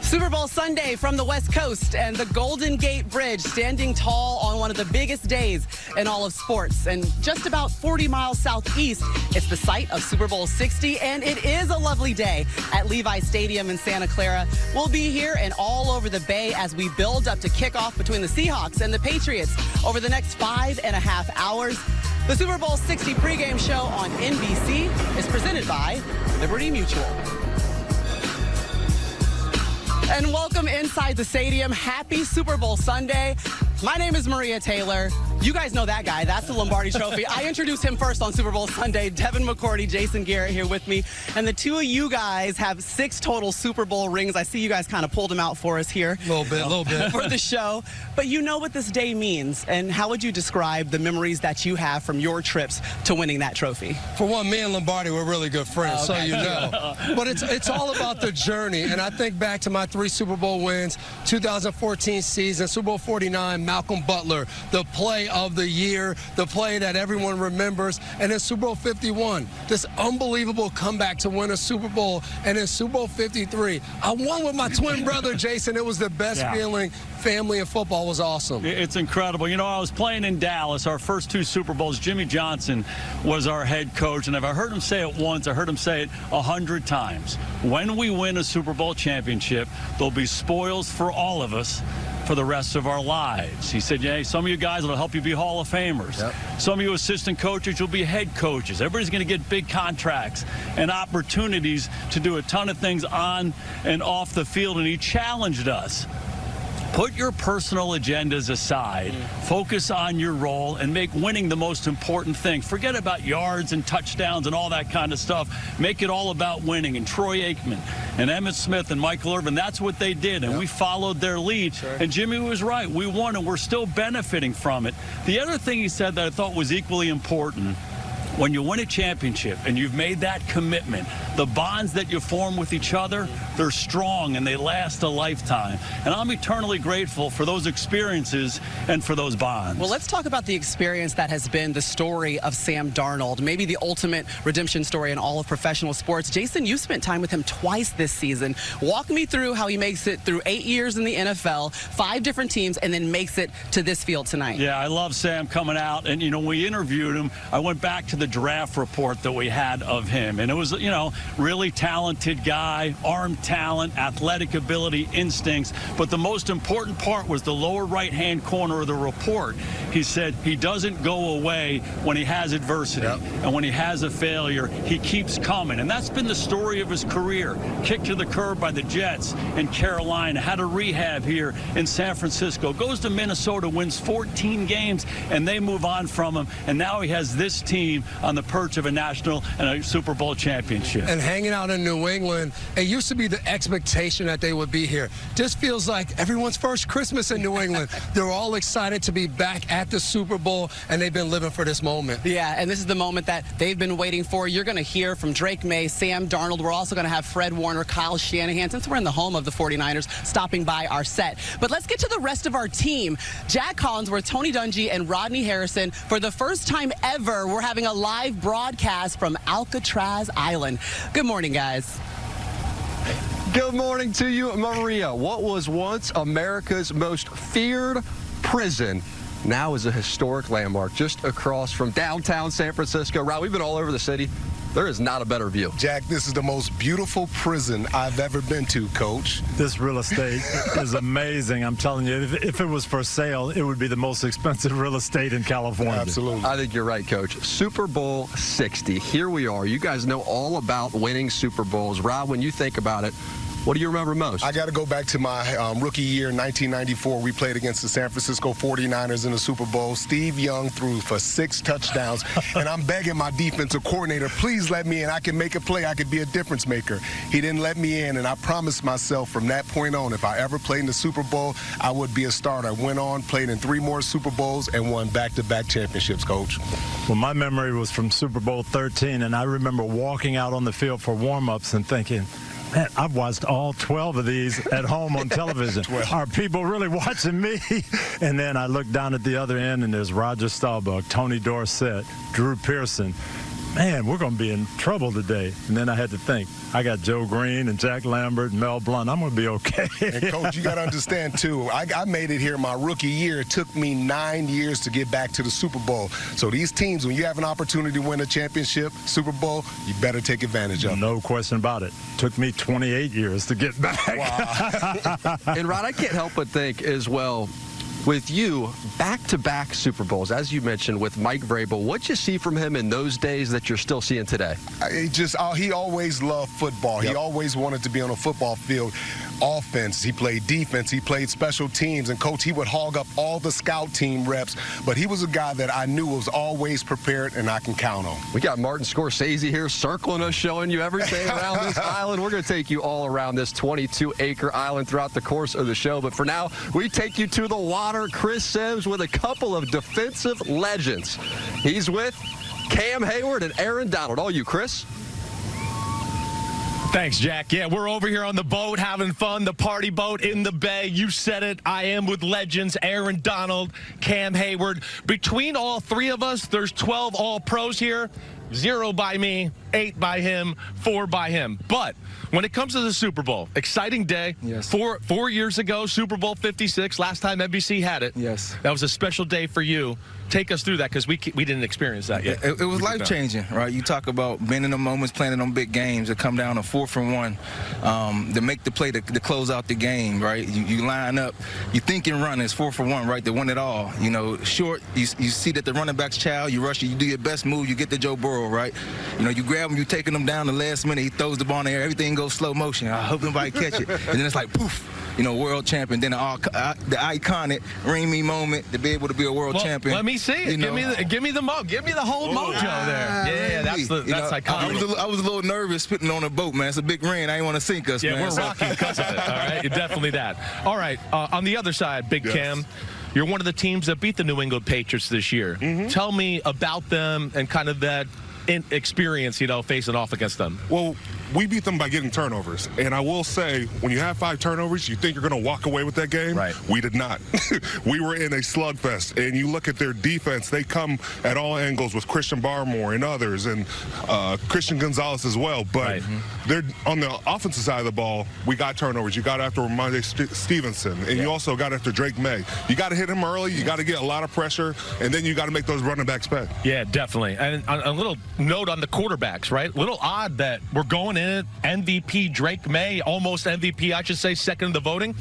Super Bowl Sunday from the West Coast and the Golden Gate Bridge standing tall on one of the biggest days in all of sports. And just about 40 miles southeast, it's the site of Super Bowl 60, and it is a lovely day at Levi Stadium in Santa Clara. We'll be here and all over the Bay as we build up to kickoff between the Seahawks and the Patriots over the next 5.5 hours. The Super Bowl 60 pregame show on NBC is presented by Liberty Mutual. And welcome inside the stadium. Happy Super Bowl Sunday. My name is Maria Taylor. You guys know that guy. That's the Lombardi Trophy. I introduced him first on Super Bowl Sunday. Devin McCourty, Jason Garrett here with me. And the two of you guys have 6 total Super Bowl rings. I see you guys kind of pulled them out for us here. A little bit. For the show. But you know what this day means. And how would you describe the memories that you have from your trips to winning that trophy? For one, me and Lombardi were really good friends, Okay. so you know. But it's all about the journey. And I think back to my 3 Super Bowl wins, 2014 season, Super Bowl 49, Malcolm Butler, the play of the year, the play that everyone remembers, and then Super Bowl 51, this unbelievable comeback to win a Super Bowl, and in Super Bowl 53, I won with my twin brother, Jason. It was the best feeling. Family and football was awesome. It's incredible. You know, I was playing in Dallas, our first 2 Super Bowls. Jimmy Johnson was our head coach, and if I heard him say it once, I heard him say it 100 times. When we win a Super Bowl championship, there'll be spoils for all of us for the rest of our lives. He said, yeah, some of you guys will help you be Hall of Famers. Yep. Some of you assistant coaches will be head coaches. Everybody's going to get big contracts and opportunities to do a ton of things on and off the field, and he challenged us. Put your personal agendas aside, focus on your role, and make winning the most important thing. Forget about yards and touchdowns and all that kind of stuff. Make it all about winning. And Troy Aikman and Emmitt Smith and Michael Irvin, that's what they did, and we followed their lead. Sure. And Jimmy was right. We won, and we're still benefiting from it. The other thing he said that I thought was equally important, when you win a championship and you've made that commitment, the bonds that you form with each other, they're strong and they last a lifetime. And I'm eternally grateful for those experiences and for those bonds. Well, let's talk about the experience that has been the story of Sam Darnold, maybe the ultimate redemption story in all of professional sports. Jason, you've spent time with him twice this season. Walk me through how he makes it through 8 years in the NFL, 5 different teams, and then makes it to this field tonight. Yeah, I love Sam coming out. And, you know, when we interviewed him, I went back to the draft report that we had of him, and it was, you know, really talented guy, arm talent, athletic ability, instincts, but the most important part was the lower right-hand corner of the report. He said he doesn't go away when he has adversity, and when he has a failure, he keeps coming, and that's been the story of his career. Kicked to the curb by the Jets in Carolina, had a rehab here in San Francisco, goes to Minnesota, wins 14 games, and they move on from him, and now he has this team on the perch of a national and a Super Bowl championship. And hanging out in New England, it used to be the expectation that they would be here. This feels like everyone's first Christmas in New England. They're all excited to be back at the Super Bowl, and they've been living for this moment. Yeah, and this is the moment that they've been waiting for. You're going to hear from Drake May, Sam Darnold. We're also going to have Fred Warner, Kyle Shanahan, since we're in the home of the 49ers, stopping by our set. But let's get to the rest of our team. Jack Collinsworth, Tony Dungy, and Rodney Harrison. For the first time ever, we're having a live broadcast from Alcatraz Island. Good morning, guys. Good morning to you, Maria. What was once America's most feared prison now is a historic landmark just across from downtown San Francisco. Rob, we've been all over the city. There is not a better view. Jack, this is the most beautiful prison I've ever been to, Coach. This real estate is amazing. I'm telling you, if it was for sale, it would be the most expensive real estate in California. Absolutely. I think you're right, Coach. Super Bowl 60. Here we are. You guys know all about winning Super Bowls. Rob, when you think about it, what do you remember most? I got to go back to my rookie year, 1994. We played against the San Francisco 49ers in the Super Bowl. Steve Young threw for 6 touchdowns, and I'm begging my defensive coordinator, please let me in. I can make a play. I could be a difference maker. He didn't let me in, and I promised myself from that point on, if I ever played in the Super Bowl, I would be a starter. I went on, played in 3 more Super Bowls, and won back-to-back championships, Coach. Well, my memory was from Super Bowl 13, and I remember walking out on the field for warm-ups and thinking, man, I've watched all 12 of these at home on television. Are people really watching me? And then I look down at the other end, and there's Roger Staubach, Tony Dorsett, Drew Pearson, man, we're going to be in trouble today. And then I had to think, I got Joe Green and Jack Lambert and Mel Blount. I'm going to be okay. And, Coach, you got to understand, too, I made it here my rookie year. It took me 9 years to get back to the Super Bowl. So these teams, when you have an opportunity to win a championship, Super Bowl, you better take advantage of it. No question about it. Took me 28 years to get back. Wow. And, Rod, I can't help but think as well, with you, back-to-back Super Bowls, as you mentioned, with Mike Vrabel, what'd you see from him in those days that you're still seeing today? He always loved football. Yep. He always wanted to be on a football field. Offense, he played defense, he played special teams, and Coach, he would hog up all the scout team reps, but he was a guy that I knew was always prepared and I can count on. We got Martin Scorsese here circling us, showing you everything around this island. We're going to take you all around this 22-acre island throughout the course of the show, but for now, we take you to the water. Chris Sims with a couple of defensive legends. He's with Cam Hayward and Aaron Donald. All you, Chris. Thanks, Jack. Yeah, we're over here on the boat having fun, the party boat in the bay. You said it. I am with legends, Aaron Donald, Cam Hayward. Between all three of us, there's 12 All-Pros here. 0 by me, 8 by him, 4 by him. But when it comes to the Super Bowl, exciting day. Yes. Four years ago, Super Bowl 56, last time NBC had it. Yes. That was a special day for you. Take us through that, because we didn't experience that yet. It was life-changing, right? You talk about being in the moments, playing on big games, to come down to 4th and 1, to make the play to close out the game, right? You line up, you think and run, it's 4th and 1, right? To win it all. You know, short, you see that the running back's child, you rush it, you do your best move, you get to Joe Burrow, right? You know, you grab him, you taking him down the last minute, he throws the ball in the air, everything goes slow motion. I hope nobody catch it. And then it's like, poof, you know, world champion. Then the iconic ring me moment to be able to be a world champion. Let me see it. Give me the whole mojo there. Yeah, that's iconic. I was a little nervous putting on a boat, man. It's a big rain. I ain't want to sink us, man. Yeah, we're rocking because of it. All right, definitely that. All right, on the other side, Big Cam, you're one of the teams that beat the New England Patriots this year. Tell me about them and kind of that experience, you know, facing off against them. Well, we beat them by getting turnovers. And I will say, when you have 5 turnovers, you think you're going to walk away with that game. Right. We did not. We were in a slugfest. And you look at their defense, they come at all angles with Christian Barmore and others, and Christian Gonzalez as well. But they're on the offensive side of the ball, we got turnovers. You got after Ramondre Stevenson, and you also got after Drake May. You got to hit him early. You got to get a lot of pressure, and then you got to make those running backs pay. Yeah, definitely. And a little note on the quarterbacks, right? A little odd that we're going in it. MVP Drake May, almost MVP, I should say, second in the voting.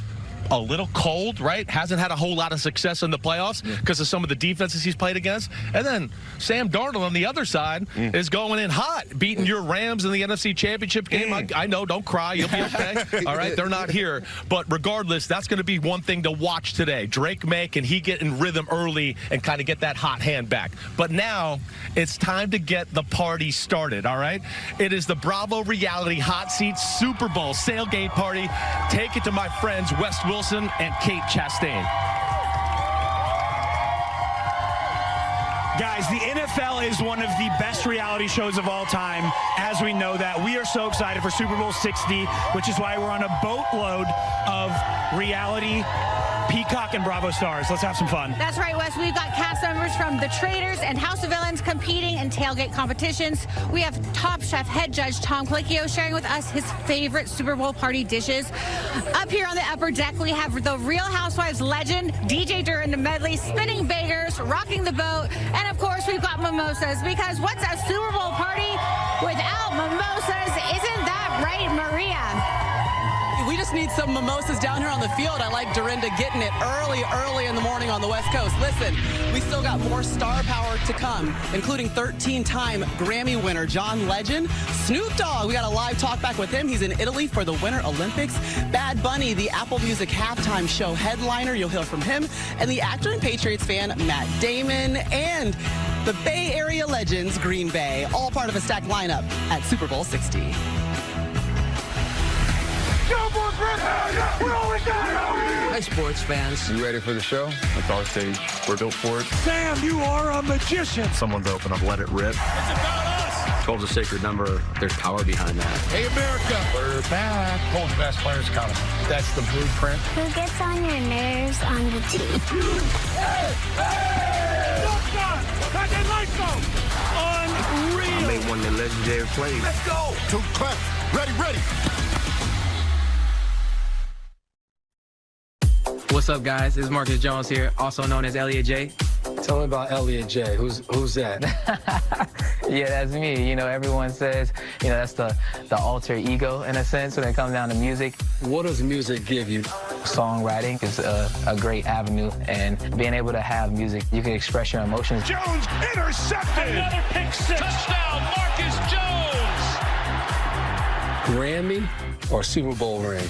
A little cold, right? Hasn't had a whole lot of success in the playoffs because of some of the defenses he's played against. And then Sam Darnold on the other side is going in hot, beating your Rams in the NFC Championship game. I know, don't cry. You'll be okay. All right, they're not here. But regardless, that's going to be one thing to watch today. Drake May, can he get in rhythm early and kind of get that hot hand back? But now it's time to get the party started, all right? It is the Bravo Reality Hot Seat Super Bowl Sailgate Party. Take it to my friends, West Wilson and Kate Chastain. Guys, the NFL is one of the best reality shows of all time, as we know that. We are so excited for Super Bowl 60, which is why we're on a boatload of reality Peacock and Bravo stars. Let's have some fun. That's right, Wes. We've got cast members from The Traitors and House of Villains competing in tailgate competitions. We have Top Chef head judge Tom Colicchio sharing with us his favorite Super Bowl party dishes. Up here on the upper deck, we have the Real Housewives legend, DJ during the medley, spinning bagers, rocking the boat, and of course, we've got mimosas, because what's a Super Bowl party without mimosas? Isn't that right, Maria? We just need some mimosas down here on the field. I like Dorinda getting it early in the morning on the West Coast. Listen, we still got more star power to come, including 13-time Grammy winner John Legend. Snoop Dogg, we got a live talk back with him. He's in Italy for the Winter Olympics. Bad Bunny, the Apple Music halftime show headliner. You'll hear from him. And the actor and Patriots fan, Matt Damon. And the Bay Area legends, Green Bay, all part of a stacked lineup at Super Bowl 60. Hi, sports fans. You ready for the show? It's our stage. We're built for it. Sam, you are a magician. Someone's open up. Let it rip. It's about us. 12 is a sacred number. There's power behind that. Hey, America. We're back. Hold the best players coming. That's the blueprint. Who gets on your nerves on the team? Hey! Cut that light go! On real. I made one of the legendary plays. Let's go. 2 clap. Ready. What's up, guys? It's Marcus Jones here, also known as Elliot J. Tell me about Elliot J. Who's that? Yeah, that's me. You know, everyone says, you know, that's the alter ego in a sense when it comes down to music. What does music give you? Songwriting is a great avenue, and being able to have music, you can express your emotions. Jones intercepted. Another pick 6. Touchdown, Marcus Jones. Grammy or Super Bowl ring?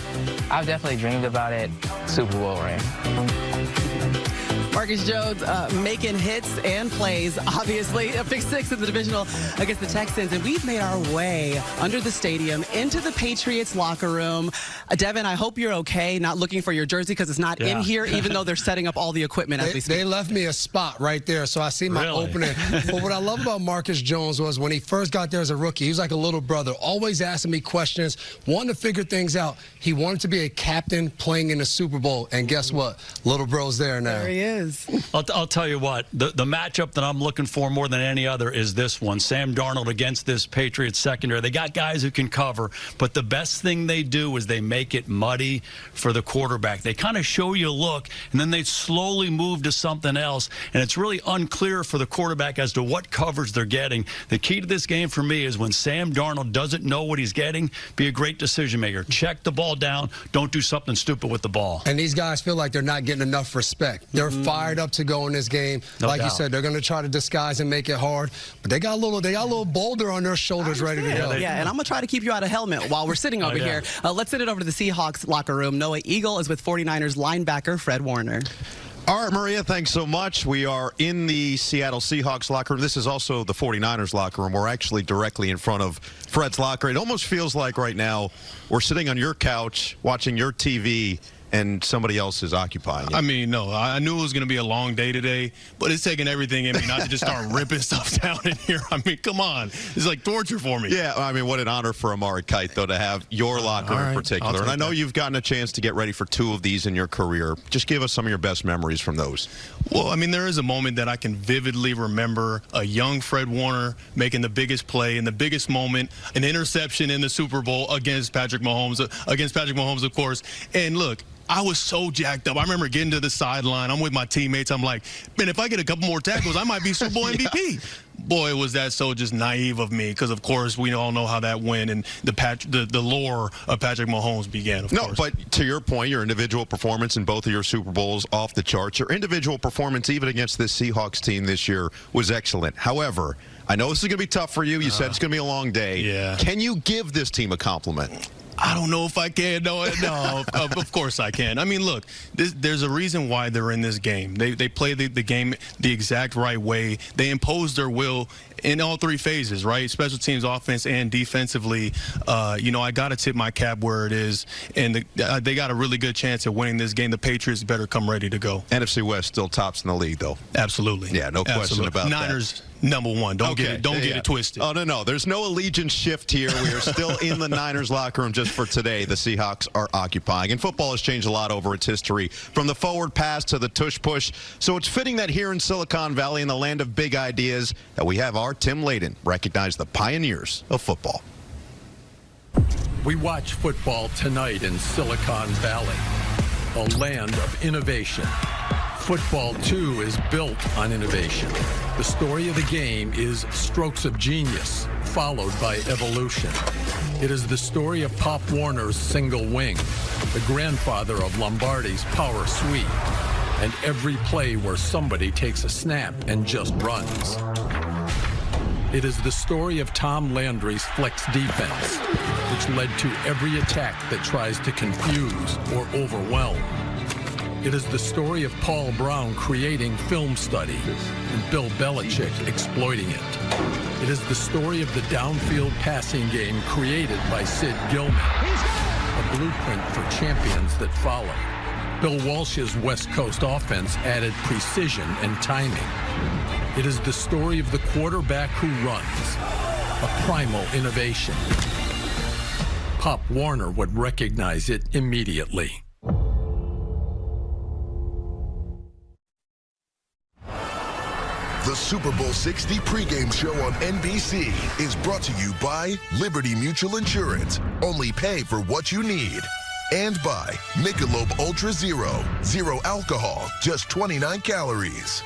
I've definitely dreamed about it. Super Bowl ring. Marcus Jones making hits and plays, obviously. A pick 6 in the divisional against the Texans. And we've made our way under the stadium into the Patriots locker room. Devin, I hope you're okay, not looking for your jersey because it's not in here, even though they're setting up all the equipment as we speak. They left me a spot right there, so I see my opening. But what I love about Marcus Jones was when he first got there as a rookie, he was like a little brother, always asking me questions, wanting to figure things out. He wanted to be a captain playing in the Super Bowl. And guess what? Little bro's there now. There he is. I'll tell you what, the matchup that I'm looking for more than any other is this one. Sam Darnold against this Patriots secondary. They got guys who can cover, but the best thing they do is they make it muddy for the quarterback. They kind of show you a look, and then they slowly move to something else, and it's really unclear for the quarterback as to what coverage they're getting. The key to this game for me is when Sam Darnold doesn't know what he's getting, be a great decision maker. Check the ball down. Don't do something stupid with the ball. And these guys feel like they're not getting enough respect. They're fired up to go in this game. Like you said, they're going to try to disguise and make it hard, but they got a little boulder on their shoulders ready to go. Yeah, and I'm going to try to keep you out of helmet while we're sitting over here. Let's send it over to the Seahawks locker room. Noah Eagle is with 49ers linebacker Fred Warner. All right, Maria, thanks so much. We are in the Seattle Seahawks locker room. This is also the 49ers locker room. We're actually directly in front of Fred's locker. It almost feels like right now we're sitting on your couch watching your TV and somebody else is occupying it. I mean, no, I knew it was going to be a long day today, but it's taking everything in me not to just start ripping stuff down in here. I mean, come on. It's like torture for me. Yeah, I mean, what an honor for Amari Kite, though, to have your locker in particular. And I know you've gotten a chance to get ready for 2 of these in your career. Just give us some of your best memories from those. Well, I mean, there is a moment that I can vividly remember, a young Fred Warner making the biggest play in the biggest moment, an interception in the Super Bowl against Patrick Mahomes, of course. And look, I was so jacked up. I remember getting to the sideline. I'm with my teammates. I'm like, man, if I get a couple more tackles, I might be Super Bowl MVP. Boy, was that so just naive of me, because, of course, we all know how that went and the lore of Patrick Mahomes began, of course. But to your point, your individual performance in both of your Super Bowls off the charts. Your individual performance even against this Seahawks team this year was excellent. However, I know this is going to be tough for you. You said it's going to be a long day. Yeah. Can you give this team a compliment? I don't know if I can. No, of course I can. I mean, look, there's a reason why they're in this game. They play the game the exact right way. They impose their will in all 3 phases, right? Special teams, offense, and defensively. You know, I got to tip my cap where it is, and they got a really good chance at winning this game. The Patriots better come ready to go. NFC West still tops in the league, though. Absolutely. Yeah, no question about Niners, that. #1. Don't get it twisted. Oh, no. There's no allegiance shift here. We are still in the Niners locker room just for today. The Seahawks are occupying. And football has changed a lot over its history, from the forward pass to the tush push. So it's fitting that here in Silicon Valley, in the land of big ideas, that we have our Tim Layden recognize the pioneers of football. We watch football tonight in Silicon Valley, a land of innovation. Football, too, is built on innovation. The story of the game is strokes of genius, followed by evolution. It is the story of Pop Warner's single wing, the grandfather of Lombardi's power sweep, and every play where somebody takes a snap and just runs. It is the story of Tom Landry's flex defense, which led to every attack that tries to confuse or overwhelm. It is the story of Paul Brown creating film study and Bill Belichick exploiting it. It is the story of the downfield passing game created by Sid Gilman, a blueprint for champions that follow. Bill Walsh's West Coast offense added precision and timing. It is the story of the quarterback who runs, a primal innovation. Pop Warner would recognize it immediately. The Super Bowl 60 pregame show on NBC is brought to you by Liberty Mutual Insurance. Only pay for what you need. And by Michelob Ultra Zero. Zero alcohol, just 29 calories.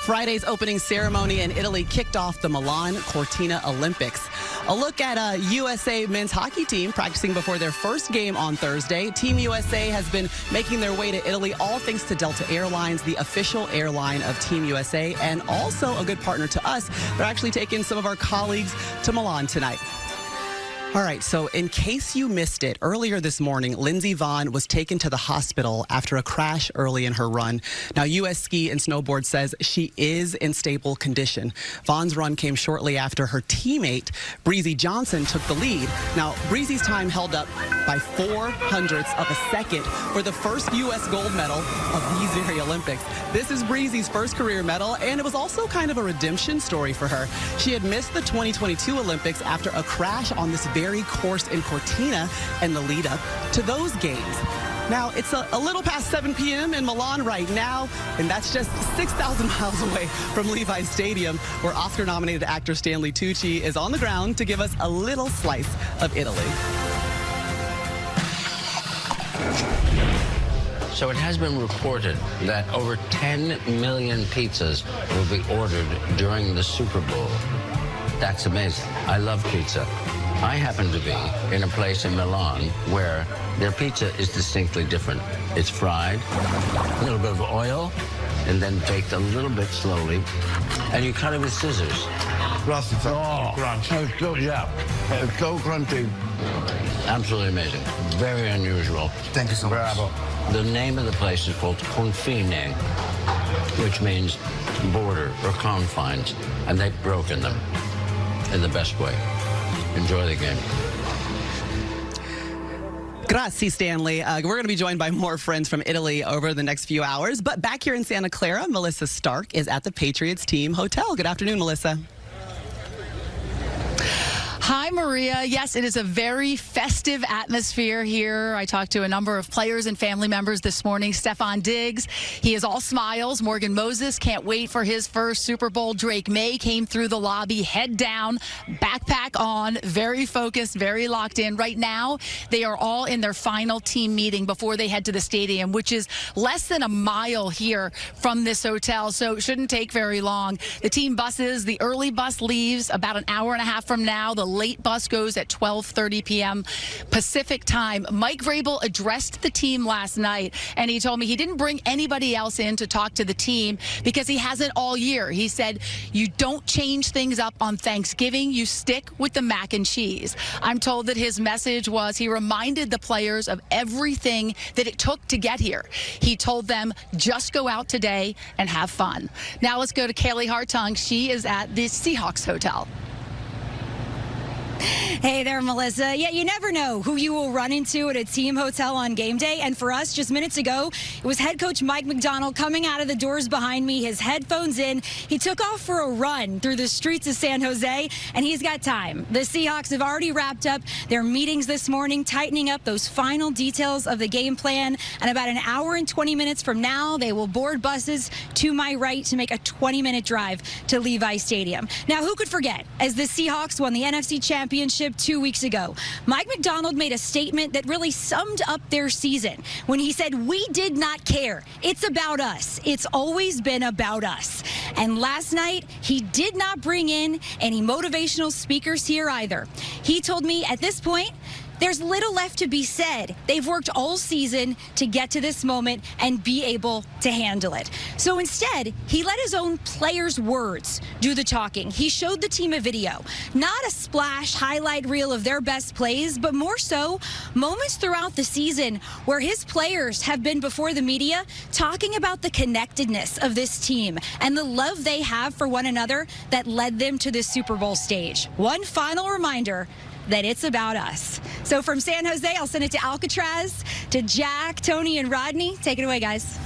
Friday's opening ceremony in Italy kicked off the Milan Cortina Olympics. A look at a USA men's hockey team practicing before their first game on Thursday. Team USA has been making their way to Italy, all thanks to Delta Airlines, the official airline of Team USA, and also a good partner to us. They're actually taking some of our colleagues to Milan tonight. All right, so in case you missed it, earlier this morning, Lindsey Vonn was taken to the hospital after a crash early in her run. Now, U.S. Ski and Snowboard says she is in stable condition. Vonn's run came shortly after her teammate, Breezy Johnson, took the lead. Now, Breezy's time held up by 0.04 of a second for the first U.S. gold medal of these very Olympics. This is Breezy's first career medal, and it was also kind of a redemption story for her. She had missed the 2022 Olympics after a crash on this very course in Cortina and the lead up to those games. Now, it's a little past 7 p.m. in Milan right now, and that's just 6,000 miles away from Levi's Stadium, where Oscar-nominated actor Stanley Tucci is on the ground to give us a little slice of Italy. So it has been reported that over 10 million pizzas will be ordered during the Super Bowl. That's amazing. I love pizza. I happen to be in a place in Milan where their pizza is distinctly different. It's fried, a little bit of oil, and then baked a little bit slowly, and you cut it with scissors. Plus, it's crunch. It's so, yeah, it's so crunchy. Absolutely amazing. Very unusual. Thank you so much. Bravo. The name of the place is called Confine, which means border or confines, and they've broken them in the best way. Enjoy the game. Grazie, Stanley. We're going to be joined by more friends from Italy over the next few hours. But back here in Santa Clara, Melissa Stark is at the Patriots Team Hotel. Good afternoon, Melissa. Hi, Maria. Yes, it is a very festive atmosphere here. I talked to a number of players and family members this morning. Stephon Diggs, he is all smiles. Morgan Moses can't wait for his first Super Bowl. Drake May came through the lobby, head down, backpack on, very focused, very locked in. Right now, they are all in their final team meeting before they head to the stadium, which is less than a mile here from this hotel, so it shouldn't take very long. The team buses, the early bus leaves about an hour and a half from now. The late bus goes at 12:30 p.m. Pacific time. Mike Vrabel addressed the team last night, and he told me he didn't bring anybody else in to talk to the team because he hasn't all year. He said, you don't change things up on Thanksgiving. You stick with the mac and cheese. I'm told that his message was he reminded the players of everything that it took to get here. He told them, just go out today and have fun. Now let's go to Kaylee Hartung. She is at the Seahawks Hotel. Hey there, Melissa. Yeah, you never know who you will run into at a team hotel on game day. And for us, just minutes ago, it was head coach Mike Macdonald coming out of the doors behind me, his headphones in. He took off for a run through the streets of San Jose, and he's got time. The Seahawks have already wrapped up their meetings this morning, tightening up those final details of the game plan. And about an hour and 20 minutes from now, they will board buses to my right to make a 20-minute drive to Levi's Stadium. Now, who could forget, as the Seahawks won the NFC Championship 2 weeks ago, Mike Macdonald made a statement that really summed up their season when he said, we did not care. It's about us. It's always been about us. And last night, he did not bring in any motivational speakers here either. He told me at this point, there's little left to be said. They've worked all season to get to this moment and be able to handle it. So instead, he let his own players' words do the talking. He showed the team a video, not a splash highlight reel of their best plays, but more so moments throughout the season where his players have been before the media talking about the connectedness of this team and the love they have for one another that led them to this Super Bowl stage. One final reminder that it's about us. So from San Jose, I'll send it to Alcatraz, to Jack, Tony, and Rodney. Take it away, guys.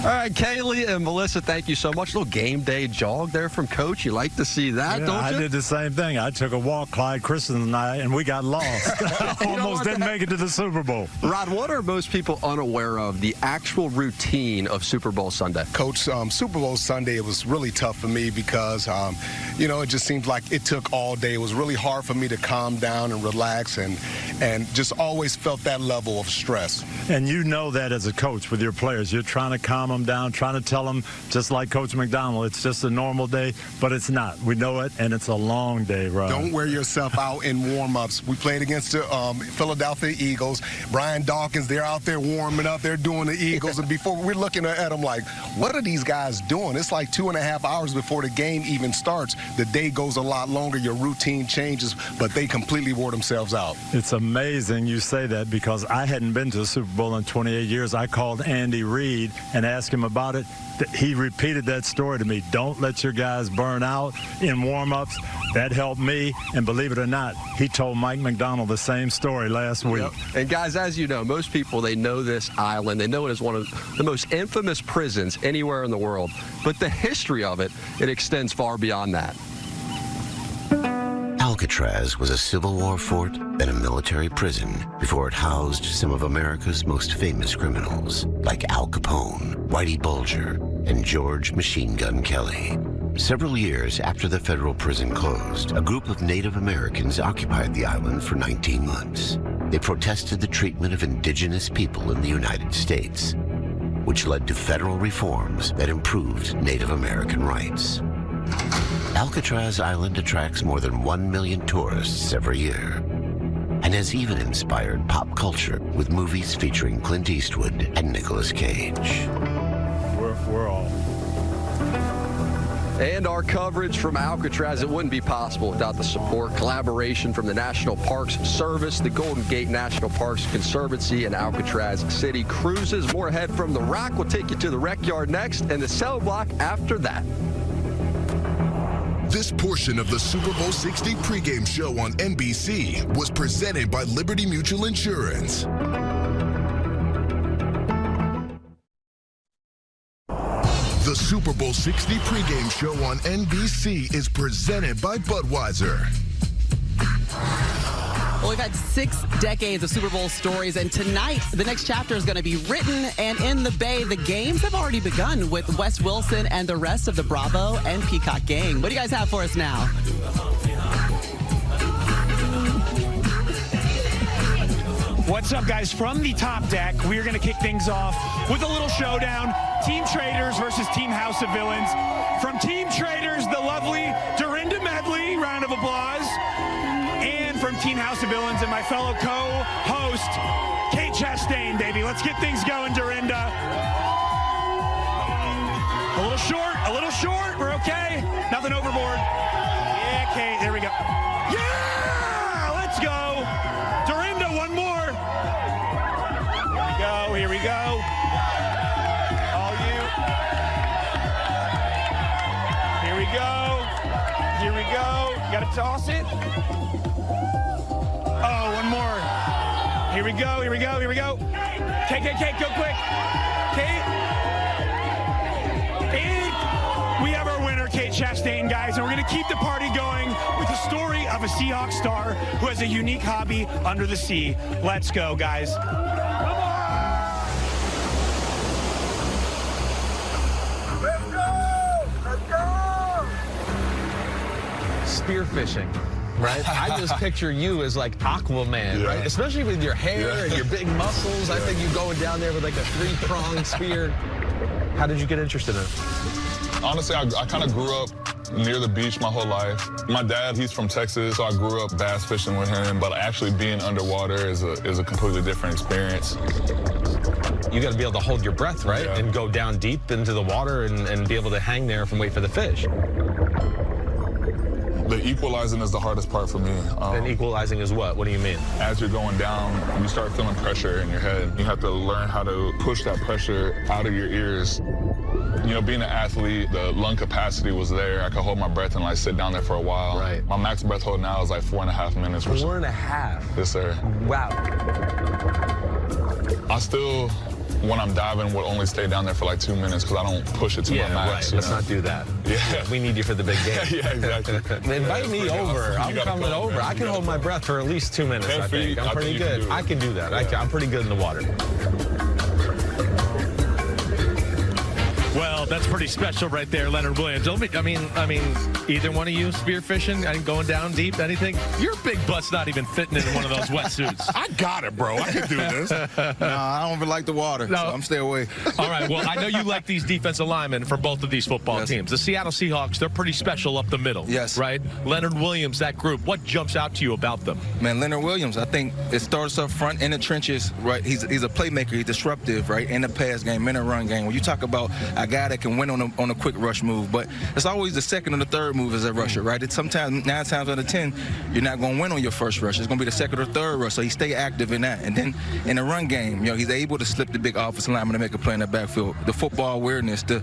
All right, Kaylee and Melissa, thank you so much. A little game day jog there from Coach. You like to see that, don't you? I did the same thing. I took a walk, Clyde, Kristen, and I, and we got lost. Almost didn't make it to the Super Bowl. Rod, what are most people unaware of the actual routine of Super Bowl Sunday? Coach, Super Bowl Sunday, it was really tough for me because, it just seemed like it took all day. It was really hard for me to calm down and relax and just always felt that level of stress. And you know that as a coach with your players. You're trying to calm them down, trying to tell them, just like Coach McDonald, it's just a normal day, but it's not. We know it, and it's a long day, Rod. Don't wear yourself out in warm-ups. We played against the Philadelphia Eagles. Brian Dawkins, they're out there warming up. They're doing the Eagles. And before we're looking at them like, what are these guys doing? It's like 2.5 hours before the game even starts. The day goes a lot longer. Your routine changes, but they completely wore themselves out. It's amazing you say that because I hadn't been to a Super Bowl in 28 years. I called Andy Reid and asked him about it. He repeated that story to me. Don't let your guys burn out in warm-ups. That helped me, and believe it or not, he told Mike McDonald the same story last week. Yep. And guys, as you know, most people, they know this island. They know it as one of the most infamous prisons anywhere in the world. But the history of it, it extends far beyond that. Alcatraz was a Civil War fort and a military prison before it housed some of America's most famous criminals, like Al Capone, Whitey Bulger, and George Machine Gun Kelly. Several years after the federal prison closed, a group of Native Americans occupied the island for 19 months. They protested the treatment of indigenous people in the United States, which led to federal reforms that improved Native American rights. Alcatraz Island attracts more than 1 million tourists every year and has even inspired pop culture with movies featuring Clint Eastwood and Nicolas Cage. We're all. And our coverage from Alcatraz, it wouldn't be possible without the support, collaboration from the National Parks Service, the Golden Gate National Parks Conservancy, and Alcatraz City Cruises. More ahead from the Rock. We'll take you to the Rec Yard next and the Cell Block after that. This portion of the Super Bowl 60 pregame show on NBC was presented by Liberty Mutual Insurance. The Super Bowl 60 pregame show on NBC is presented by Budweiser. Well, we've had 6 decades of Super Bowl stories, and tonight, the next chapter is going to be written. And in the Bay, the games have already begun with Wes Wilson and the rest of the Bravo and Peacock gang. What do you guys have for us now? What's up, guys? From the top deck, we're going to kick things off with a little showdown. Team Traders versus Team House of Villains. From Team Traders, the lovely Dorinda Medley, round of applause. And from Team House of Villains and my fellow co-host, Kate Chastain, baby. Let's get things going, Dorinda. A little short, we're okay. Nothing overboard. Yeah, Kate, there we go. Yeah, let's go. Dorinda, one more. Here we go. All you. Here we go. Gotta toss it. Oh, one more. Here we go. Kate, go quick. Kate. And we have our winner, Kate Chastain, guys, and we're gonna keep the party going with the story of a Seahawks star who has a unique hobby under the sea. Let's go, guys. Spearfishing, right? I just picture you as like Aquaman, right? Especially with your hair and your big muscles. I think you going down there with like a 3-pronged spear. How did you get interested in it? Honestly, I kind of grew up near the beach my whole life. My dad, he's from Texas, so I grew up bass fishing with him, but actually being underwater is a completely different experience. You got to be able to hold your breath, right? And go down deep into the water and be able to hang there and wait for the fish. The equalizing is the hardest part for me. And equalizing is what? What do you mean? As you're going down, you start feeling pressure in your head. You have to learn how to push that pressure out of your ears. You know, being an athlete, the lung capacity was there. I could hold my breath and like sit down there for a while. Right. My max breath hold now is like 4.5 minutes. 4.5? Yes, sir. Wow. I still when I'm diving, will only stay down there for like 2 minutes because I don't push it to my max. Right. Let's not do that. Yeah. We need you for the big game. Yeah, exactly. Invite me over. I'm coming over. I can hold my breath for at least 2 minutes, I think. I'm pretty good. I can do that. Yeah. I'm pretty good in the water. Well, that's pretty special right there, Leonard Williams. I mean, either one of you spearfishing and going down deep, anything? Your big butt's not even fitting in one of those wetsuits. I got it, bro. I can do this. No, I don't even like the water, so I'm stay away. All right, well, I know you like these defensive linemen for both of these football teams. The Seattle Seahawks, they're pretty special up the middle. Yes. Right? Leonard Williams, that group, what jumps out to you about them? Man, Leonard Williams, I think it starts up front in the trenches, right? He's a playmaker. He's disruptive, right? In the pass game, in the run game. When you talk about a guy that can win on a quick rush move, but it's always the second or the third move as a rusher, right? It's sometimes 9 times out of 10, you're not going to win on your first rush. It's going to be the second or third rush, so he stay active in that. And then in the run game, he's able to slip the big offensive lineman to make a play in the backfield. The football awareness, to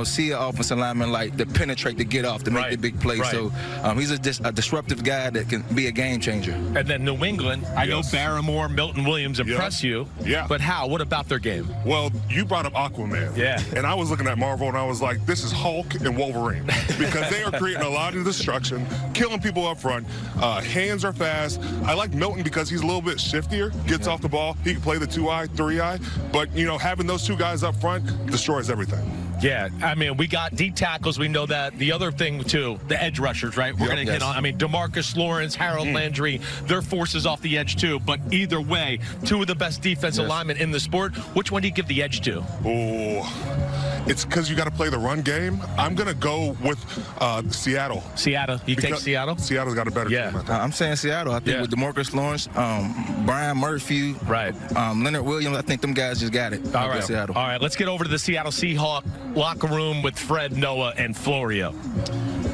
see an offensive lineman like to penetrate, to get off, to make the big play. Right. So he's a disruptive guy that can be a game changer. And then New England, I know Barrymore, Milton Williams impress you. Yeah. But how? What about their game? Well, you brought up Aquaman. Yeah. And I was looking at Marvel and I was like, this is Hulk and Wolverine. Because they are creating a lot of destruction, killing people up front. Hands are fast. I like Milton because he's a little bit shiftier, gets off the ball. He can play the 2-eye, 3-eye. But, having those two guys up front destroys everything. Yeah, I mean, we got deep tackles. We know that. The other thing, too, the edge rushers, right? We're going to hit on, DeMarcus Lawrence, Harold Landry, they're forces off the edge, too. But either way, two of the best defensive linemen in the sport. Which one do you give the edge to? Oh, it's because you got to play the run game. I'm going to go with Seattle. Seattle? You take Seattle? Seattle's got a better team, I think. I'm saying Seattle. I think with DeMarcus Lawrence, Brian Murphy, Leonard Williams, I think them guys just got it. All right. Seattle. All right, let's get over to the Seattle Seahawks locker room with Fred, Noah, and Florio.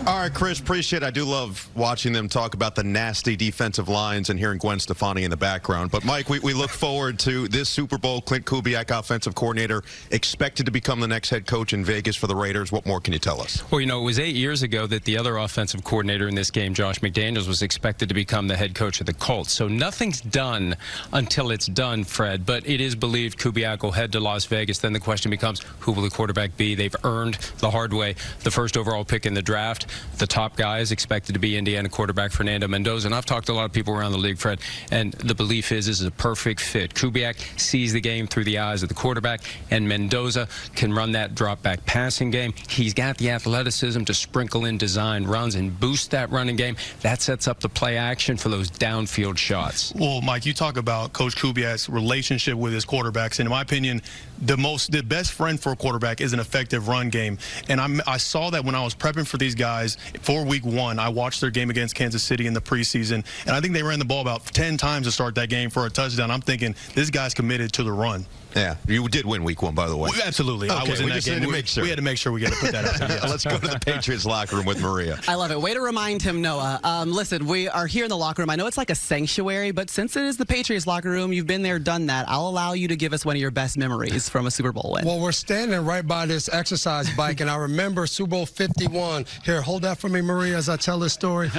All right, Chris, appreciate it. I do love watching them talk about the nasty defensive lines and hearing Gwen Stefani in the background. But, Mike, we look forward to this Super Bowl. Clint Kubiak, offensive coordinator, expected to become the next head coach in Vegas for the Raiders. What more can you tell us? Well, it was 8 years ago that the other offensive coordinator in this game, Josh McDaniels, was expected to become the head coach of the Colts. So nothing's done until it's done, Fred. But it is believed Kubiak will head to Las Vegas. Then the question becomes, who will the quarterback be? They've earned the hard way the first overall pick in the draft. The top guy is expected to be Indiana quarterback Fernando Mendoza. And I've talked to a lot of people around the league, Fred, and the belief is this is a perfect fit. Kubiak sees the game through the eyes of the quarterback, and Mendoza can run that drop-back passing game. He's got the athleticism to sprinkle in design runs and boost that running game. That sets up the play action for those downfield shots. Well, Mike, you talk about Coach Kubiak's relationship with his quarterbacks. And in my opinion, the best friend for a quarterback is an effective run game. And I saw that when I was prepping for these guys for week 1. I watched their game against Kansas City in the preseason, and I think they ran the ball about 10 times to start that game for a touchdown. I'm thinking this guy's committed to the run. Yeah, you did win week 1, by the way. Well, absolutely. Okay, I was in that game. We had to make sure we get to put that out. Yes. Let's go to the Patriots locker room with Maria. I love it. Way to remind him, Noah. Listen, we are here in the locker room. I know it's like a sanctuary, but since it is the Patriots locker room, you've been there, done that. I'll allow you to give us one of your best memories from a Super Bowl win. Well, we're standing right by this exercise bike, and I remember Super Bowl 51. Here, hold that for me, Maria, as I tell this story.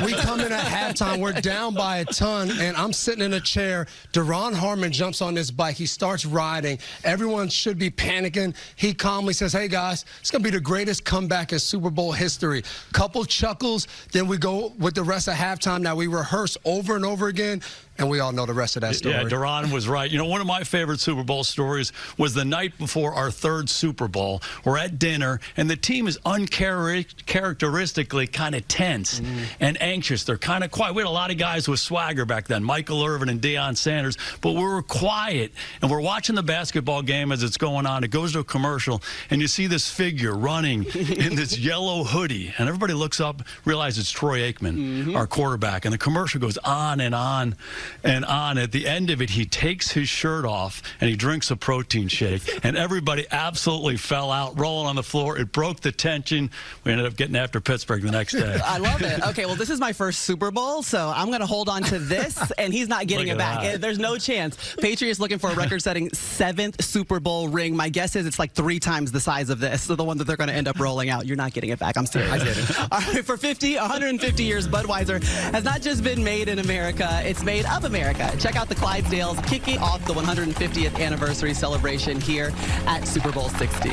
We come in at halftime. We're down by a ton, and I'm sitting in a chair. Deron Harmon jumps on this bike. He starts riding. Everyone should be panicking. He calmly says, hey, guys, it's going to be the greatest comeback in Super Bowl history. Couple chuckles, then we go with the rest of halftime. Now, we rehearse over and over again, and we all know the rest of that story. Yeah, Deron was right. One of my favorite Super Bowl stories was the night before our 3rd Super Bowl. We're at dinner, and the team is uncharacteristically kind of tense and anxious. They're kind of quiet. We had a lot of guys with swagger back then, Michael Irvin and Deion Sanders, but we were quiet, and we're watching the basketball game as it's going on. It goes to a commercial, and you see this figure running in this yellow hoodie, and everybody looks up, realizes it's Troy Aikman, our quarterback, and the commercial goes on and on and on. At the end of it, he takes his shirt off and he drinks a protein shake, and everybody absolutely fell out, rolling on the floor. It broke the tension. We ended up getting after Pittsburgh the next day. I love it. Okay, well, this is my first Super Bowl, so I'm going to hold on to this, and he's not getting it back. There's no chance. Patriots looking for a record-setting 7th Super Bowl ring. My guess is it's like 3 times the size of this, so the one that they're going to end up rolling out. You're not getting it back. I'm serious. All right, for 150 years, Budweiser has not just been made in America. It's made of America. Check out the Clydesdales kicking off the 150th anniversary celebration here at Super Bowl 60.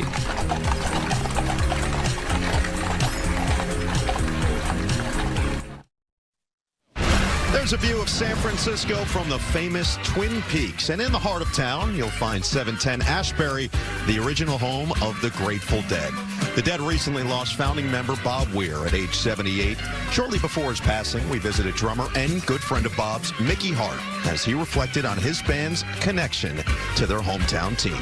There's a view of San Francisco from the famous Twin Peaks. And in the heart of town, you'll find 710 Ashbury, the original home of the Grateful Dead. The Dead recently lost founding member Bob Weir at age 78. Shortly before his passing, we visited drummer and good friend of Bob's, Mickey Hart, as he reflected on his band's connection to their hometown team.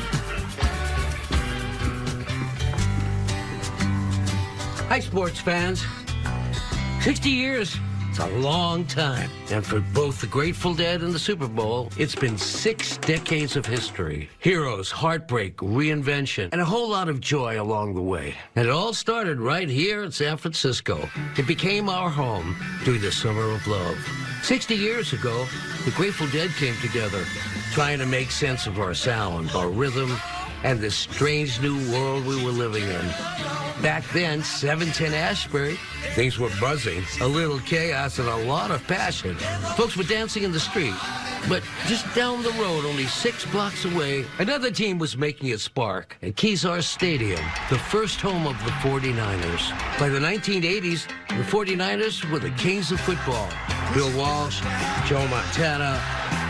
Hi, sports fans. 60 years. It's a long time. And for both the Grateful Dead and the Super Bowl, it's been 6 decades of history. Heroes, heartbreak, reinvention, and a whole lot of joy along the way. And it all started right here in San Francisco. It became our home during the Summer of Love. 60 years ago, the Grateful Dead came together, trying to make sense of our sound, our rhythm, and this strange new world we were living in. Back then, 710 Ashbury, things were buzzing, a little chaos and a lot of passion. Folks were dancing in the street. But just down the road, only 6 blocks away, another team was making its spark at GWES Stadium, the first home of the 49ers. By the 1980s, the 49ers were the kings of football. Bill Walsh, Joe Montana,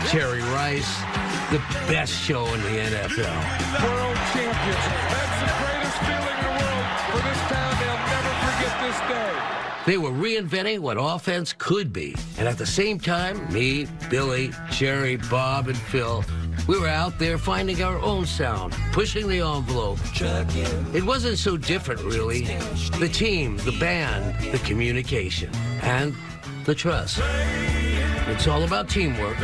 Terry Rice, the best show in the NFL. World champions. That's the greatest feeling in the world for this town. They'll never forget this day. They were reinventing what offense could be. And at the same time, me, Billy, Jerry, Bob, and Phil, we were out there finding our own sound, pushing the envelope. It wasn't so different, really. The team, the band, the communication, and the trust. It's all about teamwork.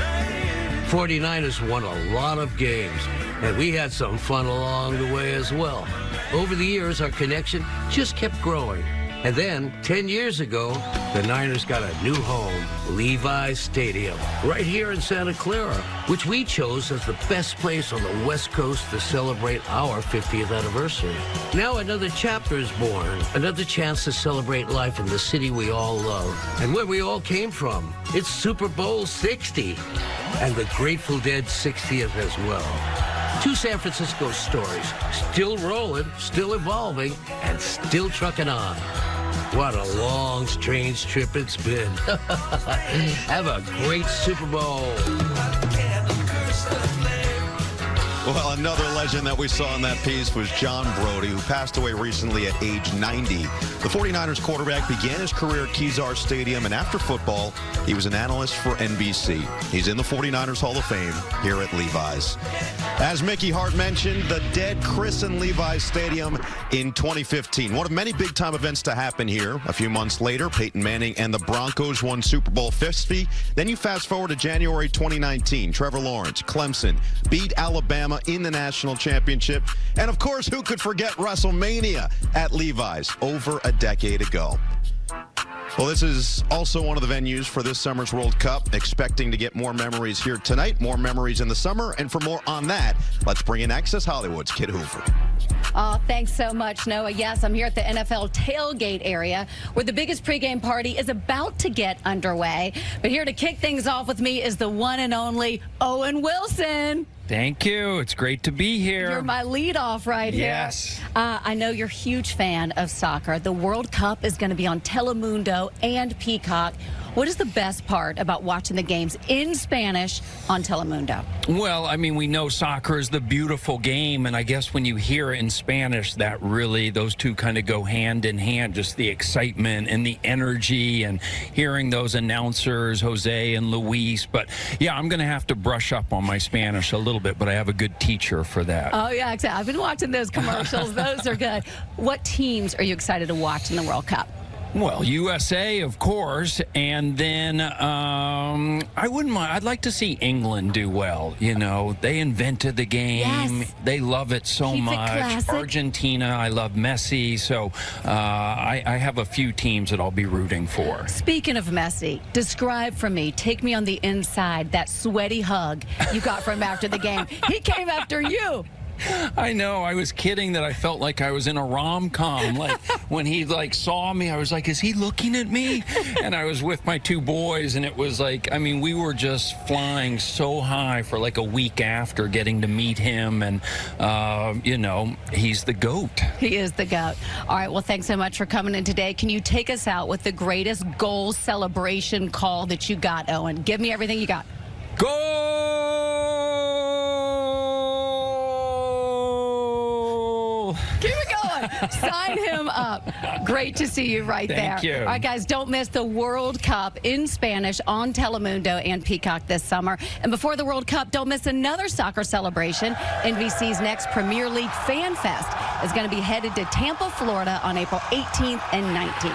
49ers won a lot of games, and we had some fun along the way as well. Over the years, our connection just kept growing. And then, 10 years ago, the Niners got a new home, Levi's Stadium, right here in Santa Clara, which we chose as the best place on the West Coast to celebrate our 50th anniversary. Now another chapter is born, another chance to celebrate life in the city we all love, and where we all came from. It's Super Bowl 60, and the Grateful Dead 60th as well. 2 San Francisco stories, still rolling, still evolving, and still trucking on. What a long, strange trip it's been. Have a great Super Bowl. Well, another legend that we saw in that piece was John Brody, who passed away recently at age 90. The 49ers quarterback began his career at GWES Stadium, and after football, he was an analyst for NBC. He's in the 49ers Hall of Fame here at Levi's. As Mickey Hart mentioned, the Dead christened Levi's Stadium in 2015. One of many big-time events to happen here. A few months later, Peyton Manning and the Broncos won Super Bowl 50. Then you fast forward to January 2019. Trevor Lawrence, Clemson, beat Alabama in the national championship. And of course, who could forget WrestleMania at Levi's over a decade ago? Well, this is also one of the venues for this summer's World Cup. Expecting to get more memories here tonight, more memories in the summer. And for more on that, let's bring in Access Hollywood's Kit Hoover. Oh, thanks so much, Noah. Yes, I'm here at the NFL tailgate area where the biggest pregame party is about to get underway. But here to kick things off with me is the one and only Owen Wilson. Thank you. It's great to be here. You're my leadoff right here. Yes. I know you're a huge fan of soccer. The World Cup is going to be on Telemundo and Peacock. What is the best part about watching the games in Spanish on Telemundo? Well, I mean, we know soccer is the beautiful game, and I guess when you hear it in Spanish, that really, those two kind of go hand in hand, just the excitement and the energy and hearing those announcers, Jose and Luis. But, yeah, I'm going to have to brush up on my Spanish a little bit, but I have a good teacher for that. Oh, yeah, exactly. I've been watching those commercials. Those are good. What teams are you excited to watch in the World Cup? Well, USA, of course, and then I wouldn't mind. I'd like to see England do well. You know, they invented the game. Yes. They love it so much. Argentina, I love Messi. So I have a few teams that I'll be rooting for. Speaking of Messi, describe for me, take me on the inside, that sweaty hug you got from after the game. He came after you. I know. I was kidding that I felt like I was in a rom-com. Like when he saw me, I was like, is he looking at me? And I was with my 2 boys, and it was like, I mean, we were just flying so high for like a week after getting to meet him. And, he's the GOAT. He is the GOAT. All right. Well, thanks so much for coming in today. Can you take us out with the greatest goal celebration call that you got, Owen? Give me everything you got. Goal! Keep it going. Sign him up. Great to see you right there. Thank you. All right, guys, don't miss the World Cup in Spanish on Telemundo and Peacock this summer. And before the World Cup, don't miss another soccer celebration. NBC's next Premier League Fan Fest is going to be headed to Tampa, Florida on April 18th and 19th.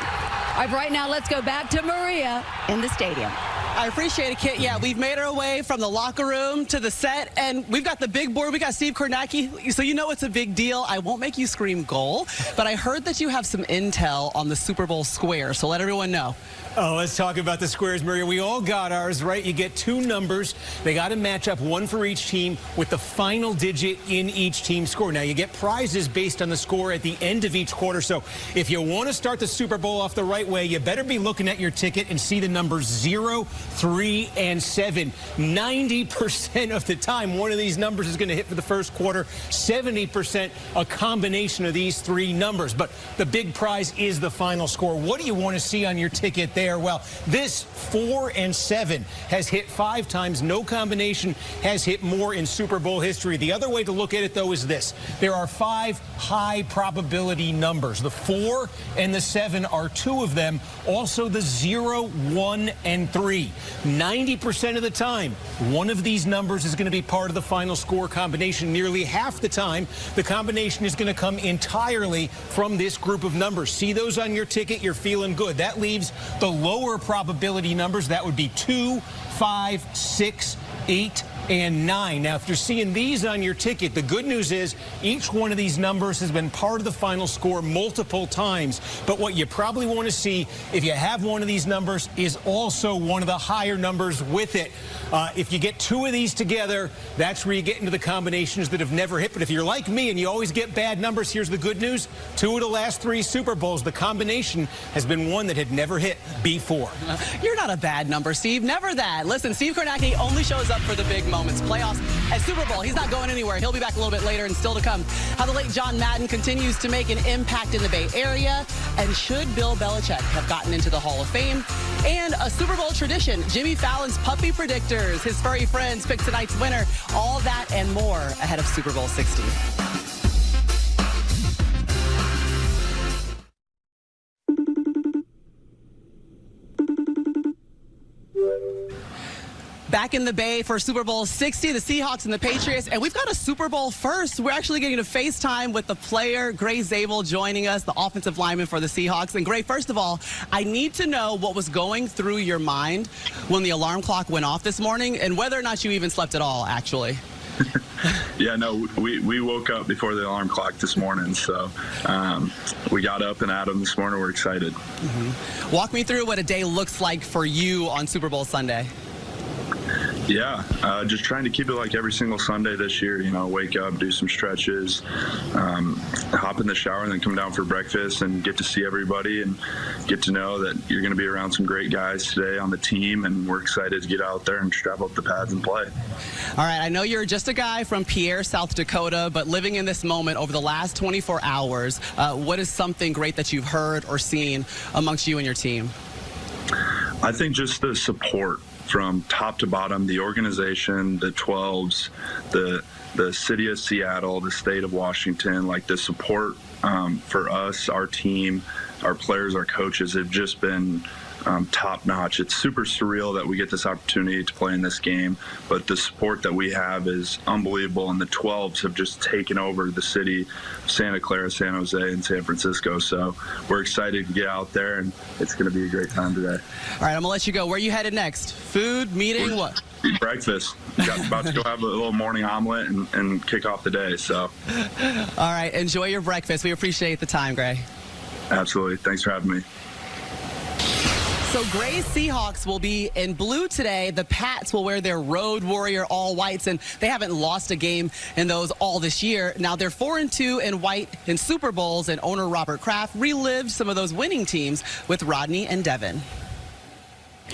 All right, right now, let's go back to Maria in the stadium. I appreciate it, Kit. Yeah, we've made our way from the locker room to the set, and we've got the big board. We got Steve Kornacki, so you know it's a big deal. I won't make you scream goal, but I heard that you have some intel on the Super Bowl square, so let everyone know. Oh, let's talk about the squares, Maria. We all got ours, right? You get 2 numbers. They got to match up, 1 for each team, with the final digit in each team's score. Now, you get prizes based on the score at the end of each quarter. So if you want to start the Super Bowl off the right way, you better be looking at your ticket and see the numbers 0, 3, and 7. 90% of the time, one of these numbers is going to hit for the first quarter. 70% a combination of these 3 numbers. But the big prize is the final score. What do you want to see on your ticket there? Well, this 4 and 7 has hit 5 times. No combination has hit more in Super Bowl history. The other way to look at it, though, is this. There are 5 high probability numbers. The 4 and the 7 are 2 of them. Also the 0, 1, and 3. 90% of the time, one of these numbers is going to be part of the final score combination. Nearly half the time, the combination is going to come entirely from this group of numbers. See those on your ticket, you're feeling good. That leaves the lower probability numbers. That would be 2, 5, 6, 8, and 9. Now, if you're seeing these on your ticket, the good news is each one of these numbers has been part of the final score multiple times. But what you probably want to see, if you have one of these numbers, is also one of the higher numbers with it. If you get 2 of these together, that's where you get into the combinations that have never hit. But if you're like me and you always get bad numbers, here's the good news. 2 of the last 3 Super Bowls, the combination has been one that had never hit before. You're not a bad number, Steve. Never that. Listen, Steve Kornacki only shows up for the big moments, playoffs, and Super Bowl. He's not going anywhere. He'll be back a little bit later and still to come. How the late John Madden continues to make an impact in the Bay Area, and should Bill Belichick have gotten into the Hall of Fame? And a Super Bowl tradition, Jimmy Fallon's Puppy Predictors. His furry friends pick tonight's winner. All that and more ahead of Super Bowl 60. Back in the Bay for Super Bowl 60, the Seahawks and the Patriots, and we've got a Super Bowl first. We're actually getting to FaceTime with the player, Gray Zabel, joining us, the offensive lineman for the Seahawks. And Gray, first of all, I need to know what was going through your mind when the alarm clock went off this morning, and whether or not you even slept at all, actually. Yeah, no, we woke up before the alarm clock this morning, so we got up and at 'em this morning. We're excited. Mm-hmm. Walk me through what a day looks like for you on Super Bowl Sunday. Yeah, just trying to keep it like every single Sunday this year. You know, wake up, do some stretches, hop in the shower, and then come down for breakfast and get to see everybody and get to know that you're going to be around some great guys today on the team, and we're excited to get out there and strap up the pads and play. All right, I know you're just a guy from Pierre, South Dakota, but living in this moment over the last 24 hours, what is something great that you've heard or seen amongst you and your team? I think just the support from top to bottom, the organization, the 12s, the city of Seattle, the state of Washington, like the support for us, our team, our players, our coaches have just been top notch. It's super surreal that we get this opportunity to play in this game, but the support that we have is unbelievable, and the 12s have just taken over the city, Santa Clara, San Jose, and San Francisco. So we're excited to get out there, and it's going to be a great time today. All right, I'm going to let you go. Where are you headed next? Food, meeting, what? Breakfast. About to go have a little morning omelet and kick off the day. So. All right, enjoy your breakfast. We appreciate the time, Gray. Absolutely. Thanks for having me. So Gray's Seahawks will be in blue today. The Pats will wear their Road Warrior all whites, and they haven't lost a game in those all this year. Now they're 4-2 in white in Super Bowls, and owner Robert Kraft relived some of those winning teams with Rodney and Devin.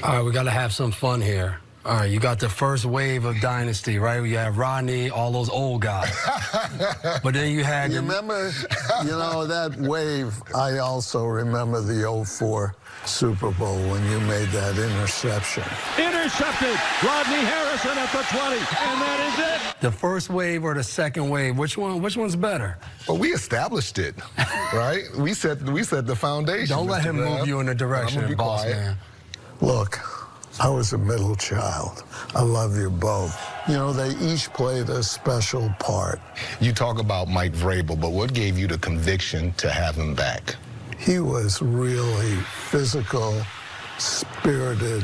All right, we got to have some fun here. All right, you got the first wave of Dynasty, right? You have Rodney, all those old guys. But then you had... You remember, that wave, I also remember the 04 Super Bowl when you made that interception. Intercepted. Rodney Harrison at the 20, and that is it. The first wave or the second wave, which one's better? Well, we established it, right? We set the foundation. Don't let him move you in a direction, boss man. Look, I was a middle child. I love you both. They each played a special part. You talk about Mike Vrabel, but what gave you the conviction to have him back? He was really physical, spirited,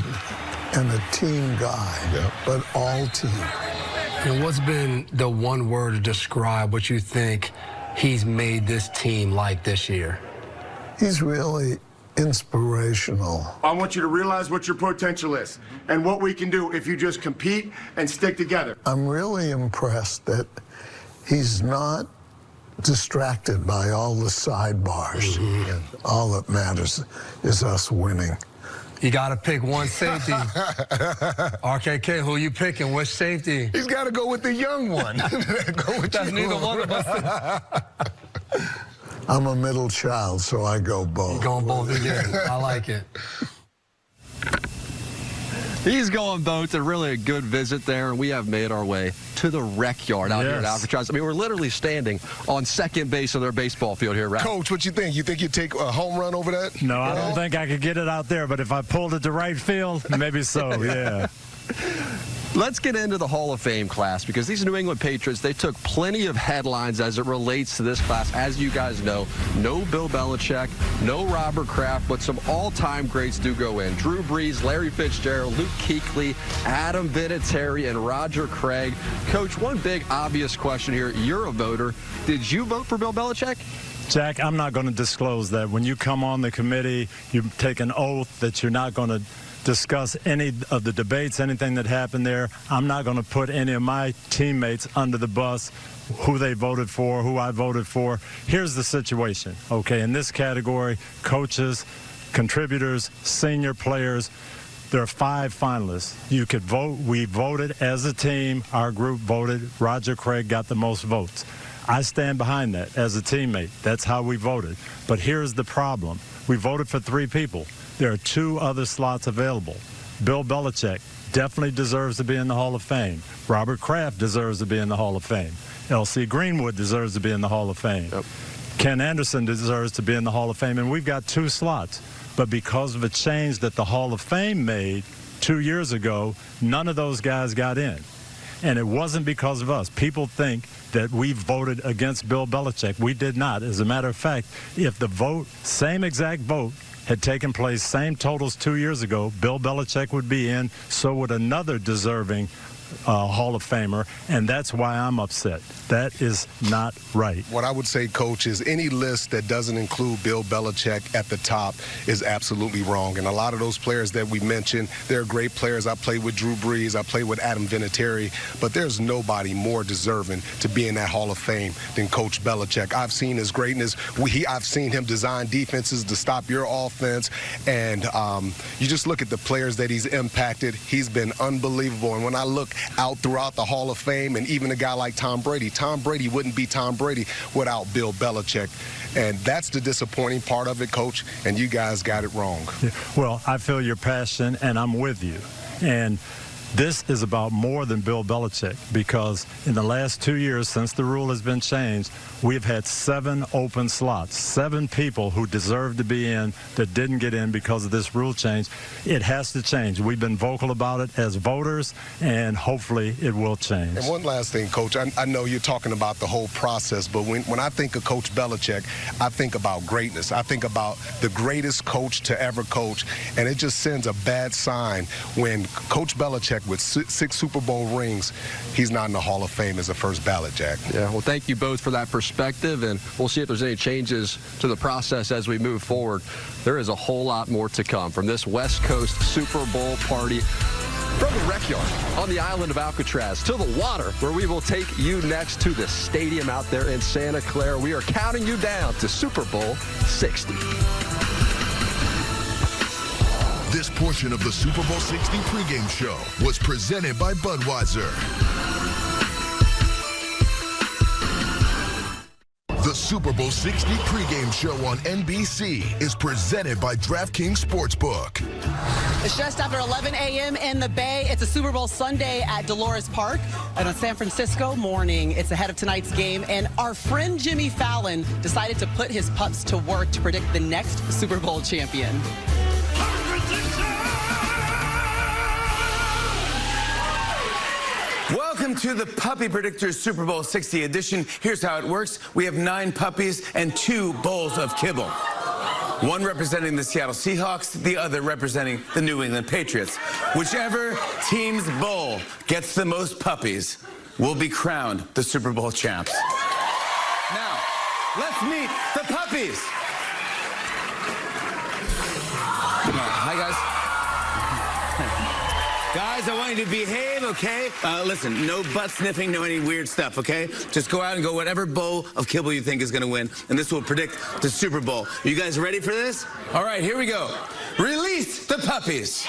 and a team guy, but all team. And what's been the one word to describe what you think he's made this team like this year? He's really inspirational. I want you to realize what your potential is and what we can do if you just compete and stick together. I'm really impressed that he's not distracted by all the sidebars. All that matters is us winning. You got to pick one safety. RKK, who you picking? Which safety? He's got to go with the young one. That's neither one of us. I'm a middle child, so I go both. You're going both again. I like it. He's going both, and really a good visit there, and we have made our way to the rec yard out here at Alcatraz. I mean, we're literally standing on second base of their baseball field here, right? Coach, what you think? You think you'd take a home run over that? No, I don't think I could get it out there, but if I pulled it to right field, maybe so, yeah. Let's get into the Hall of Fame class, because these New England Patriots, they took plenty of headlines as it relates to this class. As you guys know, no Bill Belichick, no Robert Kraft, but some all-time greats do go in. Drew Brees, Larry Fitzgerald, Luke Kuechly, Adam Vinatieri, and Roger Craig. Coach, one big obvious question here. You're a voter. Did you vote for Bill Belichick? Jack, I'm not going to disclose that. When you come on the committee, you take an oath that you're not going to discuss any of the debates, anything that happened there. I'm not going to put any of my teammates under the bus, who they voted for, who I voted for. Here's the situation, okay? In this category, coaches, contributors, senior players, there are 5 finalists. You could vote. We voted as a team. Our group voted. Roger Craig got the most votes. I stand behind that as a teammate. That's how we voted. But here's the problem. We voted for 3 people. There are 2 other slots available. Bill Belichick definitely deserves to be in the Hall of Fame. Robert Kraft deserves to be in the Hall of Fame. L.C. Greenwood deserves to be in the Hall of Fame. Ken Anderson deserves to be in the Hall of Fame, and we've got 2 slots. But because of a change that the Hall of Fame made 2 years ago, none of those guys got in. And it wasn't because of us. People think that we voted against Bill Belichick. We did not. As a matter of fact, if the vote, same exact vote, had taken place, same totals 2 years ago, Bill Belichick would be in, so would another deserving Hall of Famer, and that's why I'm upset. That is not right. What I would say, Coach, is any list that doesn't include Bill Belichick at the top is absolutely wrong. And a lot of those players that we mentioned, they're great players. I played with Drew Brees. I played with Adam Vinatieri. But there's nobody more deserving to be in that Hall of Fame than Coach Belichick. I've seen his greatness. I've seen him design defenses to stop your offense. And you just look at the players that he's impacted. He's been unbelievable. And when I look out throughout the Hall of Fame, and even a guy like Tom Brady wouldn't be Tom Brady without Bill Belichick. And that's the disappointing part of it, Coach, and you guys got it wrong. Well, I feel your passion, and I'm with you. And this is about more than Bill Belichick, because in the last 2 years since the rule has been changed, we've had 7 open slots, 7 people who deserve to be in that didn't get in because of this rule change. It has to change. We've been vocal about it as voters, and hopefully it will change. And one last thing, Coach. I know you're talking about the whole process, but when I think of Coach Belichick, I think about greatness. I think about the greatest coach to ever coach, and it just sends a bad sign when Coach Belichick with 6 Super Bowl rings, he's not in the Hall of Fame as a first ballot, Jack. Yeah, well, thank you both for that perspective, and we'll see if there's any changes to the process as we move forward. There is a whole lot more to come from this West Coast Super Bowl party. From the rec yard on the island of Alcatraz to the water, where we will take you next to the stadium out there in Santa Clara. We are counting you down to Super Bowl 60. This portion of the Super Bowl 60 pregame show was presented by Budweiser. The Super Bowl 60 pregame show on NBC is presented by DraftKings Sportsbook. It's just after 11 a.m. in the Bay. It's a Super Bowl Sunday at Dolores Park. And on San Francisco morning, it's ahead of tonight's game. And our friend Jimmy Fallon decided to put his pups to work to predict the next Super Bowl champion. Welcome to the Puppy Predictors Super Bowl 60 edition. Here's how it works. We have 9 puppies and 2 bowls of kibble. One representing the Seattle Seahawks, the other representing the New England Patriots. Whichever team's bowl gets the most puppies will be crowned the Super Bowl champs. Now, let's meet the puppies. Hi, guys. Guys, I want you to behave, okay? Listen, no butt sniffing, no any weird stuff, okay? Just go out and go whatever bowl of kibble you think is going to win, and this will predict the Super Bowl. Are you guys ready for this? All right, here we go. Release the puppies.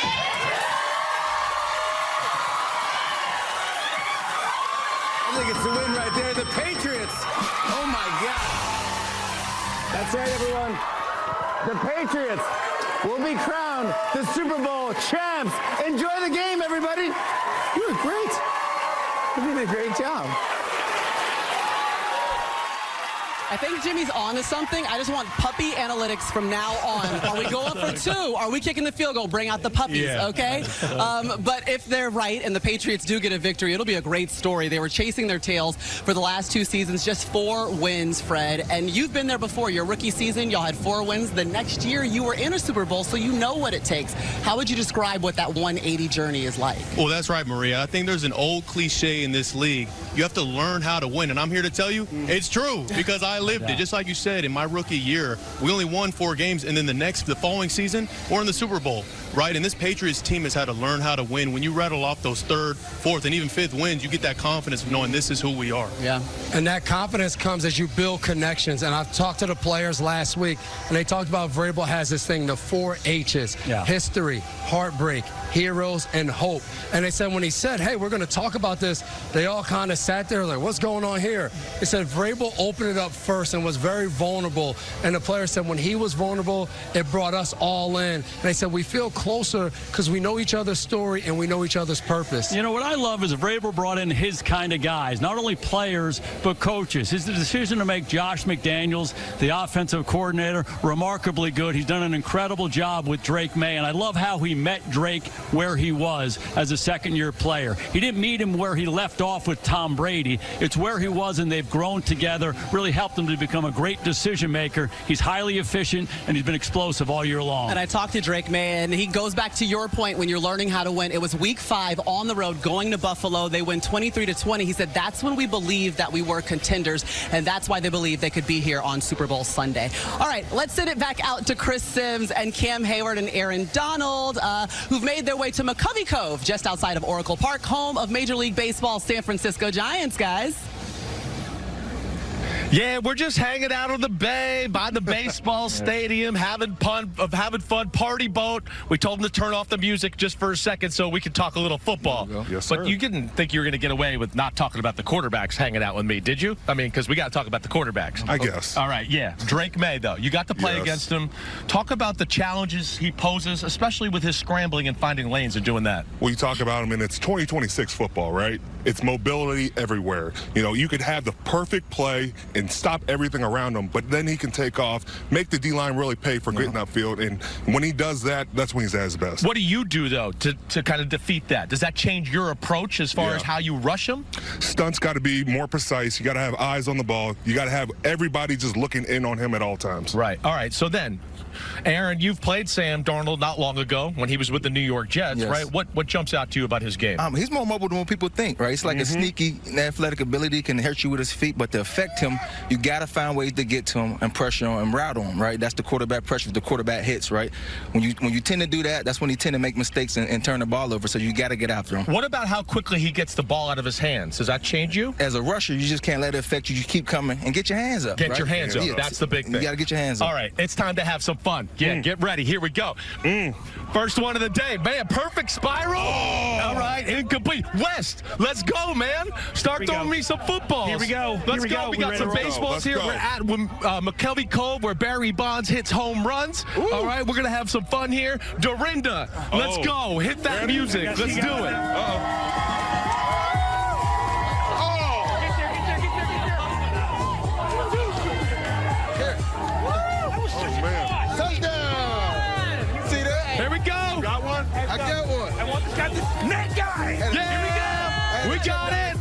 I think it's the win right there, the Patriots. Oh, my God. That's right, everyone. The Patriots will be crowned the Super Bowl champs. Enjoy the game, everybody. You look great. You did a great job. I think Jimmy's on to something. I just want puppy analytics from now on. Are we going for 2? Are we kicking the field goal? Bring out the puppies, okay? But if they're right and the Patriots do get a victory, it'll be a great story. They were chasing their tails for the last 2 seasons, just 4 wins, Fred. And you've been there before. Your rookie season, y'all had 4 wins. The next year, you were in a Super Bowl, so you know what it takes. How would you describe what that 180 journey is like? Well, that's right, Maria. I think there's an old cliche in this league. You have to learn how to win. And I'm here to tell you, it's true, because I lived it. Just like you said, in my rookie year, we only won 4 games, and then the following season, we're in the Super Bowl, right? And this Patriots team has had to learn how to win. When you rattle off those 3rd, 4th, and even 5th wins, you get that confidence of knowing this is who we are. Yeah. And that confidence comes as you build connections. And I've talked to the players last week, and they talked about Vrabel has this thing, the 4 H's, history, heartbreak, heroes, and hope. And they said when he said, hey, we're going to talk about this, they all kind of sat there like, what's going on here? They said Vrabel opened it up first and was very vulnerable. And the players said when he was vulnerable, it brought us all in. And they said we feel closer because we know each other's story and we know each other's purpose. You know, what I love is Vrabel brought in his kind of guys, not only players, but coaches. His decision to make Josh McDaniels the offensive coordinator remarkably good. He's done an incredible job with Drake May, and I love how he met Drake where he was as a second-year player. He didn't meet him where he left off with Tom Brady. It's where he was, and they've grown together, really helped him to become a great decision maker. He's highly efficient, and he's been explosive all year long. And I talked to Drake May, and he goes back to your point when you're learning how to win. It was week 5 on the road going to Buffalo. They win 23-20. He said that's when we believed that we were contenders, and that's why they believed they could be here on Super Bowl Sunday. All right, let's send it back out to Chris Sims and Cam Hayward and Aaron Donald, who've made their way to McCovey Cove, just outside of Oracle Park, home of Major League Baseball's San Francisco Giants, guys. Yeah, we're just hanging out on the bay by the baseball stadium, having fun, party boat. We told them to turn off the music just for a second so we could talk a little football. Yes, sir. But you didn't think you were going to get away with not talking about the quarterbacks hanging out with me, did you? I mean, because we got to talk about the quarterbacks. I guess. All right, yeah. Drake May, though. You got to play against him. Talk about the challenges he poses, especially with his scrambling and finding lanes and doing that. Well, you talk about him, and it's 2026 football, right? It's mobility everywhere. You know, you could have the perfect play and stop everything around him, but then he can take off, make the D-line really pay for getting upfield, and when he does that, that's when he's at his best. What do you do, though, to kind of defeat that? Does that change your approach as far as how you rush him? Stunts got to be more precise. You got to have eyes on the ball. You got to have everybody just looking in on him at all times. Right. All right, so then Aaron, you've played Sam Darnold not long ago when he was with the New York Jets, Yes. right? What jumps out to you about his game? He's more mobile than what people think, right? It's like a sneaky athletic ability, can hurt you with his feet, but to affect him, you got to find ways to get to him and pressure him and route him, right? That's the quarterback pressure, the quarterback hits, right? When you tend to do that, that's when you tend to make mistakes and turn the ball over, so you got to get after him. What about how quickly he gets the ball out of his hands? Does that change you? As a rusher, you just can't let it affect you. You keep coming and get your hands up. Get right? your hands up. Yeah. That's the big thing. You got to get your hands up. All right, it's time to have some fun. Yeah, get ready. Here we go. First one of the day. Man, perfect spiral. All right, incomplete. West, let's go, man. Start throwing me some footballs. Here we go. Let's Here we go. We got some baseballs here. We're at McKelvey Cove where Barry Bonds hits home runs. All right, we're going to have some fun here. Dorinda, let's go. Hit that music. Let's do it. Here we go. Got one? I got one. I want this guy, this net guy. Yeah, here we go. We got it.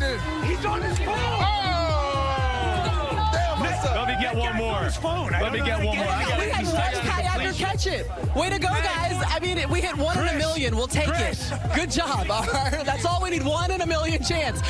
He's on his phone. Let me get one more. Let me get one more. We had such kayaker catch it. Way to go, guys. I mean, we hit 1 in a million. We'll take it. Good job. All right. That's all we need, 1 in a million chance.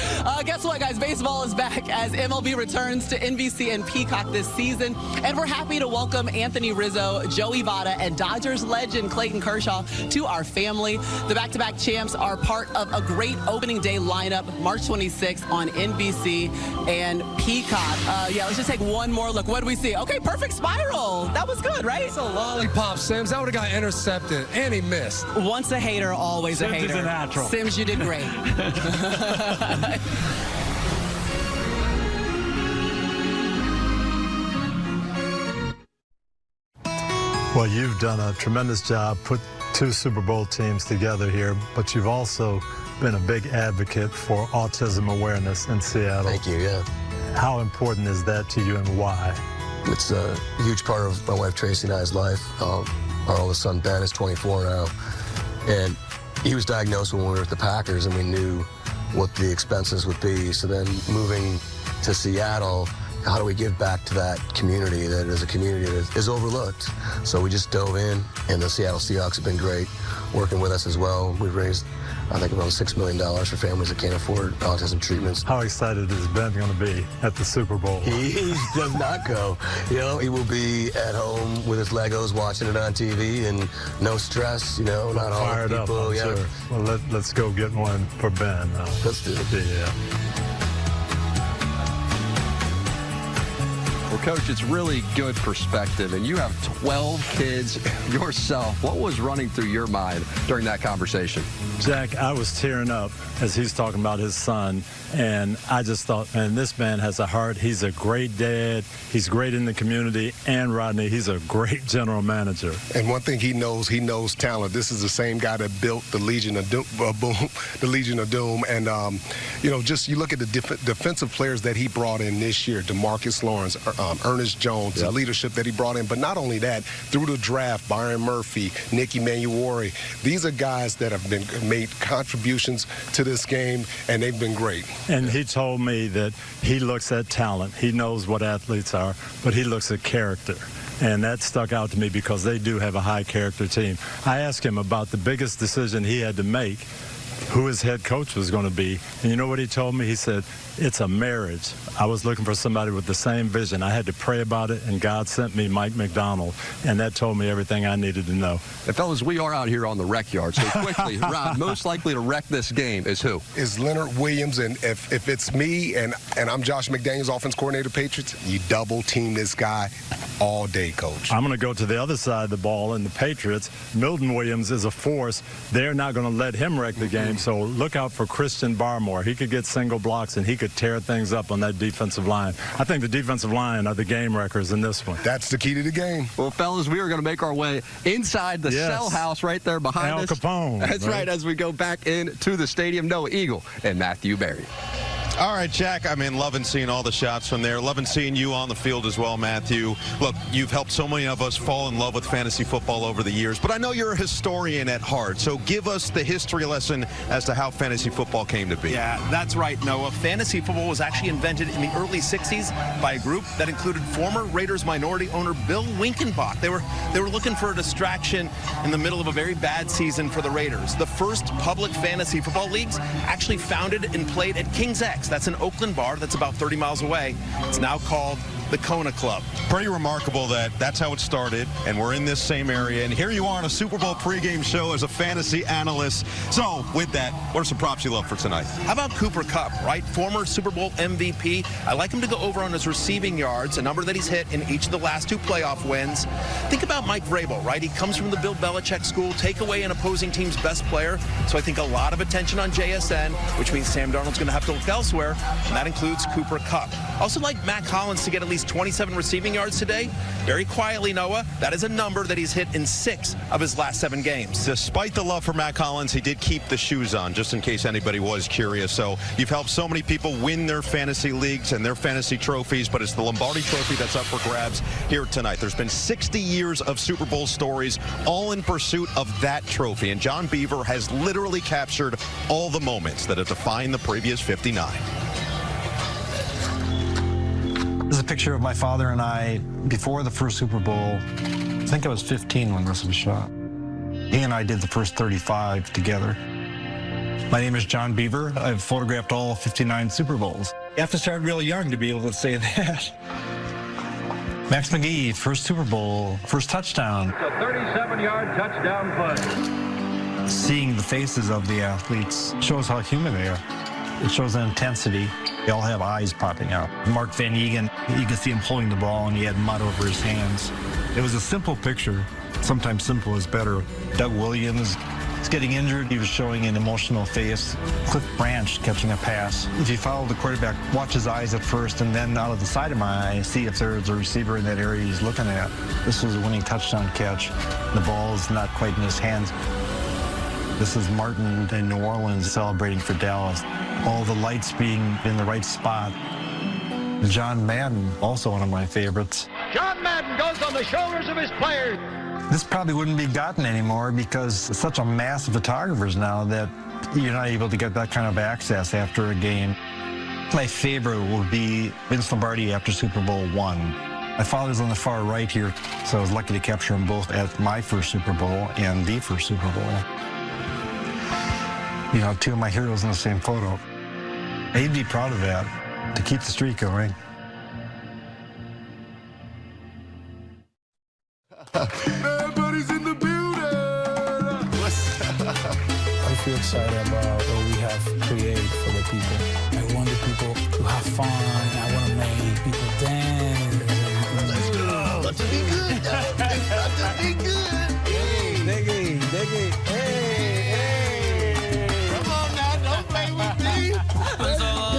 Guess what, guys? Baseball is back as MLB returns to NBC and Peacock this season. And we're happy to welcome Anthony Rizzo, Joey Votto, and Dodgers legend Clayton Kershaw to our family. The back-to-back champs are part of a great opening day lineup, March 26th on NBC and Peacock. Yeah, let's just take one more look. What do we see? Okay, perfect spiral. That was good, right? It's a lollipop, Sims. That would have got intercepted, and he missed. Once a hater, always a hater. Sims is a natural. Sims, you did great. Well, you've done a tremendous job, put 2 Super Bowl teams together here, but you've also been a big advocate for autism awareness in Seattle. Thank you, yeah. How important is that to you and why? It's a huge part of my wife Tracy and I's life. Our oldest son Ben is 24 now, and he was diagnosed when we were at the Packers, and we knew what the expenses would be. So then moving to Seattle, how do we give back to that community that is a community that is overlooked? So we just dove in, and the Seattle Seahawks have been great working with us as well. We've raised, I think, around $6 million for families that can't afford autism treatments. How excited is Ben going to be at the Super Bowl? He does not go. You know, he will be at home with his Legos watching it on TV and no stress, you know, not all Fired the people. up, I'm sure. Well, let's go get one for Ben. Let's do it. Yeah. Well, Coach, it's really good perspective, and you have 12 kids yourself. What was running through your mind during that conversation? Jack, I was tearing up as he's talking about his son, and I just thought, man, this man has a heart. He's a great dad. He's great in the community, and Rodney, he's a great general manager. And one thing he knows talent. This is the same guy that built the Legion of Doom, and you know, just you look at the defensive players that he brought in this year: DeMarcus Lawrence, Ernest Jones, the leadership that he brought in. But not only that, through the draft, Byron Murphy, Nicky Manuori, these are guys that have made contributions to this game, and they've been great. And he told me that he looks at talent. He knows what athletes are, but he looks at character. And that stuck out to me because they do have a high character team. I asked him about the biggest decision he had to make, who his head coach was going to be. And you know what he told me? He said, it's a marriage. I was looking for somebody with the same vision. I had to pray about it, and God sent me Mike McDonald, and that told me everything I needed to know. And fellas, we are out here on the rec yard, so quickly, Rob, most likely to wreck this game is who? Is Leonard Williams, and if it's me and I'm Josh McDaniels, offense coordinator, Patriots, you double team this guy all day, Coach. I'm going to go to the other side of the ball in the Patriots. Milton Williams is a force. They're not going to let him wreck the game, so look out for Christian Barmore. He could get single blocks, and he could tear things up on that defensive line. I think the defensive line are the game wreckers in this one. That's the key to the game. Well, fellas, we are going to make our way inside the cell house right there behind us. Al Capone. That's right, as we go back into the stadium. Noah Eagle and Matthew Berry. All right, Jack, I mean, loving seeing all the shots from there. Loving seeing you on the field as well, Matthew. Look, you've helped so many of us fall in love with fantasy football over the years, but I know you're a historian at heart, so give us the history lesson as to how fantasy football came to be. Yeah, that's right, Noah. Fantasy football was actually invented in the early 60s by a group that included former Raiders minority owner Bill Winkenbach. They were looking for a distraction in the middle of a very bad season for the Raiders. The first public fantasy football leagues actually founded and played at King's X. That's an Oakland bar that's about 30 miles away. It's now called the Kona Club. Pretty remarkable that that's how it started, and we're in this same area, and here you are on a Super Bowl pregame show as a fantasy analyst. So, with that, what are some props you love for tonight? How about Cooper Kupp, right? Former Super Bowl MVP. I like him to go over on his receiving yards, a number that he's hit in each of the last 2 playoff wins. Think about Mike Vrabel, right? He comes from the Bill Belichick school, take away an opposing team's best player. So I think a lot of attention on JSN, which means Sam Darnold's going to have to look elsewhere, and that includes Cooper Kupp. Also like Matt Collins to get at least 27 receiving yards today. Very quietly, Noah, that is a number that he's hit in 6 of his last 7 games. Despite the love for Matt Collins, he did keep the shoes on, just in case anybody was curious. So you've helped so many people win their fantasy leagues and their fantasy trophies, but it's the Lombardi Trophy that's up for grabs here tonight. There's been 60 years of Super Bowl stories, all in pursuit of that trophy, and John Beaver has literally captured all the moments that have defined the previous 59. This is a picture of my father and I before the first Super Bowl. I think I was 15 when Russell was shot. He and I did the first 35 together. My name is John Beaver. I've photographed all 59 Super Bowls. You have to start really young to be able to say that. Max McGee, first Super Bowl, first touchdown. It's a 37-yard touchdown play. Seeing the faces of the athletes shows how human they are. It shows an intensity. They all have eyes popping out. Mark Van Egan, you can see him pulling the ball and he had mud over his hands. It was a simple picture. Sometimes simple is better. Doug Williams is getting injured. He was showing an emotional face. Cliff Branch catching a pass. If you follow the quarterback, watch his eyes at first and then out of the side of my eye, see if there's a receiver in that area he's looking at. This was a winning touchdown catch. The ball is not quite in his hands. This is Martin in New Orleans celebrating for Dallas. All the lights being in the right spot. John Madden, also one of my favorites. John Madden goes on the shoulders of his players. This probably wouldn't be gotten anymore because such a mass of photographers now that you're not able to get that kind of access after a game. My favorite would be Vince Lombardi after Super Bowl I. My father's on the far right here, so I was lucky to capture them both at my first Super Bowl and the first Super Bowl. You know, 2 of my heroes in the same photo. He'd be proud of that, to keep the streak going. Everybody's in the building. I feel excited about what we have created for the people. I want the people to have fun. I want to make people dance. Let's go. Got to be good, dog. Got to be good. Diggy, diggy, hey. Come on now, don't play with me.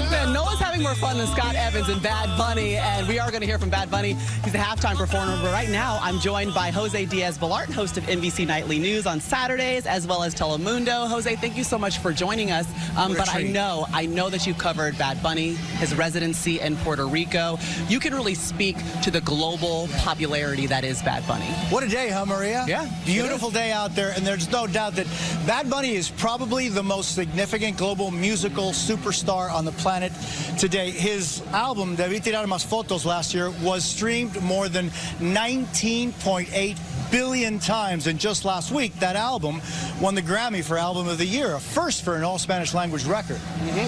Man, Noah's having more fun than Scott Evans and Bad Bunny, and we are going to hear from Bad Bunny. He's the halftime performer, but right now I'm joined by Jose Diaz-Balart, host of NBC Nightly News on Saturdays, as well as Telemundo. Jose, thank you so much for joining us. But I know that you've covered Bad Bunny, his residency in Puerto Rico. You can really speak to the global popularity that is Bad Bunny. What a day, huh, Maria? Yeah. Beautiful day out there, and there's no doubt that Bad Bunny is probably the most significant global musical superstar on the planet today. His album, Debí Tirar Más Fotos, last year was streamed more than 19.8 billion times, and just last week that album won the Grammy for Album of the Year, a first for an all-Spanish language record.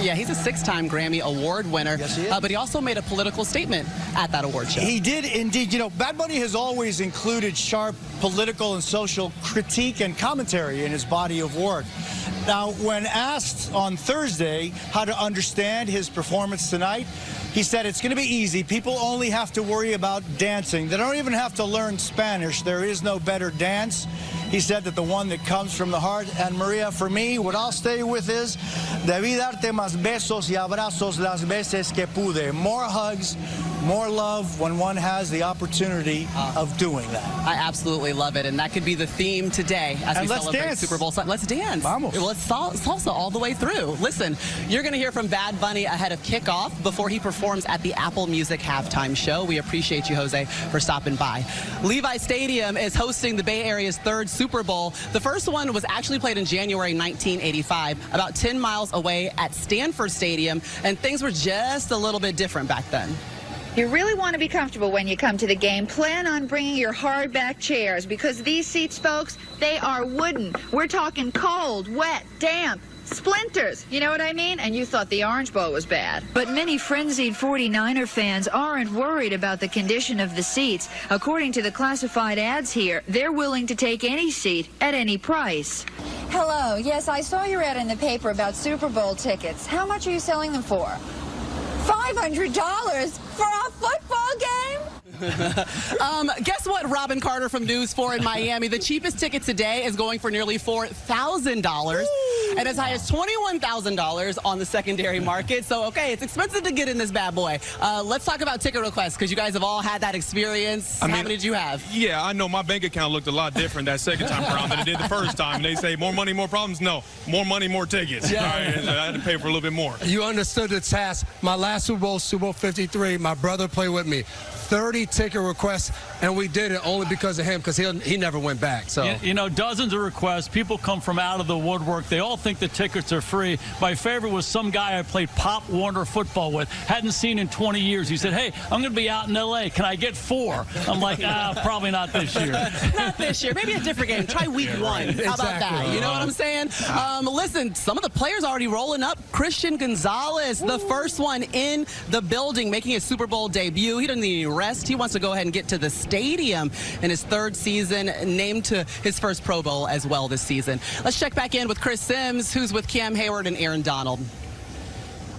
Yeah, he's a 6-time Grammy Award winner, yes, he is. But he also made a political statement at that award show. He did indeed. You know, Bad Bunny has always included sharp political and social critique and commentary in his body of work. Now, when asked on Thursday how to understand his performance tonight, he said it's going to be easy. People only have to worry about dancing. They don't even have to learn Spanish. There is no better dance. He said that the one that comes from the heart. And Maria, for me, what I'll stay with is, debí darte más besos y abrazos las veces que pude. More hugs, more love when one has the opportunity of doing that. I absolutely love it, and that could be the theme today as we celebrate dance. Super Bowl. Let's dance. Vamos. Let's salsa all the way through. Listen, you're going to hear from Bad Bunny ahead of kickoff before he performs at the Apple Music halftime show. We appreciate you, Jose, for stopping by. Levi Stadium is hosting the Bay Area's third Super Bowl. The first one was actually played in January 1985, about 10 miles away at Stanford Stadium, and things were just a little bit different back then. You really want to be comfortable when you come to the game. Plan on bringing your hardback chairs, because these seats, folks, they are wooden. We're talking cold, wet, damp, splinters. You know what I mean? And you thought the Orange Bowl was bad. But many frenzied 49er fans aren't worried about the condition of the seats. According to the classified ads here, they're willing to take any seat at any price. Hello. Yes, I saw your ad in the paper about Super Bowl tickets. How much are you selling them for? $500 for a football game? Guess what, Robin Carter from News 4 in Miami? The cheapest ticket today is going for nearly $4,000 and as high as $21,000 on the secondary market. So, okay, it's expensive to get in this bad boy. Let's talk about ticket requests, because you guys have all had that experience. How many did you have? Yeah, I know my bank account looked a lot different that second time around than it did the first time. They say more money, more problems. No, more money, more tickets. Yeah. All right, so I had to pay for a little bit more. You understood the task. My last Super Bowl, Super Bowl 53, my brother played with me. 30 ticket requests, and we did it only because of him, because he never went back. So you know, dozens of requests. People come from out of the woodwork. They all think the tickets are free. My favorite was some guy I played Pop Warner football with, hadn't seen in 20 years. He said, "Hey, I'm going to be out in L.A. Can I get 4?" I'm like, probably not this year. Not this year. Maybe a different game. Try week 1. How about that? You know what I'm saying? Listen, some of the players already rolling up. Christian Gonzalez, the first one in the building, making his Super Bowl debut. He doesn't need any rest. He wants to go ahead and get to the stadium in his 3rd season, named to his first Pro Bowl as well this season. Let's check back in with Chris Sims, who's with Cam Hayward and Aaron Donald.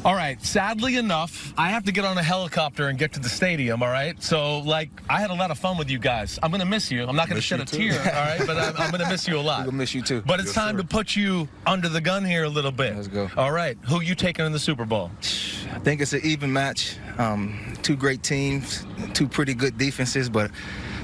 All right, sadly enough, I have to get on a helicopter and get to the stadium, all right? So, like, I had a lot of fun with you guys. I'm going to miss you. I'm not going to shed a tear, all right? But I'm going to miss you a lot. We're going to miss you, too. But it's time to put you under the gun here a little bit. Let's go. All right, who you taking in the Super Bowl? I think it's an even match. 2 great teams, 2 pretty good defenses, but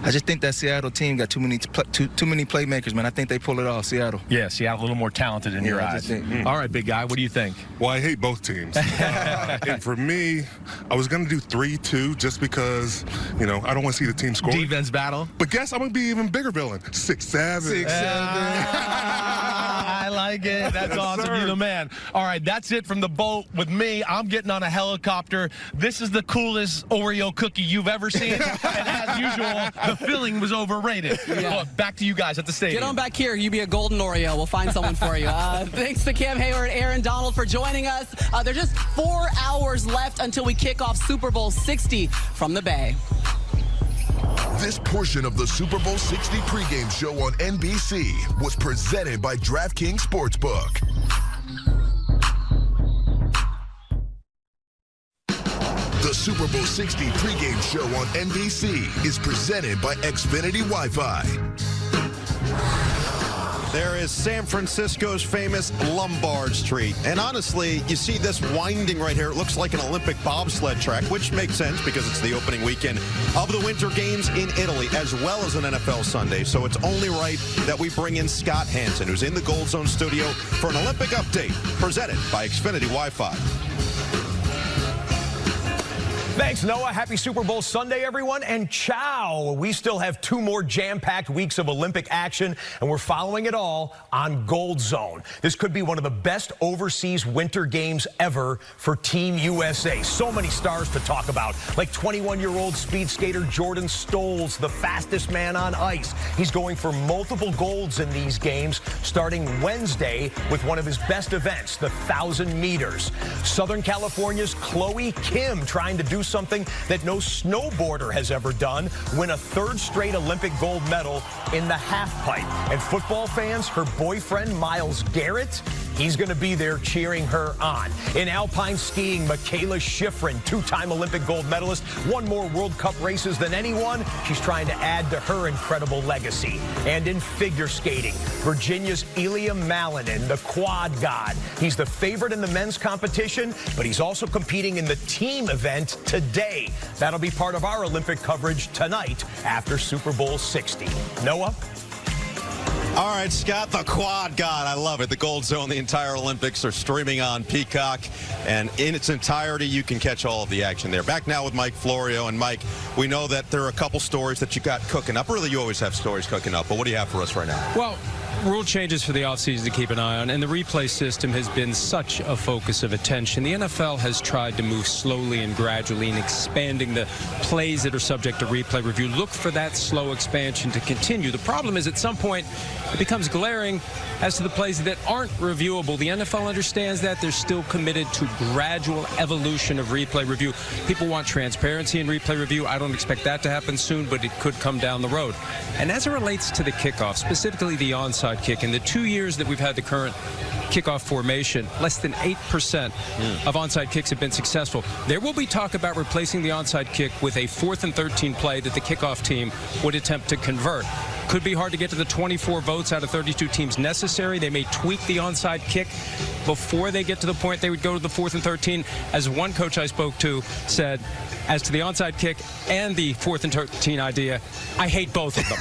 I just think that Seattle team got too many playmakers, man. I think they pull it off, Seattle. Yeah, Seattle a little more talented in your eyes. All right, big guy, what do you think? Well, I hate both teams. And for me, I was going to do 3-2 just because, you know, I don't want to see the team score. Defense battle. But guess I'm going to be even bigger villain. 6-7. 6-7. I like it. That's Yes, awesome. sir. You're the man. All right, that's it from the boat with me. I'm getting on a helicopter. This is the coolest Oreo cookie you've ever seen. And as usual, the filling was overrated. Yeah. Look, back to you guys at the stadium. Get on back here. You be a golden Oreo. We'll find someone for you. Thanks to Cam Hayward and Aaron Donald for joining us. There's just 4 hours left until we kick off Super Bowl 60 from the Bay. This portion of the Super Bowl 60 pregame show on NBC was presented by DraftKings Sportsbook. The Super Bowl 60 pregame show on NBC is presented by Xfinity Wi-Fi. There is San Francisco's famous Lombard Street. And honestly, you see this winding right here. It looks like an Olympic bobsled track, which makes sense because it's the opening weekend of the Winter Games in Italy, as well as an NFL Sunday. So it's only right that we bring in Scott Hansen, who's in the Gold Zone studio for an Olympic update presented by Xfinity Wi-Fi. Thanks, Noah. Happy Super Bowl Sunday, everyone. And ciao. We still have 2 more jam-packed weeks of Olympic action, and we're following it all on Gold Zone. This could be one of the best overseas winter games ever for Team USA. So many stars to talk about, like 21-year-old speed skater Jordan Stolz, the fastest man on ice. He's going for multiple golds in these games, starting Wednesday with one of his best events, the 1,000 meters. Southern California's Chloe Kim trying to do something that no snowboarder has ever done, win a 3rd straight Olympic gold medal in the half pipe. And football fans, her boyfriend Myles Garrett, He's going to be there cheering her on. In alpine skiing, Michaela Schifrin, two-time Olympic gold medalist, won more World Cup races than anyone. She's trying to add to her incredible legacy. And in figure skating, Virginia's Eliam Malinin, the quad god. He's the favorite in the men's competition, but he's also competing in the team event today. That'll be part of our Olympic coverage tonight after Super Bowl 60. Noah? All right, Scott, the quad god. I love it. The Gold Zone, the entire Olympics are streaming on Peacock, and in its entirety, you can catch all of the action there. Back now with Mike Florio. And Mike, we know that there are a couple stories that you got cooking up. Really, you always have stories cooking up, but what do you have for us right now? Well, rule changes for the offseason to keep an eye on, and the replay system has been such a focus of attention. The NFL has tried to move slowly and gradually in expanding the plays that are subject to replay review. Look for that slow expansion to continue. The problem is at some point it becomes glaring as to the plays that aren't reviewable. The NFL understands that. They're still committed to gradual evolution of replay review. People want transparency in replay review. I don't expect that to happen soon, but it could come down the road. And as it relates to the kickoff, specifically the onside kick, in the 2 years that we've had the current kickoff formation, less than 8% of onside kicks have been successful. There will be talk about replacing the onside kick with a 4th and 13 play that the kickoff team would attempt to convert. Could be hard to get to the 24 votes out of 32 teams necessary. They may tweak the onside kick before they get to the point they would go to the 4th and 13. As one coach I spoke to said, as to the onside kick and the 4th and 13 idea, I hate both of them.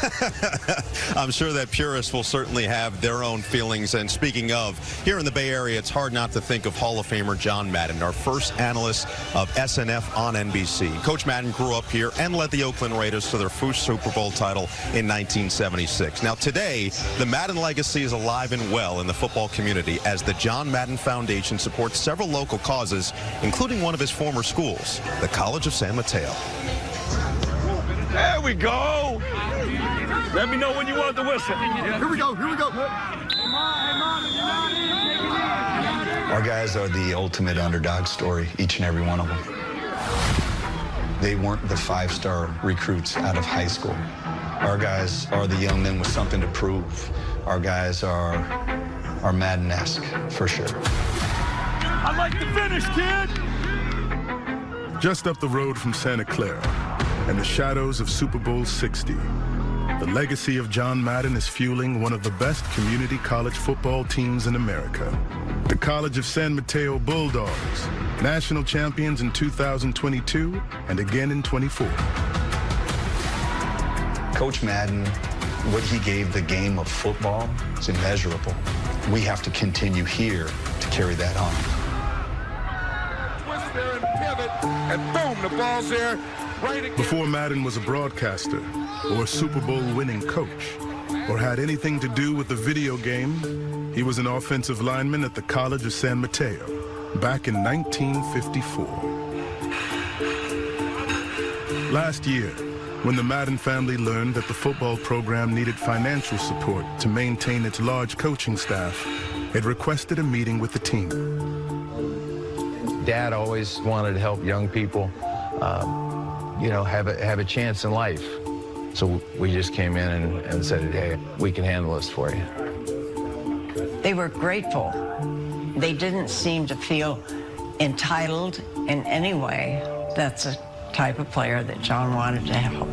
I'm sure that purists will certainly have their own feelings. And speaking of, here in the Bay Area, it's hard not to think of Hall of Famer John Madden, our first analyst of SNF on NBC. Coach Madden grew up here and led the Oakland Raiders to their first Super Bowl title in 1976. Now today, the Madden legacy is alive and well in the football community as the John Madden Foundation supports several local causes, including one of his former schools, the College of San Mateo. There we go. Let me know when you want the whistle. Here we go. Here we go. Our guys are the ultimate underdog story, each and every one of them. They weren't the 5-star recruits out of high school. Our guys are the young men with something to prove. Our guys are Madden-esque, for sure. I like the finish, kid. Just up the road from Santa Clara, in the shadows of Super Bowl 60, the legacy of John Madden is fueling one of the best community college football teams in America. The College of San Mateo Bulldogs, national champions in 2022 and again in 24. Coach Madden, what he gave the game of football is immeasurable. We have to continue here to carry that on. Twist there and pivot, and boom, the ball's there. Right. Before Madden was a broadcaster or a Super Bowl winning coach or had anything to do with the video game, he was an offensive lineman at the College of San Mateo back in 1954. Last year, when the Madden family learned that the football program needed financial support to maintain its large coaching staff, it requested a meeting with the team. Dad always wanted to help young people, have a chance in life. So we just came in and said, hey, we can handle this for you. They were grateful. They didn't seem to feel entitled in any way. That's the type of player that John wanted to help.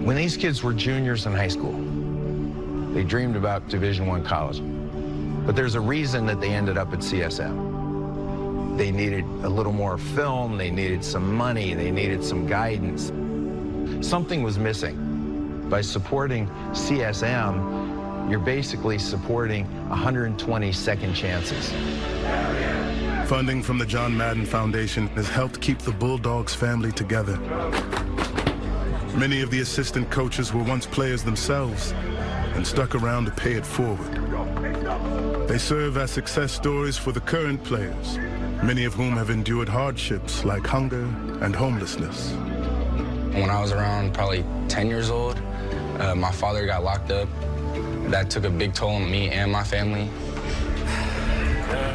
When these kids were juniors in high school, they dreamed about Division I college. But there's a reason that they ended up at CSM. They needed a little more film, they needed some money, they needed some guidance. Something was missing. By supporting CSM, you're basically supporting 120 second chances. Funding from the John Madden Foundation has helped keep the Bulldogs family together. Many of the assistant coaches were once players themselves and stuck around to pay it forward. They serve as success stories for the current players, many of whom have endured hardships like hunger and homelessness. When I was around probably 10 years old, my father got locked up. That took a big toll on me and my family.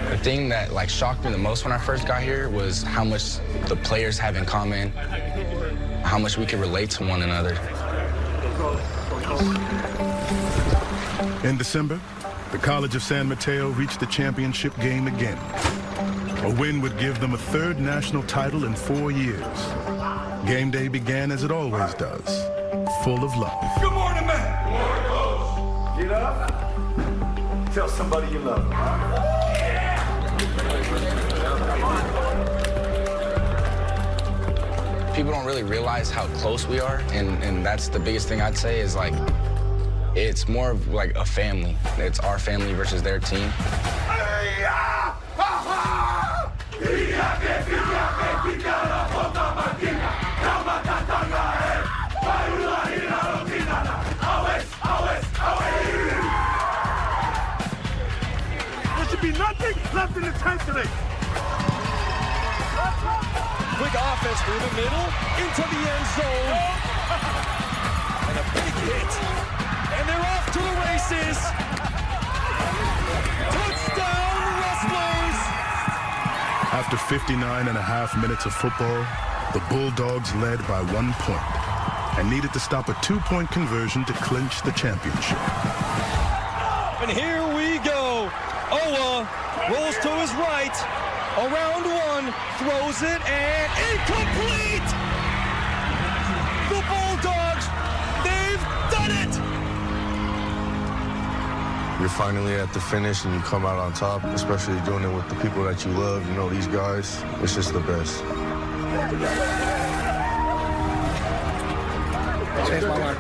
The thing that shocked me the most when I first got here was how much the players have in common, how much we can relate to one another. In December, the College of San Mateo reached the championship game again. A win would give them a third national title in 4 years. Game day began as it always does, full of love. Good morning, man. Good morning, Coach. Get up. Tell somebody you love them. People don't really realize how close we are, and that's the biggest thing I'd say is, like, it's more of like a family. It's our family versus their team. There should be nothing left in the tank today. Quick offense through the middle, into the end zone. And a big hit. And they're off to the races. Touchdown, Rustlers! After 59.5 minutes of football, the Bulldogs led by 1 point and needed to stop a 2-point conversion to clinch the championship. And here we go. Owa rolls to his right. Around one, throws it, and incomplete! The Bulldogs, they've done it! You're finally at the finish and you come out on top, especially doing it with the people that you love. You know, these guys, it's just the best. Changed my life.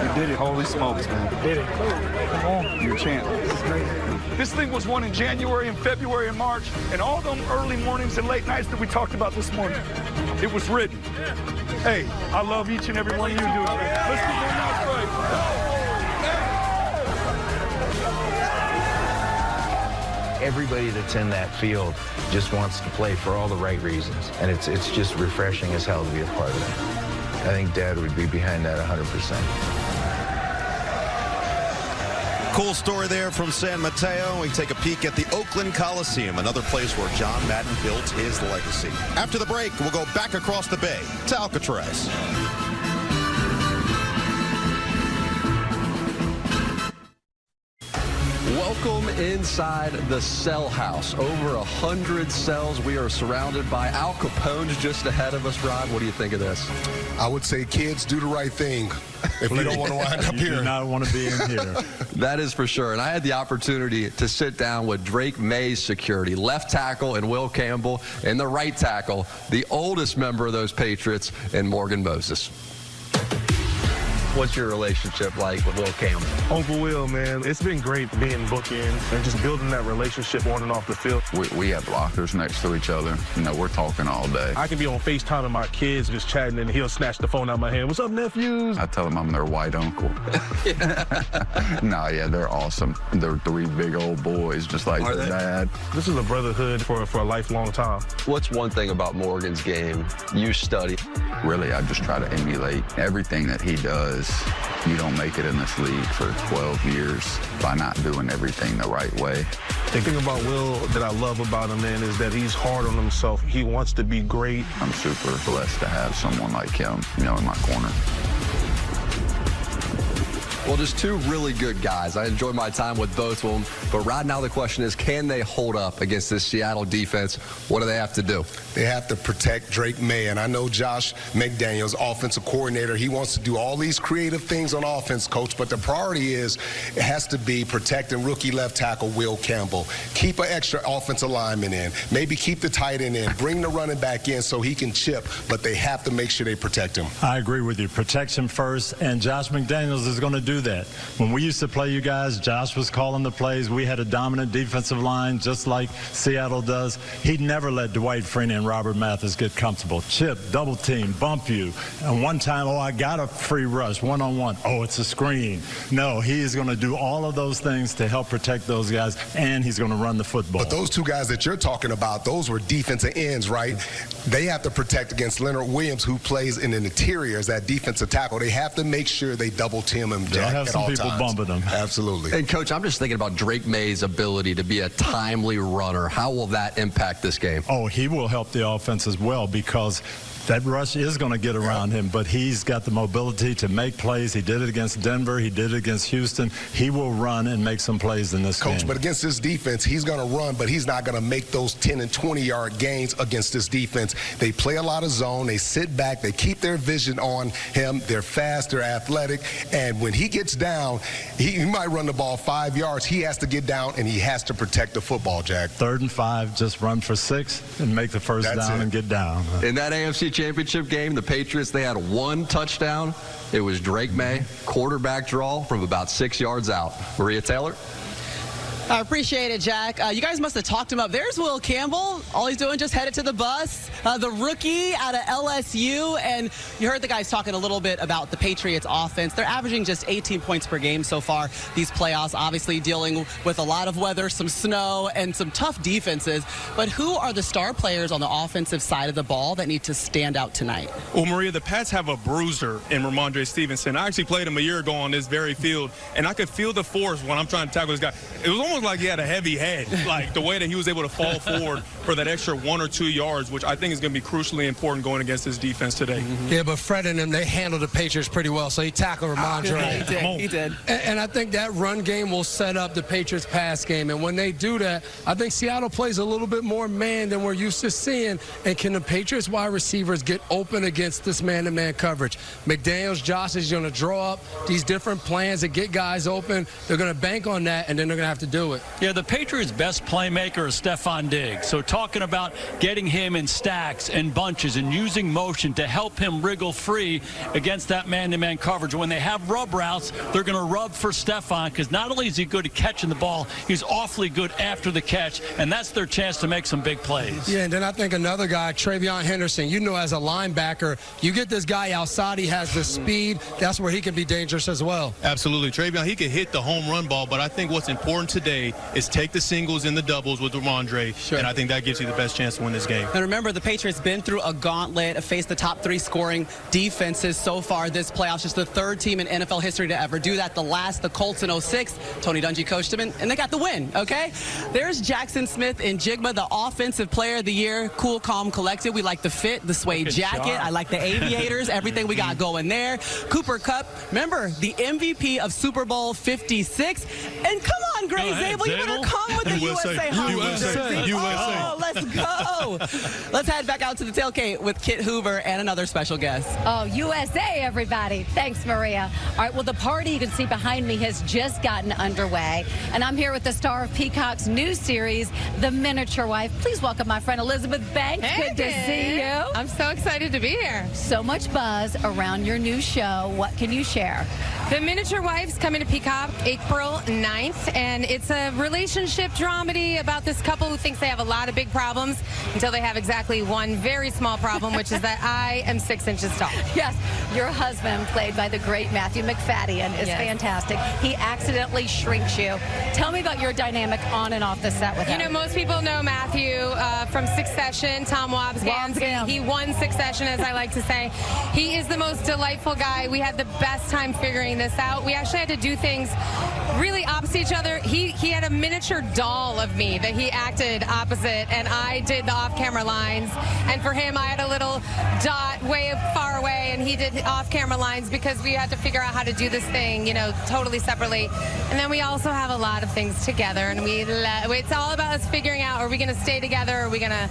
You did it. Holy smokes, man. You did it. Come on. You're a champ. This is great. This thing was won in January and February and March, and all them early mornings and late nights that we talked about this morning. It was written. Hey, I love each and every one of you dudes, man. Let's get one last break. Everybody that's in that field just wants to play for all the right reasons, and it's just refreshing as hell to be a part of that. I think Dad would be behind that 100%. Cool story there from San Mateo. We take a peek at the Oakland Coliseum, another place where John Madden built his legacy. After the break, we'll go back across the bay to Alcatraz. Welcome inside the cell house. Over 100 cells. We are surrounded by Al Capone's just ahead of us. Rod, what do you think of this? I would say kids do the right thing if you don't want to wind up here. You do not want to be in here. That is for sure. And I had the opportunity to sit down with Drake May's security, left tackle and Will Campbell, and the right tackle, the oldest member of those Patriots, and Morgan Moses. What's your relationship like with Will Campbell? Uncle Will, man, it's been great being bookends and just building that relationship on and off the field. We have lockers next to each other. You know, we're talking all day. I can be on FaceTime with my kids just chatting, and he'll snatch the phone out of my hand. What's up, nephews? I tell them I'm their white uncle. No, yeah, they're awesome. They're three big old boys, just like their dad. This is a brotherhood for a lifelong time. What's one thing about Morgan's game you study? Really, I just try to emulate everything that he does. You don't make it in this league for 12 years by not doing everything the right way. The thing about Will that I love about him, man, is that he's hard on himself. He wants to be great. I'm super blessed to have someone like him, you know, in my corner. Well, just two really good guys. I enjoyed my time with both of them. But right now the question is, can they hold up against this Seattle defense? What do they have to do? They have to protect Drake May. And I know Josh McDaniels, offensive coordinator, he wants to do all these creative things on offense, Coach. But the priority is it has to be protecting rookie left tackle Will Campbell. Keep an extra offensive lineman in. Maybe keep the tight end in. Bring the running back in so he can chip. But they have to make sure they protect him. I agree with you. Protection first. And Josh McDaniels is going to do that. When we used to play you guys, Josh was calling the plays. We had a dominant defensive line just like Seattle does. He'd never let Dwight Freeney and Robert Mathis get comfortable. Chip, double team, bump you. And one time, oh, I got a free rush, one-on-one. Oh, it's a screen. No, he is going to do all of those things to help protect those guys, and he's going to run the football. But those two guys that you're talking about, those were defensive ends, right? They have to protect against Leonard Williams, who plays in the interior as that defensive tackle. They have to make sure they double team him. They'll have at some all people times. bumping them. Absolutely. And, Coach, I'm just thinking about Drake May's ability to be a timely runner. How will that impact this game? Oh, he will help the offense as well because that rush is going to get around him, but he's got the mobility to make plays. He did it against Denver. He did it against Houston. He will run and make some plays in this game. Coach, but against this defense, he's going to run, but he's not going to make those 10 and 20-yard gains against this defense. They play a lot of zone. They sit back. They keep their vision on him. They're fast. They're athletic. And when he gets down, he might run the ball 5 yards. He has to get down, and he has to protect the football, Jack. 3rd and 5, just run for 6 and make the first down and get down. In that AFC Championship game, the Patriots, they had 1 touchdown. It was Drake May, quarterback draw from about 6 yards out. Maria Taylor? I appreciate it, Jack. You guys must have talked him up. There's Will Campbell. All he's doing, just headed to the bus. The rookie out of LSU. And you heard the guys talking a little bit about the Patriots offense. They're averaging just 18 points per game so far. These playoffs, obviously dealing with a lot of weather, some snow, and some tough defenses. But who are the star players on the offensive side of the ball that need to stand out tonight? Well, Maria, the Pats have a bruiser in Ramondre Stevenson. I actually played him a year ago on this very field, and I could feel the force when I'm trying to tackle this guy. It was almost like he had a heavy head, like the way that he was able to fall forward for that extra 1 or 2 yards, which I think is going to be crucially important going against this defense today. Yeah, but Fred and them, they handled the Patriots pretty well, so he tackled Ramondre. He did. And I think that run game will set up the Patriots pass game, and when they do that, I think Seattle plays a little bit more man than we're used to seeing, and can the Patriots wide receivers get open against this man-to-man coverage? McDaniels, Josh is going to draw up these different plans to get guys open. They're going to bank on that, and then they're going to have to do it. Yeah, the Patriots' best playmaker is Stephon Diggs. So talking about getting him in stacks and bunches and using motion to help him wriggle free against that man-to-man coverage. When they have rub routes, they're going to rub for Stephon because not only is he good at catching the ball, he's awfully good after the catch, and that's their chance to make some big plays. Yeah, and then I think another guy, Travion Henderson, you know, as a linebacker, you get this guy outside, he has the speed. That's where he can be dangerous as well. Absolutely. Travion, he can hit the home run ball, but I think what's important today is take the singles and the doubles with Ramondre, and I think that gives you the best chance to win this game. And remember, the Patriots been through a gauntlet, faced the top 3 scoring defenses so far this playoffs. Just the 3rd team in NFL history to ever do that. The Colts in 06. Tony Dungy coached them, and they got the win, okay? There's Jackson Smith in Jigma, the Offensive Player of the Year. Cool, calm, collected. We like the fit, the suede jacket. I like the aviators, everything we got going there. Cooper Kupp, remember, the MVP of Super Bowl 56. And come on, Gray Zabel, you better come with the USA Home. Oh, let's go. Let's head back out to the tailgate with Kit Hoover and another special guest. Oh, USA, everybody. Thanks, Maria. All right, well, the party you can see behind me has just gotten underway. And I'm here with the star of Peacock's new series, The Miniature Wife. Please welcome my friend Elizabeth Banks. Hey, good to see you. I'm so excited to be here. So much buzz around your new show. What can you share? The Miniature Wife's coming to Peacock April 9th, and it's a relationship dramedy about this couple who thinks they have a lot of big problems until they have exactly one very small problem, which is that I am 6 inches tall. Yes, your husband, played by the great Matthew McFadden, is fantastic. He accidentally shrinks you. Tell me about your dynamic on and off the set with him. You know, most people know Matthew from Succession, Tom Wambsgans. He won Succession, as I like to say. He is the most delightful guy. We had the best time figuring this out. We actually had to do things really opposite each other. He had a miniature doll of me that he acted opposite, and I did the off-camera lines. And for him, I had a little dot way far away, and he did off-camera lines because we had to figure out how to do this thing, you know, totally separately. And then we also have a lot of things together, and it's all about us figuring out, are we going to stay together, or are we going to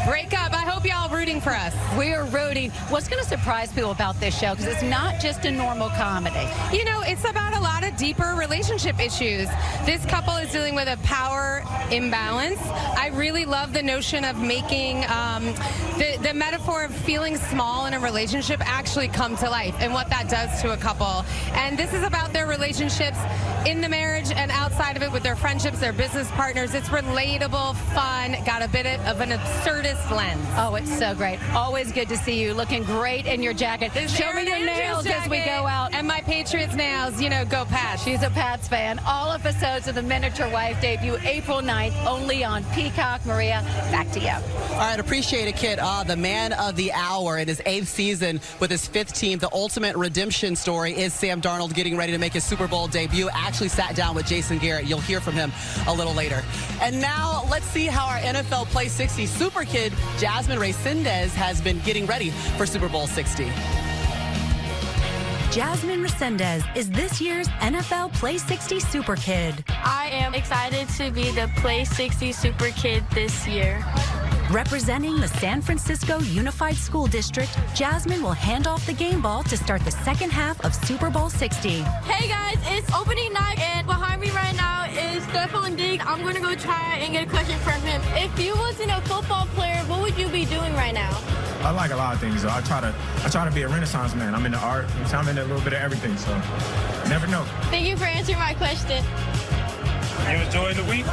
break up? I hope y'all rooting for us. We are rooting. What's going to surprise people about this show? Because it's not just a normal comedy. You know, it's about a lot of deeper relationship issues. This couple is dealing with a power imbalance. I really love the notion of making the metaphor of feeling small in a relationship actually come to life and what that does to a couple. And this is about their relationships in the marriage and outside of it with their friendships, their business partners. It's relatable, fun, got a bit of an absurdist lens. Oh, it's so great. Always good to see you. Looking great in your jacket. Show me your nails as we go out. And my Patriots nails, you know, go Pats. She's a Pats Cats fan. All episodes of The Miniature Wife debut April 9th, only on Peacock. Maria, back to you. All right, appreciate it, Kit. The man of the hour in his 8th season with his 5th team. The ultimate redemption story is Sam Darnold getting ready to make his Super Bowl debut. Actually sat down with Jason Garrett. You'll hear from him a little later. And now let's see how our NFL Play 60 super kid, Jasmine Resendez, has been getting ready for Super Bowl 60. Jasmine Resendez is this year's NFL Play 60 Super Kid. I am excited to be the Play 60 Super Kid this year. Representing the San Francisco Unified School District, Jasmine will hand off the game ball to start the second half of Super Bowl 60. Hey guys, it's opening night and behind me right now is Stephon Diggs. I'm going to go try and get a question from him. If you wasn't a football player, what would you be doing right now? I like a lot of things. I try to be a Renaissance man. I'm into art. I'm into a little bit of everything, so never know. Thank you for answering my question. You enjoying the week?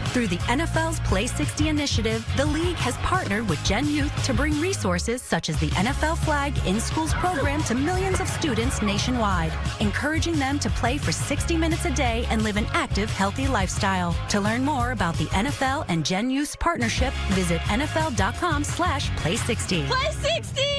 Through the NFL's Play 60 initiative, the league has partnered with Gen Youth to bring resources such as the NFL Flag in Schools program to millions of students nationwide, encouraging them to play for 60 minutes a day and live an active, healthy lifestyle. To learn more about the NFL and Gen Youth's partnership, visit NFL.com/Play60. Play 60!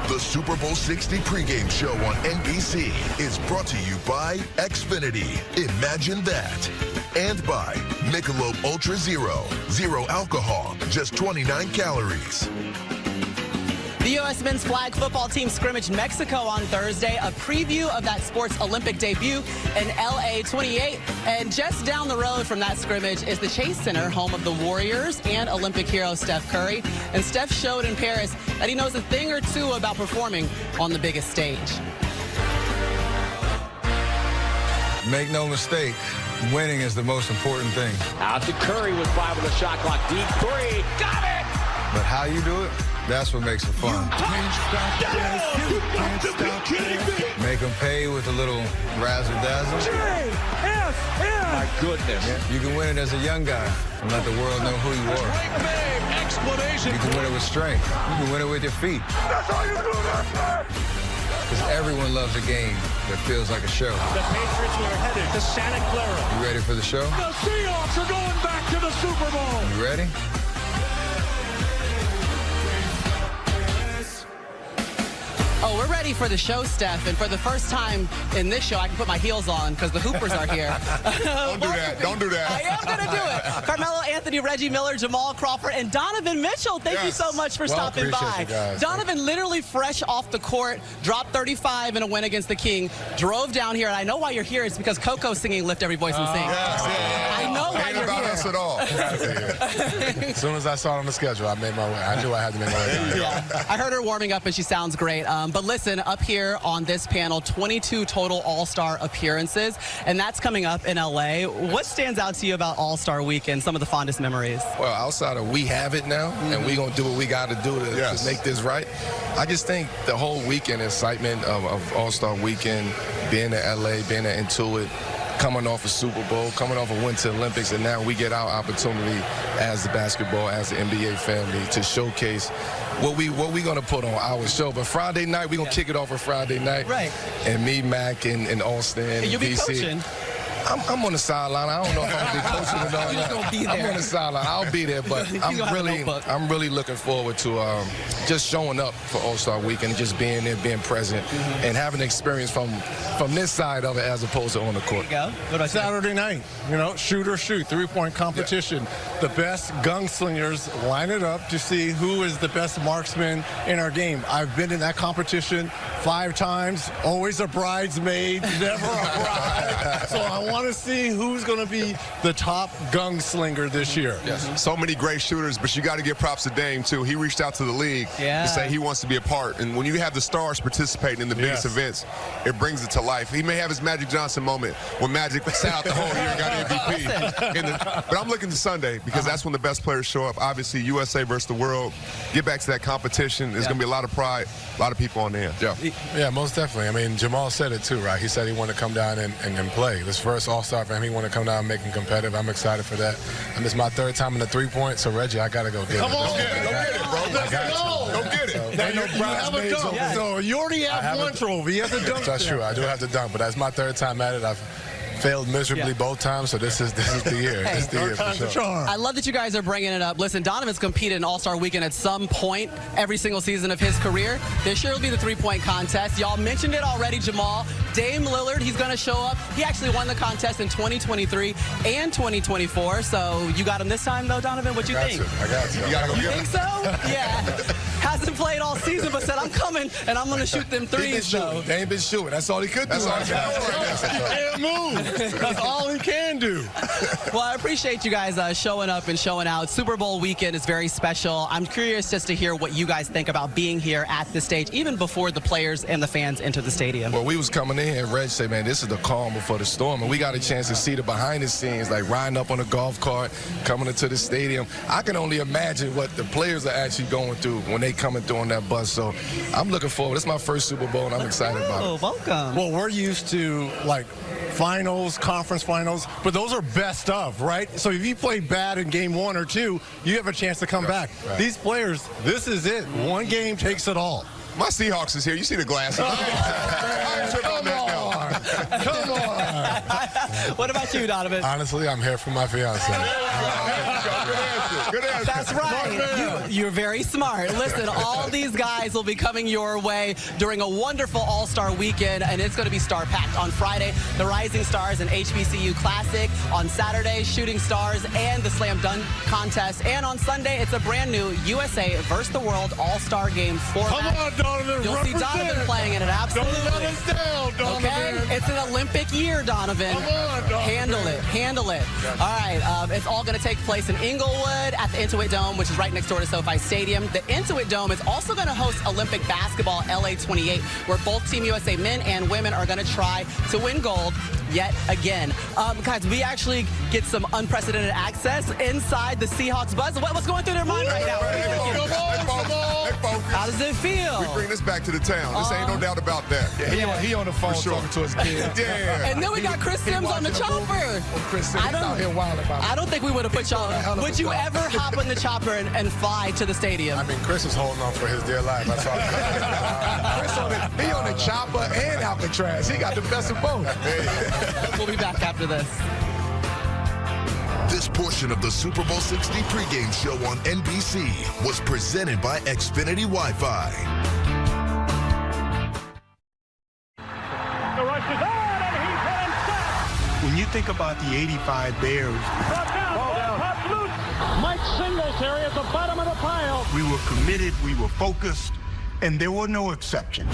The Super Bowl 60 pregame show on NBC is brought to you by Xfinity. Imagine that. And by Michelob Ultra Zero. Zero alcohol, just 29 calories. The U.S. men's flag football team scrimmaged Mexico on Thursday, a preview of that sport's Olympic debut in LA 28. And just down the road from that scrimmage is the Chase Center, home of the Warriors and Olympic hero Steph Curry. And Steph showed in Paris that he knows a thing or two about performing on the biggest stage. Make no mistake, winning is the most important thing. Out to Curry with 5 on the shot clock. Deep three. Got it! But how you do it, that's what makes it fun. You got to be kidding me! Make them pay with a little razzle-dazzle. My goodness. You can win it as a young guy and let the world know who you are. Explanation. You can win it with strength. You can win it with your feet. That's all you do, Because everyone loves a game that feels like a show. The Patriots are headed to Santa Clara. You ready for the show? The Seahawks are going back to the Super Bowl. You ready? Oh, we're ready for the show, Steph. And for the first time in this show, I can put my heels on because the Hoopers are here. Don't do that. Don't do that. I am going to do it. Carmelo Anthony, Reggie Miller, Jamal Crawford, and Donovan Mitchell. Thank you so much for stopping by. Donovan literally fresh off the court, dropped 35 in a win against the King, drove down here. And I know why you're here. It's because Coco's singing Lift Every Voice and Sing. I know why you're about here. us at all. As soon as I saw it on the schedule, I made my way. I knew I had to make my way down. Yeah. I heard her warming up, and she sounds great. But listen, up here on this panel, 22 total All-Star appearances, and that's coming up in L.A. What stands out to you about All-Star Weekend, some of the fondest memories? Well, outside of we have it now, and we're going to do what we got to do to make this right, I just think the whole weekend excitement of All-Star Weekend, being in L.A., being in Intuit, coming off a Super Bowl, coming off a Winter Olympics, and now we get our opportunity as the basketball, as the NBA family to showcase what we going to put on our show. But Friday night, we're going to kick it off on Friday night. Right. And me, Mac, and Austin, and you'll be DC. Coaching. I'm on the sideline. I don't know if I'm going to be coaching or not. You're just gonna be there. I'm on the sideline. I'll be there, but I'm really looking forward to just showing up for All-Star Weekend, just being there, being present, and having an experience from this side of it as opposed to on the court. There you go. Saturday night, shoot or shoot, 3-point competition. The best gunslingers line it up to see who is the best marksman in our game. I've been in that competition 5 times, always a bridesmaid, never a bride. So I want to see who's going to be the top gunslinger this year. Yes. So many great shooters, but you got to give props to Dame, too. He reached out to the league to say he wants to be a part. And when you have the stars participating in the biggest events, it brings it to life. He may have his Magic Johnson moment when Magic sat out the whole year and got MVP. But I'm looking to Sunday because that's when the best players show up. Obviously, USA versus the world. Get back to that competition. There's going to be a lot of pride, a lot of people on there. Yeah, most definitely. I mean, Jamal said it, too, right? He said he wanted to come down and play. This first All-Star for him, he wanted to come down and make him competitive. I'm excited for that. And it's my 3rd time in the 3-point, so Reggie, I got to go get it. Come on, go get it, bro. Let's go. Go get it. Now you have a dunk. Yes. So you already have one trophy. You have the dunk. That's true. I do have the dunk, but that's my third time at it. I've failed miserably both times, so this is the year. Hey, this is the year for sure. I love that you guys are bringing it up. Listen, Donovan's competed in All-Star Weekend at some point every single season of his career. There sure will be the three-point contest. Y'all mentioned it already, Jamal. Dame Lillard, he's going to show up. He actually won the contest in 2023 and 2024. So you got him this time, though, Donovan? What you think? I got you. You got to go You get think him. so? Yeah. Hasn't played all season, but said, I'm coming, and I'm going to shoot them threes, though. They ain't been shooting. That's all he could do. That's all he can't move. That's all he can do. Well, I appreciate you guys showing up and showing out. Super Bowl weekend is very special. I'm curious just to hear what you guys think about being here at this stage, even before the players and the fans enter the stadium. Well, we was coming in and Reg said, man, this is the calm before the storm. And we got a chance to see the behind the scenes, like riding up on a golf cart, coming into the stadium. I can only imagine what the players are actually going through when they coming through on that bus. So I'm looking forward. This is my first Super Bowl, and I'm excited about it. Welcome. Well, we're used to, like, finals, conference finals, but those are best of, right? So if you play bad in game 1 or 2, you have a chance to come back. Right. These players, this is it. One game takes it all. My Seahawks is here. You see the glasses. Come on. What about you, Donovan? Honestly, I'm here for my fiance. Good answer. That's right. You're very smart. Listen, all these guys will be coming your way during a wonderful All-Star weekend, and it's going to be star-packed. On Friday, the Rising Stars and HBCU Classic. On Saturday, Shooting Stars and the Slam Dunk Contest. And on Sunday, it's a brand new USA vs. the World All-Star Game format. Come on, Donovan. You'll see Donovan playing in it, absolutely. Don't let us down, Donovan. Okay? It's an Olympic year, Donovan. Come on, Donovan. Handle it. All right, it's all going to take place in Inglewood at the Intuit Dome, which is right next door to SoFi Stadium. The Intuit Dome is also going to host Olympic basketball LA 28, where both Team USA men and women are going to try to win gold yet again. Guys, we actually get some unprecedented access inside the Seahawks buzz. What's going through their mind right now? How does it feel? We bring this back to the town. This ain't no doubt about that. Yeah, he on the phone talking to his kid. Yeah. And then we got Chris Sims on the chopper. Chris Sims out here wild about it. I don't think we would have put y'all. Would you ever hop on the chopper and fly to the stadium? I mean, Chris is holding on for his dear life. That's all. He on the chopper and Alcatraz. He got the best of both. We'll be back after this. This portion of the Super Bowl 60 pregame show on NBC was presented by Xfinity Wi-Fi. The rush is on, and he's hit and set. When you think about the 85 Bears, Ball down. Pops loose. Mike Singletary at the bottom of the pile. we were committed, we were focused, and there were no exceptions.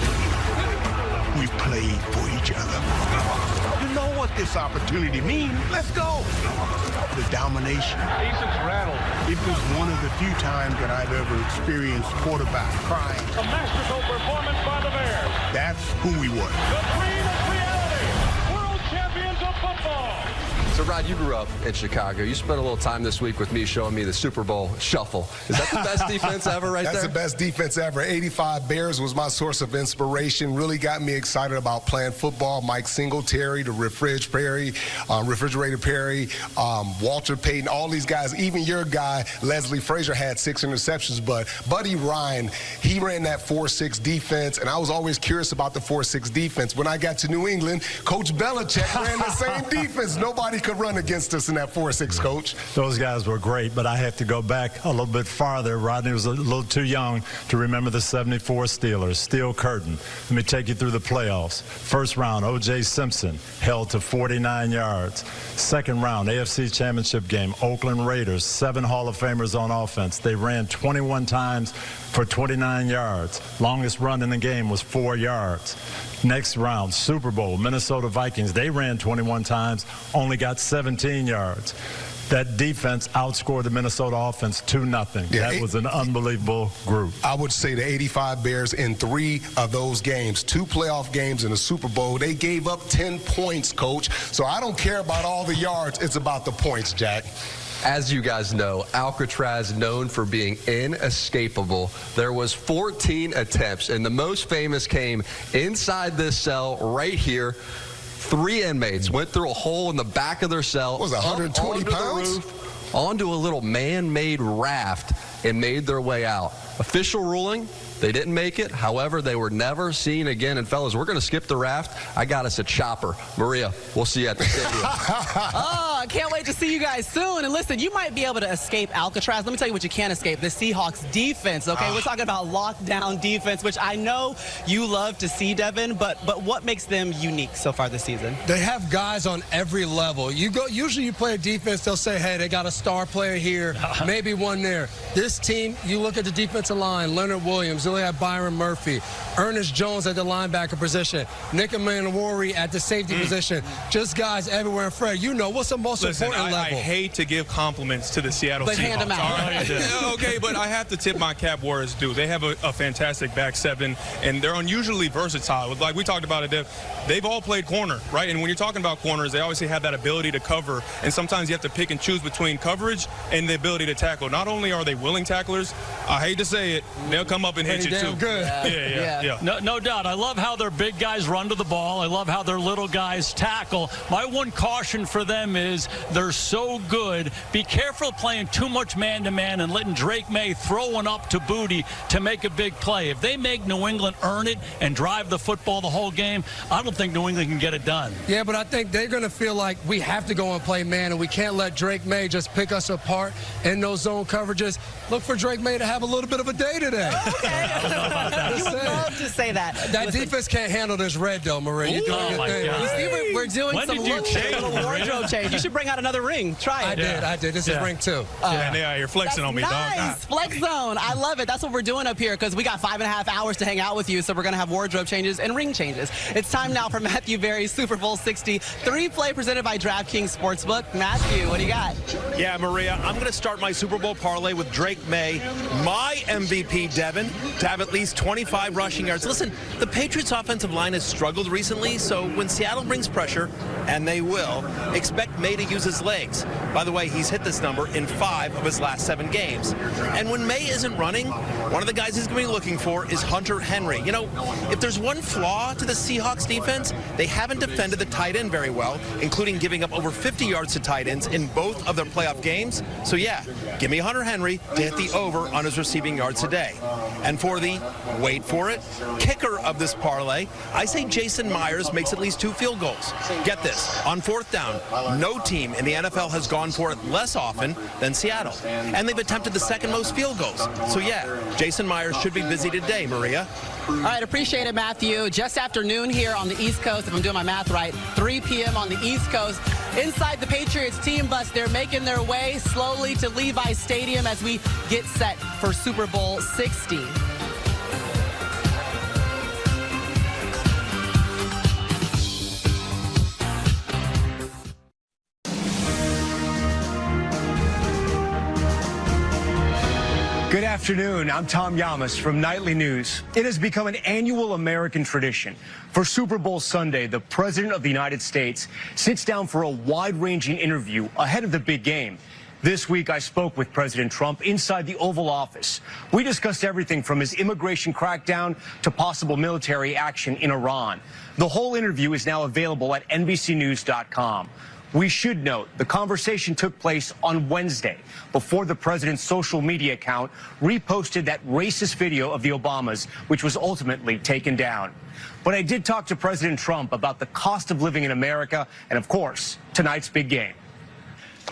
We played for each other. You know what this opportunity means. Let's go. The domination. Eason's rattled. It was one of the few times that I've ever experienced quarterback crying. A masterful performance by the Bears. That's who we were. The dream is reality. World champions of football. So, Rod, you grew up in Chicago. You spent a little time this week with me showing me the Super Bowl shuffle. Is that the best defense ever right That's there? the best defense ever. 85 Bears was my source of inspiration. Really got me excited about playing football. Mike Singletary, the Refrigerator Perry, Walter Payton, all these guys. Even your guy, Leslie Frazier, had 6 interceptions. But Buddy Ryan, he ran that 4-6 defense, and I was always curious about the 4-6 defense. When I got to New England, Coach Belichick ran the same defense. Nobody could run against us in that 4-6, Coach. Those guys were great, but I have to go back a little bit farther. Rodney was a little too young to remember the 74 Steelers. Steel curtain. Let me take you through the playoffs. First round, O.J. Simpson held to 49 yards. Second round, AFC Championship game, Oakland Raiders, 7 Hall of Famers on offense. They ran 21 times for 29 yards. Longest run in the game was 4 yards. Next round, Super Bowl, Minnesota Vikings. They ran 21 times, only got 17 yards. That defense outscored the Minnesota offense 2-0. Yeah, that was an unbelievable group. I would say the 85 Bears in 3 of those games, 2 playoff games and a Super Bowl, they gave up 10 points, Coach. So I don't care about all the yards. It's about the points, Jack. As you guys know, Alcatraz known for being inescapable. There was 14 attempts, and the most famous came inside this cell right here. 3 inmates went through a hole in the back of their cell. What was it, 120 pounds? Onto a little man-made raft and made their way out. Official ruling, they didn't make it. However, they were never seen again. And fellas, we're going to skip the raft. I got us a chopper. Maria, we'll see you at the stadium. Oh, I can't wait to see you guys soon. And listen, you might be able to escape Alcatraz. Let me tell you what you can't escape, the Seahawks defense, okay? We're talking about lockdown defense, which I know you love to see, Devin, but what makes them unique so far this season? They have guys on every level. Usually you play a defense, they'll say, hey, they got a star player here, maybe one there. This team, you look at the defensive line, Leonard Williams, they have Byron Murphy, Ernest Jones at the linebacker position, Nick Manwari at the safety position, just guys everywhere. And Fred, you know, what's the most important level? I hate to give compliments to the Seattle Seahawks. Hand them out. Okay, but I have to tip my cap where it's due. They have a fantastic back seven, and they're unusually versatile. Like we talked about it, they've all played corner, right? And when you're talking about corners, they obviously have that ability to cover, and sometimes you have to pick and choose between coverage and the ability to tackle. Not only are they willing tacklers, I hate to say it, they'll come up and hit you too. Good. Yeah. No doubt. I love how their big guys run to the ball. I love how their little guys tackle. My one caution for them is they're so good. Be careful playing too much man-to-man and letting Drake May throw one up to Booty to make a big play. If they make New England earn it and drive the football the whole game, I don't think New England can get it done. Yeah, but I think they're going to feel like we have to go and play man, and we can't let Drake May just pick us apart in those zone coverages. Look for Drake May to have a little bit of a day today. Okay. You would love to say that. That defense can't handle this red, though, Marie. You're doing your thing. You see, we're doing some little wardrobe change. You should bring out another ring. Try it. I did. This is ring 2. You're flexing on me, dog. Nice. Flex zone. I love it. That's what we're doing up here because we got 5.5 hours to hang out with you, so we're going to have wardrobe changes and ring changes. It's time now for Matthew Berry's Super Bowl 60 3-play presented by DraftKings Sportsbook. Matthew, what do you got? Yeah, Maria, I'm going to start my Super Bowl parlay with Drake May, my MVP, Devin, to have at least 25 rushing yards. Listen, the Patriots' offensive line has struggled recently, so when Seattle brings pressure, and they will, expect May to use his legs. By the way, he's hit this number in 5 of his last 7 games. And when May isn't running, one of the guys he's going to be looking for is Hunter Henry. You know, if there's one flaw to the Seahawks defense, they haven't defended the tight end very well, including giving up over 50 yards to tight ends in both of their playoff games. So yeah, give me Hunter Henry to hit the over on his receiving yards today. And for the, wait for it, kicker of this parlay, I say Jason Myers makes at least 2 field goals. Get this, on 4th down, no team in the NFL has gone for it less often than Seattle. And they've attempted the 2nd most field goals. So yeah, Jason Myers should be busy today, Maria. All right, appreciate it, Matthew. Just after noon here on the East Coast, if I'm doing my math right, 3 p.m. on the East Coast. Inside the Patriots team bus, they're making their way slowly to Levi Stadium as we get set for Super Bowl 60. Good afternoon. I'm Tom Yamas from Nightly News. It has become an annual American tradition. For Super Bowl Sunday, the President of the United States sits down for a wide-ranging interview ahead of the big game. This week, I spoke with President Trump inside the Oval Office. We discussed everything from his immigration crackdown to possible military action in Iran. The whole interview is now available at NBCnews.com. We should note the conversation took place on Wednesday before the president's social media account reposted that racist video of the Obamas, which was ultimately taken down. But I did talk to President Trump about the cost of living in America and, of course, tonight's big game.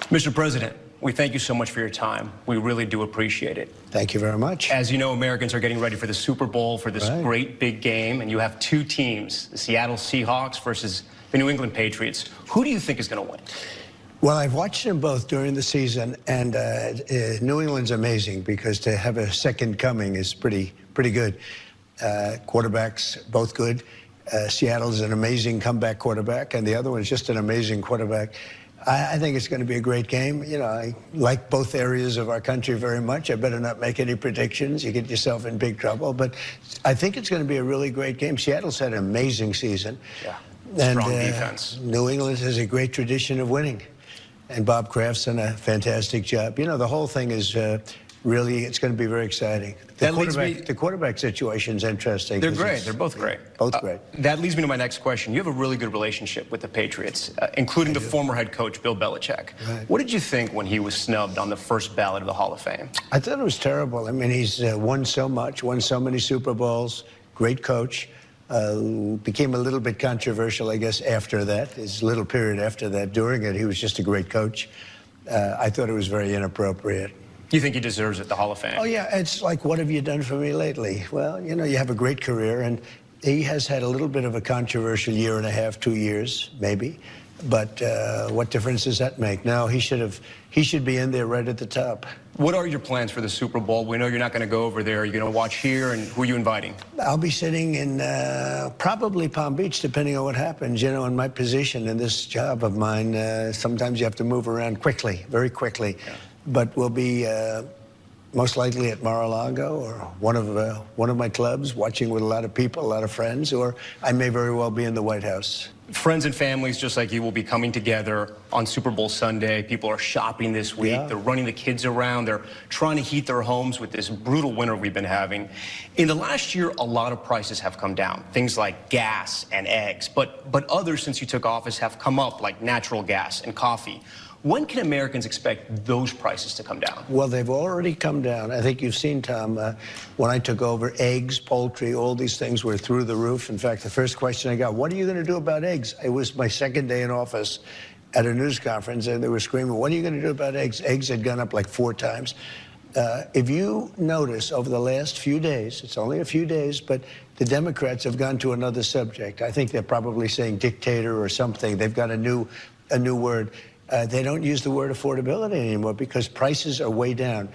Mr. President, we thank you so much for your time. We really do appreciate it. Thank you very much. As you know, Americans are getting ready for the Super Bowl, for this great big game, and you have 2 teams, the Seattle Seahawks versus the New England Patriots. Who do you think is going to win? Well, I've watched them both during the season, and New England's amazing because to have a second coming is pretty good. Quarterbacks, both good. Seattle's an amazing comeback quarterback, and the other one's just an amazing quarterback. I think it's going to be a great game. You know, I like both areas of our country very much. I better not make any predictions. You get yourself in big trouble. But I think it's going to be a really great game. Seattle's had an amazing season. Yeah. And strong defense. New England has a great tradition of winning. And Bob Kraft's done a fantastic job. You know, the whole thing is really, it's going to be very exciting. The quarterback situation is interesting. They're great. They're both great. Both great. That leads me to my next question. You have a really good relationship with the Patriots, including the former head coach, Bill Belichick. Right. What did you think when he was snubbed on the first ballot of the Hall of Fame? I thought it was terrible. I mean, he's won so much, won so many Super Bowls, great coach. Became a little bit controversial, I guess, after that. His little period after that. During it, he was just a great coach. I thought it was very inappropriate. You think he deserves it, the Hall of Fame? Oh, yeah. It's like, what have you done for me lately? Well, you know, you have a great career, and he has had a little bit of a controversial year and a half, 2 years, maybe. But what difference does that make? No, he should be in there right at the top. What are your plans for the Super Bowl? We know you're not going to go over there. You're going to watch here, and who are you inviting? I'll be sitting in probably Palm Beach, depending on what happens. You know, in my position in this job of mine, sometimes you have to move around quickly, very quickly. Yeah. But we'll be most likely at Mar-a-Lago or one of my clubs, watching with a lot of people, a lot of friends, or I may very well be in the White House. Friends and families just like you will be coming together on Super Bowl Sunday. People are shopping this week. Yeah. They're running the kids around. They're trying to heat their homes with this brutal winter we've been having. In the last year, a lot of prices have come down. Things like gas and eggs, but others since you took office have come up, like natural gas and coffee. When can Americans expect those prices to come down? Well, they've already come down. I think you've seen, Tom, when I took over, eggs, poultry, all these things were through the roof. In fact, the first question I got, what are you going to do about eggs? It was my second day in office at a news conference, and they were screaming, what are you going to do about eggs? Eggs had gone up like 4 times. If you notice over the last few days, it's only a few days, but the Democrats have gone to another subject. I think they're probably saying dictator or something. They've got a new word. They don't use the word affordability anymore because prices are way down.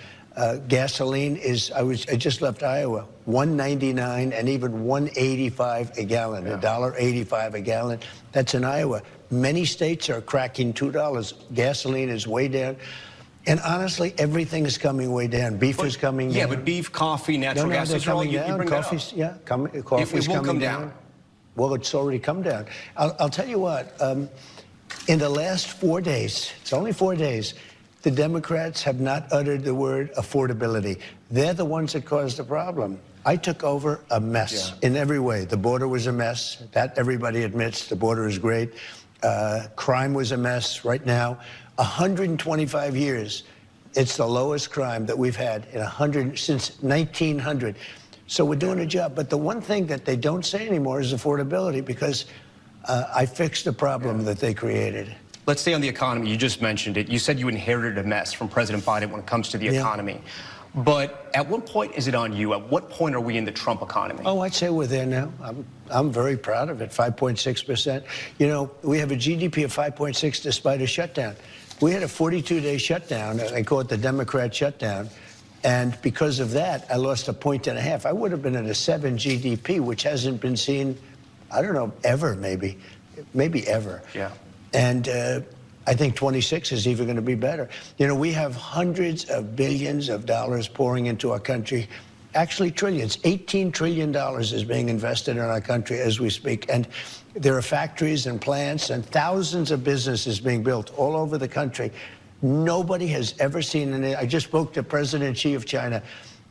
Gasoline is, I just left Iowa, $1.99 and even $1.85 a gallon, yeah. $1.85 a gallon. That's in Iowa. Many states are cracking $2. Gasoline is way down. And honestly, everything is coming way down. Beef is coming down. Yeah, but beef, coffee, natural gas, they're coming down. Coffee's, yeah, coffee's coming down. Well, it's already come down. I'll tell you what. In the last 4 days, it's only 4 days, the Democrats have not uttered the word affordability. They're the ones that caused the problem. I took over a mess in every way. The border was a mess. That everybody admits. The border is great. Crime was a mess. Right now, 125 years, it's the lowest crime that we've had since 1900. So we're doing a job. But the one thing that they don't say anymore is affordability, because I fixed the problem that they created. Let's stay on the economy. You just mentioned it. You said you inherited a mess from President Biden when it comes to the economy. But at what point is it on you? At what point are we in the Trump economy? Oh, I'd say we're there now. I'm very proud of it, 5.6%. You know, we have a GDP of 5.6 despite a shutdown. We had a 42-day shutdown. I call it the Democrat shutdown. And because of that, I lost 1.5 points. I would have been at a 7 GDP, which hasn't been seen, I don't know, ever, maybe ever. Yeah. And I think 26 is even going to be better. You know, we have hundreds of billions of dollars pouring into our country, actually trillions. $18 trillion is being invested in our country as we speak. And there are factories and plants and thousands of businesses being built all over the country. Nobody has ever seen any. I just spoke to President Xi of China.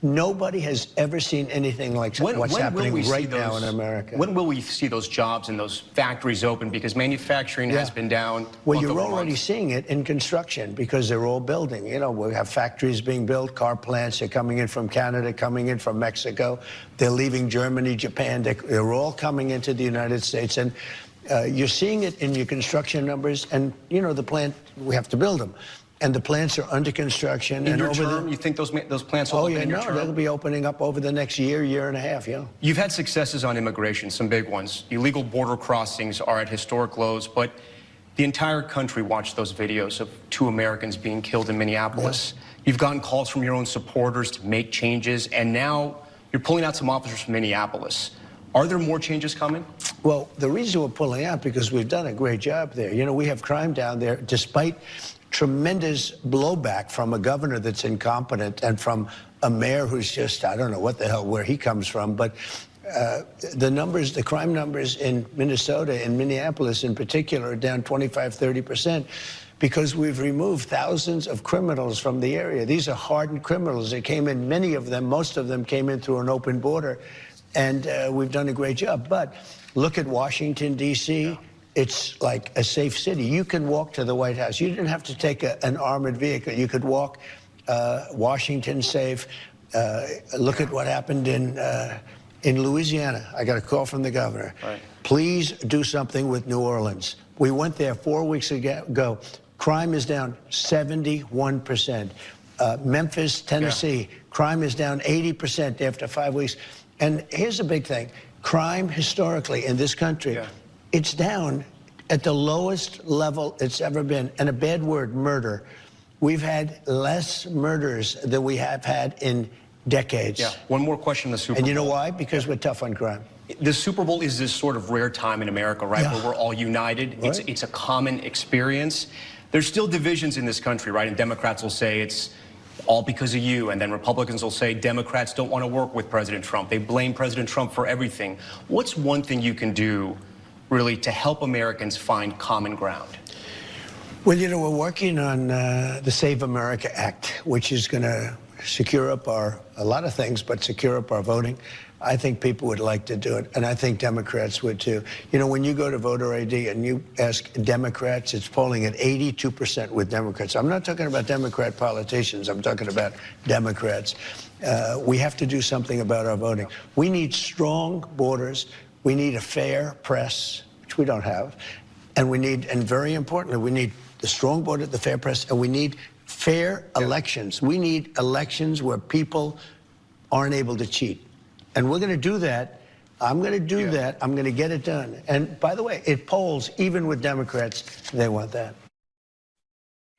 Nobody has ever seen anything like what's happening right now in America. When will we see those jobs and those factories open? Because manufacturing has been down. Well, you're already seeing it in construction because they're all building. You know, we have factories being built, car plants. They're coming in from Canada, coming in from Mexico. They're leaving Germany, Japan. They're all coming into the United States. And you're seeing it in your construction numbers. And, you know, the plant, we have to build them. And the plants are under construction. In your term, you think those plants will open in your term? They'll be opening up over the next year and a half, yeah. You've had successes on immigration, some big ones. Illegal border crossings are at historic lows, but the entire country watched those videos of 2 Americans being killed in Minneapolis. Yeah. You've gotten calls from your own supporters to make changes, and now you're pulling out some officers from Minneapolis. Are there more changes coming? Well, the reason we're pulling out because we've done a great job there. You know, we have crime down there despite tremendous blowback from a governor that's incompetent and from a mayor who's just, I don't know what the hell, where he comes from, but The numbers, the crime numbers in Minnesota, in Minneapolis in particular, are down 25–30% because we've removed thousands of criminals from the area. These are hardened criminals. They came in, many of them, most of them came in through an open border, and we've done a great job. But look at Washington, D.C. It's like a safe city. You can walk to the White House. You didn't have to take an armored vehicle. You could walk. Washington safe. Look at what happened in Louisiana. I got a call from the governor. Right. Please do something with New Orleans. We went there 4 weeks ago. Crime is down 71%. Memphis, Tennessee, crime is down 80% after 5 weeks. And here's the big thing. Crime historically in this country, it's down at the lowest level it's ever been. And a bad word, murder. We've had less murders than we have had in decades. Yeah. One more question on the Super Bowl. And you know why? Because we're tough on crime. The Super Bowl is this sort of rare time in America, right, where we're all united. Right. It's a common experience. There's still divisions in this country, right? And Democrats will say it's all because of you, and then Republicans will say Democrats don't want to work with President Trump. They blame President Trump for everything. What's one thing you can do, really, to help Americans find common ground? Well, you know, we're working on the Save America Act, which is going to secure up a lot of things, but secure up our voting. I think people would like to do it, and I think Democrats would too. You know, when you go to voter ID and you ask Democrats, it's polling at 82% with Democrats. I'm not talking about Democrat politicians. I'm talking about Democrats. We have to do something about our voting. We need strong borders. We need a fair press, which we don't have. And we need, and very importantly, we need the strong border, the fair press, and we need fair elections. We need elections where people aren't able to cheat. And we're going to do that. I'm going to do that. I'm going to get it done. And by the way, it polls, even with Democrats, they want that.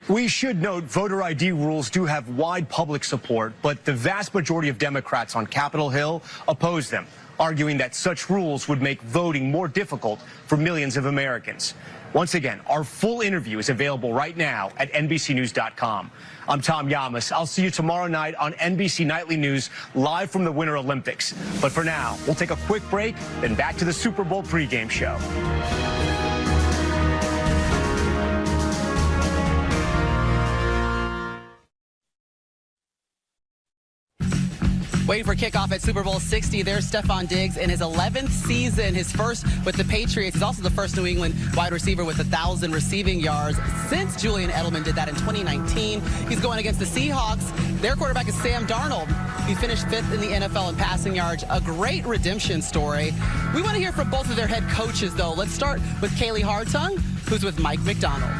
We should note voter ID rules do have wide public support, but the vast majority of Democrats on Capitol Hill oppose them, arguing that such rules would make voting more difficult for millions of Americans. Once again, our full interview is available right now at NBCnews.com. I'm Tom Yamas. I'll see you tomorrow night on NBC Nightly News, live from the Winter Olympics. But for now, we'll take a quick break, then back to the Super Bowl pregame show. Waiting for kickoff at Super Bowl 60. There's Stefon Diggs in his 11th season, his first with the Patriots. He's also the first New England wide receiver with 1,000 receiving yards since Julian Edelman did that in 2019. He's going against the Seahawks. Their quarterback is Sam Darnold. He finished 5th in the NFL in passing yards. A great redemption story. We want to hear from both of their head coaches, though. Let's start with Kaylee Hartung, who's with Mike McDonald.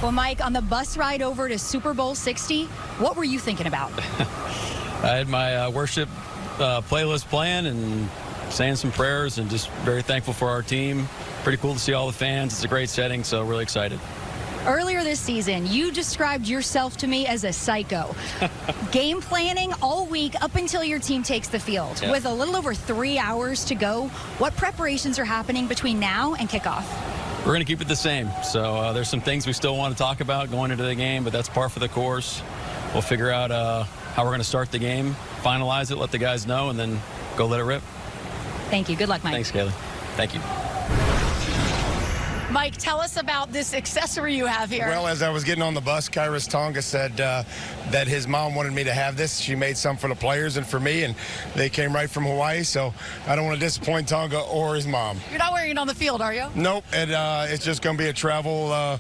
Well, Mike, on the bus ride over to Super Bowl 60, what were you thinking about? I had my worship playlist playing and saying some prayers and just very thankful for our team. Pretty cool to see all the fans. It's a great setting, so really excited. Earlier this season, you described yourself to me as a psycho. Game planning all week up until your team takes the field. Yeah. With a little over 3 hours to go, what preparations are happening between now and kickoff? We're going to keep it the same. So there's some things we still want to talk about going into the game, but that's par for the course. We'll figure out how we're going to start the game, finalize it, let the guys know, and then go let it rip. Thank you. Good luck, Mike. Thanks, Kaylee. Thank you. Mike, tell us about this accessory you have here. Well, as I was getting on the bus, Kairos Tonga said that his mom wanted me to have this. She made some for the players and for me, and they came right from Hawaii, so I don't want to disappoint Tonga or his mom. You're not wearing it on the field, are you? Nope, it's just going to be a travel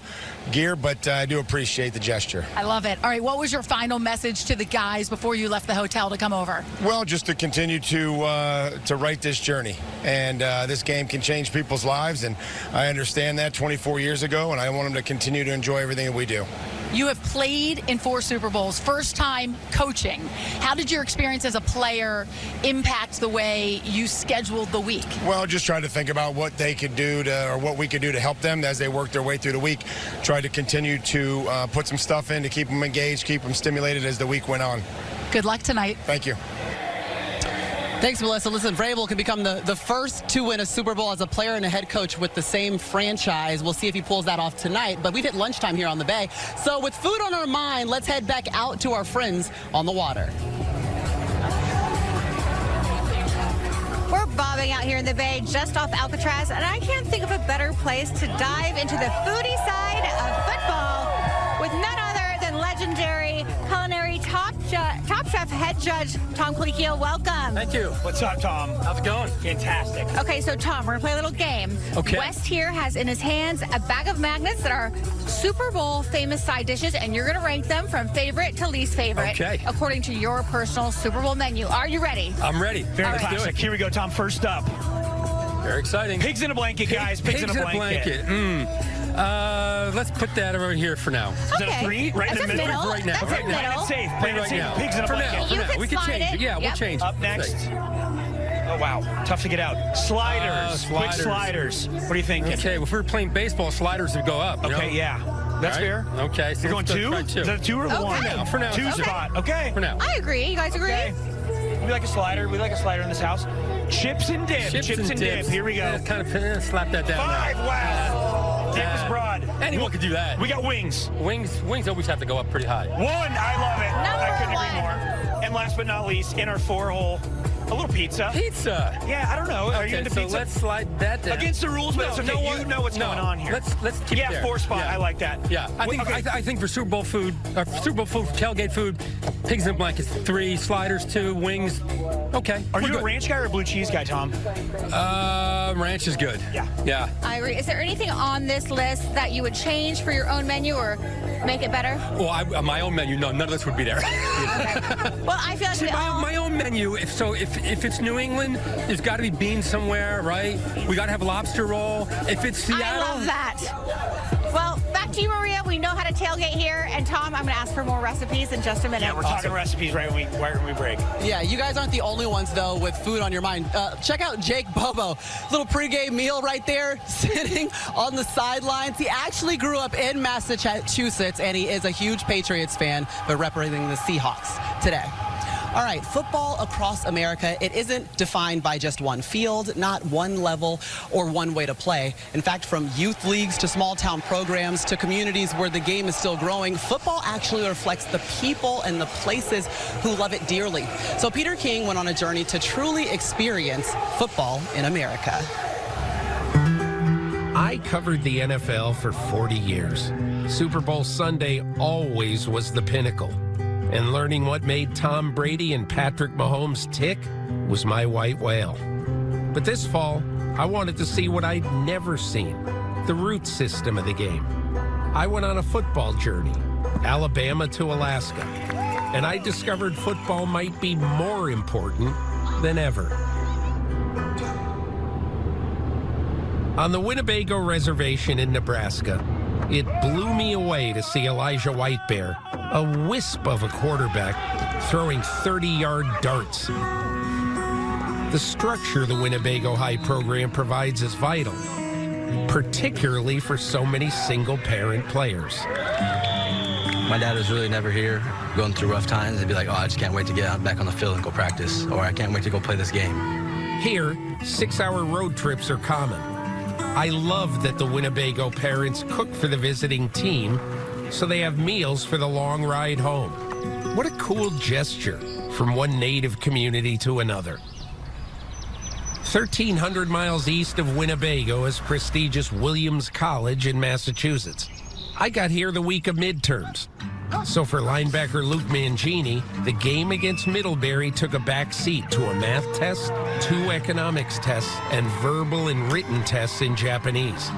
gear, but I do appreciate the gesture. I love it. All right, what was your final message to the guys before you left the hotel to come over? Well, just to continue to write this journey, and this game can change people's lives, and I understand that 24 years ago, and I want them to continue to enjoy everything that we do. You have played in 4 Super Bowls, first time coaching. How did your experience as a player impact the way you scheduled the week? Well, just trying to think about what they could do or what we could do to help them as they work their way through the week. Try to continue to put some stuff in to keep them engaged, keep them stimulated as the week went on. Good luck tonight. Thank you. Thanks, Melissa. Listen, Vrabel can become the first to win a Super Bowl as a player and a head coach with the same franchise. We'll see if he pulls that off tonight, but we've hit lunchtime here on the Bay. So with food on our mind, let's head back out to our friends on the water. bobbing out here in the Bay just off Alcatraz, and I can't think of a better place to dive into the foodie side of football with none other than legendary culinary Top Chef head judge Tom Colicchio. Welcome. Thank you. What's up, Tom? How's it going? Fantastic. Okay, so Tom, we're gonna play a little game. Okay. West here has in his hands a bag of magnets that are Super Bowl famous side dishes, and you're gonna rank them from favorite to least favorite. Okay. According to your personal Super Bowl menu. Are you ready? I'm ready. Very classic. Here we go, Tom. First up. Very exciting. Pigs in a blanket, guys. Pigs in a blanket. Let's put that over here for now. Is that a 3? Right in the middle? Right now. Okay, plan it safe. Plan it safe. Pigs in a blanket. For now. We can change it. Yeah, we'll change it. Up next. Oh, wow. Tough to get out. Sliders. Quick sliders. What are you thinking? Okay, well, if we were playing baseball, sliders would go up. Okay, yeah. That's fair. Okay, so you're going 2? Is that a 2 or a 1? For now. 2 spot. Okay. For now. I agree. You guys agree? Okay. We like a slider. We like a slider in this house. Chips and dip. Chips and dip. Here we go. Yeah, kind of slap that down. 5. Wow. Dip is broad. Anyone could do that. We got wings. Wings always have to go up pretty high. 1. I love it. I couldn't Number agree more. And last but not least, in our 4-hole, a little pizza. Pizza. Yeah, I don't know. Are you into pizza? So let's slide that down. Against the rules, but it's okay. You know what's going on here. Let's keep it there. 4 spot. Yeah. I like that. Yeah, I think for Super Bowl food, tailgate food, pigs in a blanket 3, sliders 2, wings. Okay. Are you a ranch guy or a blue cheese guy, Tom? Ranch is good. Yeah. I agree. Is there anything on this list that you would change for your own menu or make it better? Well, my own menu, no, none of this would be there. Well, I feel like See, my own menu, if it's New England, there's got to be beans somewhere, right? We got to have lobster roll. If it's Seattle. I love that. Well, back to you, Maria. We know how to tailgate here. And Tom, I'm going to ask for more recipes in just a minute. Yeah, we're talking recipes right when we break. Yeah, you guys aren't the only ones, though, with food on your mind. Check out Jake Bobo. Little pregame meal right there, sitting on the sidelines. He actually grew up in Massachusetts, and he is a huge Patriots fan, but representing the Seahawks today. All right, football across America, it isn't defined by just one field, not one level or one way to play. In fact, from youth leagues to small town programs to communities where the game is still growing, football actually reflects the people and the places who love it dearly. So Peter King went on a journey to truly experience football in America. I covered the NFL for 40 years. Super Bowl Sunday always was the pinnacle. And learning what made Tom Brady and Patrick Mahomes tick was my white whale. But this fall, I wanted to see what I'd never seen, the root system of the game. I went on a football journey, Alabama to Alaska, and I discovered football might be more important than ever. On the Winnebago Reservation in Nebraska, it blew me away to see Elijah Whitebear, a wisp of a quarterback, throwing 30-yard darts. The structure the Winnebago High program provides is vital, particularly for so many single-parent players. My dad was really never here, going through rough times, and be like, oh, I just can't wait to get back on the field and go practice, or I can't wait to go play this game. Here, 6-hour road trips are common. I love that the Winnebago parents cook for the visiting team, so they have meals for the long ride home. What a cool gesture from one native community to another. 1,300 miles east of Winnebago is prestigious Williams College in Massachusetts. I got here the week of midterms. So for linebacker Luke Mangini, the game against Middlebury took a back seat to a math test, 2 economics tests, and verbal and written tests in Japanese.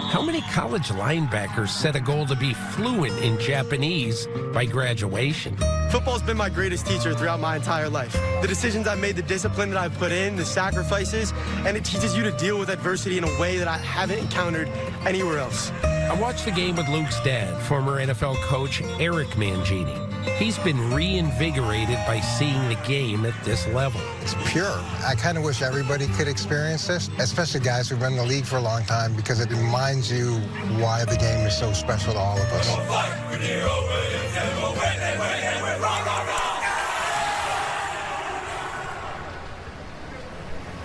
How many college linebackers set a goal to be fluent in Japanese by graduation? Football's been my greatest teacher throughout my entire life. The decisions I've made, the discipline that I've put in, the sacrifices, and it teaches you to deal with adversity in a way that I haven't encountered anywhere else. I watched the game with Luke's dad, former NFL coach Eric Mangini. He's been reinvigorated by seeing the game at this level. It's pure. I kind of wish everybody could experience this, especially guys who've been in the league for a long time, because it reminds you why the game is so special to all of us.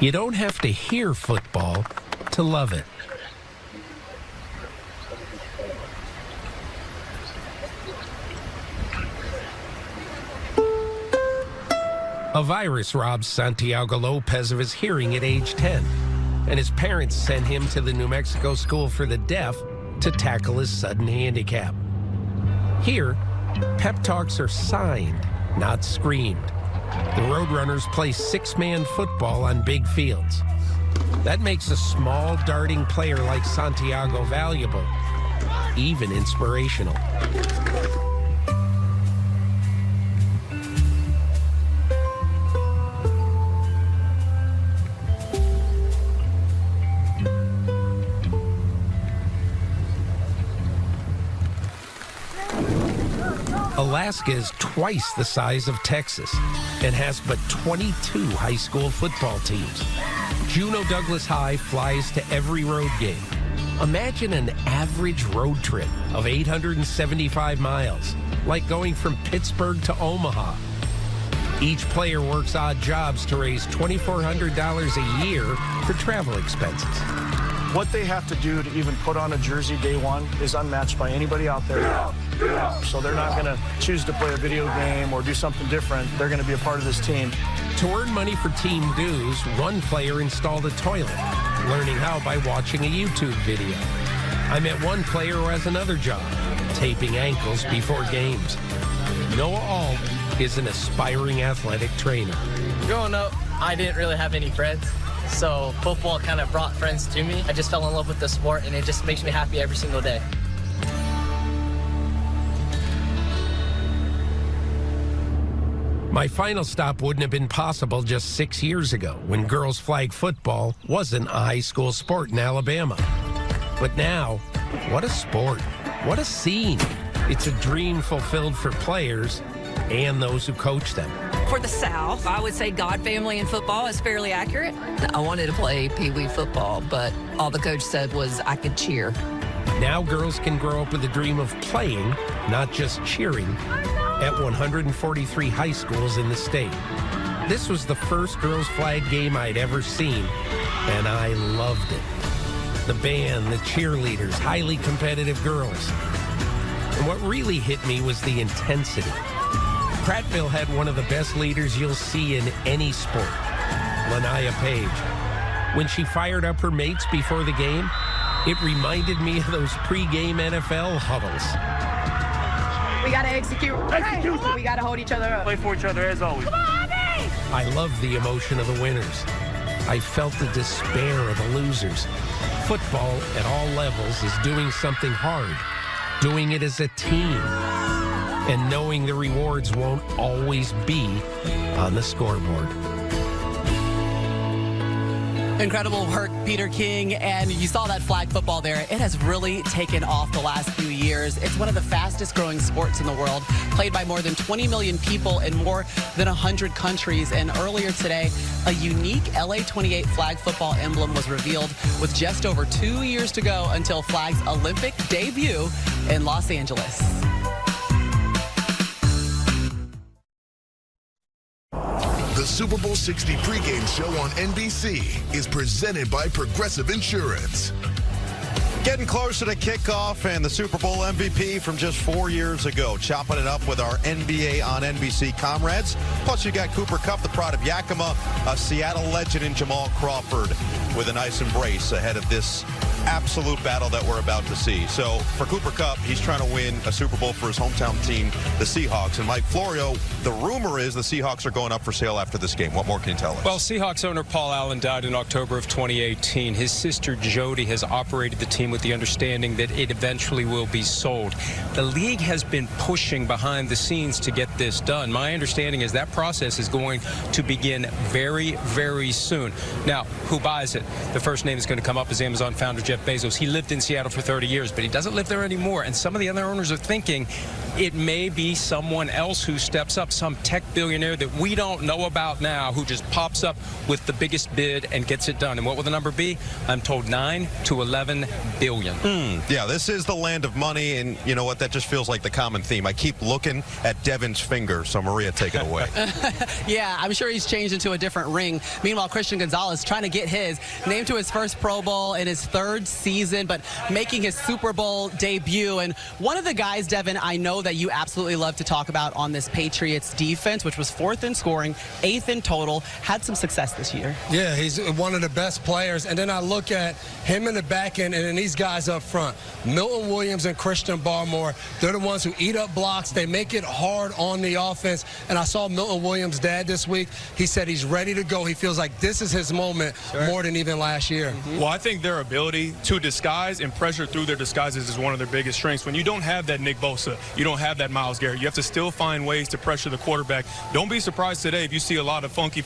You don't have to hear football to love it. A virus robbed Santiago Lopez of his hearing at age 10, and his parents sent him to the New Mexico School for the Deaf to tackle his sudden handicap. Here, pep talks are signed, not screamed. The Roadrunners play six-man football on big fields. That makes a small, darting player like Santiago valuable, even inspirational. Alaska is twice the size of Texas and has but 22 high school football teams. Juneau Douglas High flies to every road game. Imagine an average road trip of 875 miles, like going from Pittsburgh to Omaha. Each player works odd jobs to raise $2,400 a year for travel expenses. What they have to do to even put on a jersey day one is unmatched by anybody out there. So they're not going to choose to play a video game or do something different. They're going to be a part of this team. To earn money for team dues, one player installed a toilet, learning how by watching a YouTube video. I met one player who has another job, taping ankles before games. Noah Alt is an aspiring athletic trainer. Growing up, I didn't really have any friends. So football kind of brought friends to me. I just fell in love with the sport, and it just makes me happy every single day. My final stop wouldn't have been possible just 6 years ago when girls flag football wasn't a high school sport in Alabama. But now, what a sport. What a scene. It's a dream fulfilled for players and those who coach them. For the South, I would say God, family, and football is fairly accurate. I wanted to play Pee Wee football, but all the coach said was I could cheer. Now girls can grow up with a dream of playing, not just cheering, at 143 high schools in the state. This was the first girls' flag game I'd ever seen, and I loved it. The band, the cheerleaders, highly competitive girls. And what really hit me was the intensity. Prattville had one of the best leaders you'll see in any sport, Lanaya Page. When she fired up her mates before the game, it reminded me of those pre-game NFL huddles. We got to execute. We got to hold each other up. Play for each other as always. Come on, Abby! I loved the emotion of the winners. I felt the despair of the losers. Football at all levels is doing something hard, doing it as a team, and knowing the rewards won't always be on the scoreboard. Incredible work, Peter King, and you saw that flag football there. It has really taken off the last few years. It's one of the fastest growing sports in the world, played by more than 20 million people in more than 100 countries. And earlier today, a unique LA 28 flag football emblem was revealed with just over 2 years to go until flag's Olympic debut in Los Angeles. The Super Bowl 60 pregame show on NBC is presented by Progressive Insurance. Getting closer to kickoff, and the Super Bowl MVP from just 4 years ago, chopping it up with our NBA on NBC comrades. Plus, you got Cooper Kupp, the pride of Yakima, a Seattle legend in Jamal Crawford, with a nice embrace ahead of this absolute battle that we're about to see. So for Cooper Kupp, he's trying to win a Super Bowl for his hometown team, the Seahawks. And Mike Florio, the rumor is the Seahawks are going up for sale after this game. What more can you tell us? Well, Seahawks owner Paul Allen died in October of 2018. His sister Jody has operated the team with the understanding that it eventually will be sold. The league has been pushing behind the scenes to get this done. My understanding is that process is going to begin very, very soon. Now, who buys it? The first name that's going to come up is Amazon founder Jeff Bezos. He lived in Seattle for 30 years, but he doesn't live there anymore. And some of the other owners are thinking it may be someone else who steps up, some tech billionaire that we don't know about now, who just pops up with the biggest bid and gets it done. And what will the number be? I'm told 9 to 11 billion. Yeah, this is the land of money, and you know what? That just feels like the common theme. I keep looking at Devin's finger, so Maria, take it away. Yeah, I'm sure he's changed into a different ring. Meanwhile, Christian Gonzalez trying to get his named to his first Pro Bowl in his third 3rd season, but making his Super Bowl debut. And one of the guys, Devin, I know that you absolutely love to talk about on this Patriots defense, which was 4th in scoring, 8th in total, had some success this year. Yeah, he's one of the best players. And then I look at him in the back end and then these guys up front, Milton Williams and Christian Barmore. They're the ones who eat up blocks. They make it hard on the offense. And I saw Milton Williams' dad this week. He said he's ready to go. He feels like this is his moment more than even last year. Well, I think their ability to disguise and pressure through their disguises is one of their biggest strengths. When you don't have that Nick Bosa, you don't have that Myles Garrett, you have to still find ways to pressure the quarterback. Don't be surprised today if you see a lot of funky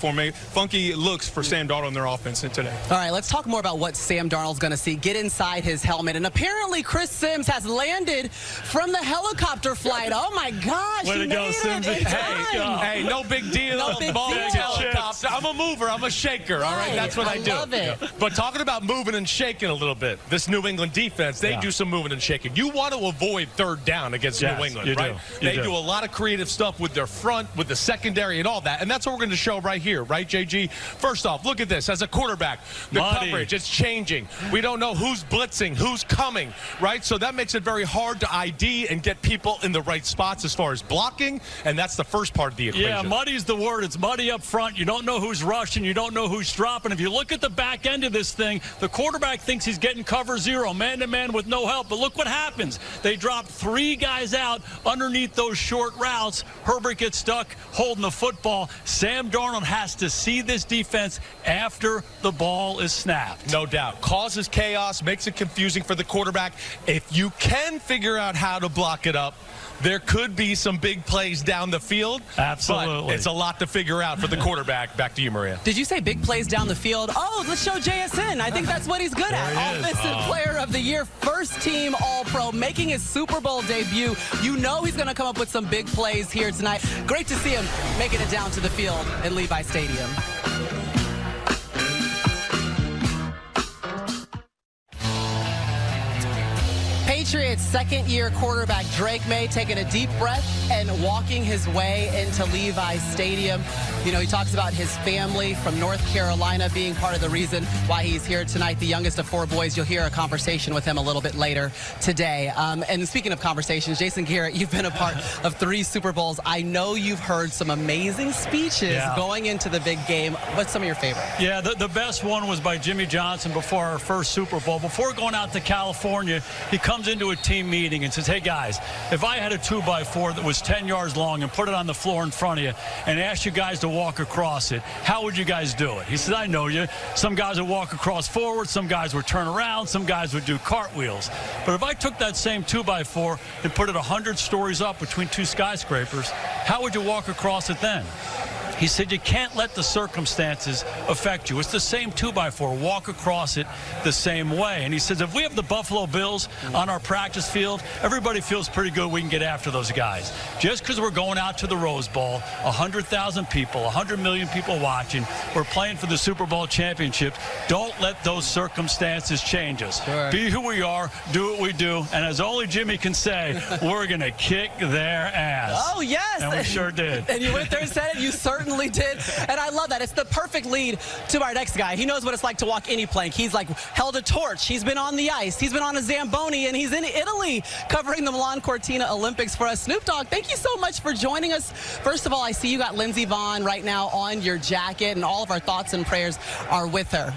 looks for Sam Darnold in their offense today. All right, let's talk more about what Sam Darnold's going to see. Get inside his helmet. And apparently Chris Sims has landed from the helicopter flight. Oh, my gosh. Way to go, Sims. Hey, no big deal. No big deal. Helicopter. I'm a mover. I'm a shaker. All right, that's what I do. Love it. But talking about moving and shaking a little bit, this New England defense, they do some moving and shaking. You want to avoid 3rd down against New England, right? They do a lot of creative stuff with their front, with the secondary and all that, and that's what we're going to show right here, right, JG? First off, look at this. As a quarterback, the coverage, it's changing. We don't know who's blitzing, who's coming, right? So that makes it very hard to ID and get people in the right spots as far as blocking, and that's the first part of the equation. Yeah, muddy's the word. It's muddy up front. You don't know who's rushing. You don't know who's dropping. If you look at the back end of this thing, the quarterback thinks he's getting cover 0, man-to-man with no help. But look what happens. They drop 3 guys out underneath those short routes. Herbert gets stuck holding the football. Sam Darnold has to see this defense after the ball is snapped. No doubt. Causes chaos, makes it confusing for the quarterback. If you can figure out how to block it up, there could be some big plays down the field. Absolutely. But it's a lot to figure out for the quarterback. Back to you, Maria. Did you say big plays down the field? Oh, let's show JSN. I think that's what he's good at. Offensive Player of the Year, 1st team All-Pro, making his Super Bowl debut. You know he's going to come up with some big plays here tonight. Great to see him making it down to the field in Levi Stadium. Patriots second-year quarterback Drake May taking a deep breath and walking his way into Levi Stadium. You know, he talks about his family from North Carolina being part of the reason why he's here tonight, the youngest of 4 boys. You'll hear a conversation with him a little bit later today. And speaking of conversations, Jason Garrett, you've been a part of 3 Super Bowls. I know you've heard some amazing speeches going into the big game. What's some of your favorite? Yeah, the best one was by Jimmy Johnson before our first Super Bowl. Before going out to California, he comes into a team meeting and says, hey, guys, if I had a 2x4 that was 10 yards long and put it on the floor in front of you and asked you guys to walk across it, how would you guys do it? He said, I know you. Some guys would walk across forward, some guys would turn around, some guys would do cartwheels. But if I took that same 2x4 and put it 100 stories up between 2 skyscrapers, how would you walk across it then? He said, you can't let the circumstances affect you. It's the same 2x4. Walk across it the same way. And he says, if we have the Buffalo Bills on our practice field, everybody feels pretty good we can get after those guys. Just because we're going out to the Rose Bowl, 100,000 people, 100 million people watching, we're playing for the Super Bowl championship, don't let those circumstances change us. Sure. Be who we are, do what we do, and as only Jimmy can say, we're going to kick their ass. Oh, yes. And we sure did. And you went there and said it. You certainly did. And I love that. It's the perfect lead to our next guy. He knows what it's like to walk any plank. He's like held a torch. He's been on the ice. He's been on a Zamboni, and he's in Italy covering the Milan Cortina Olympics for us. Snoop Dogg, thank you so much for joining us. First of all, I see you got Lindsey Vonn right now on your jacket, and all of our thoughts and prayers are with her.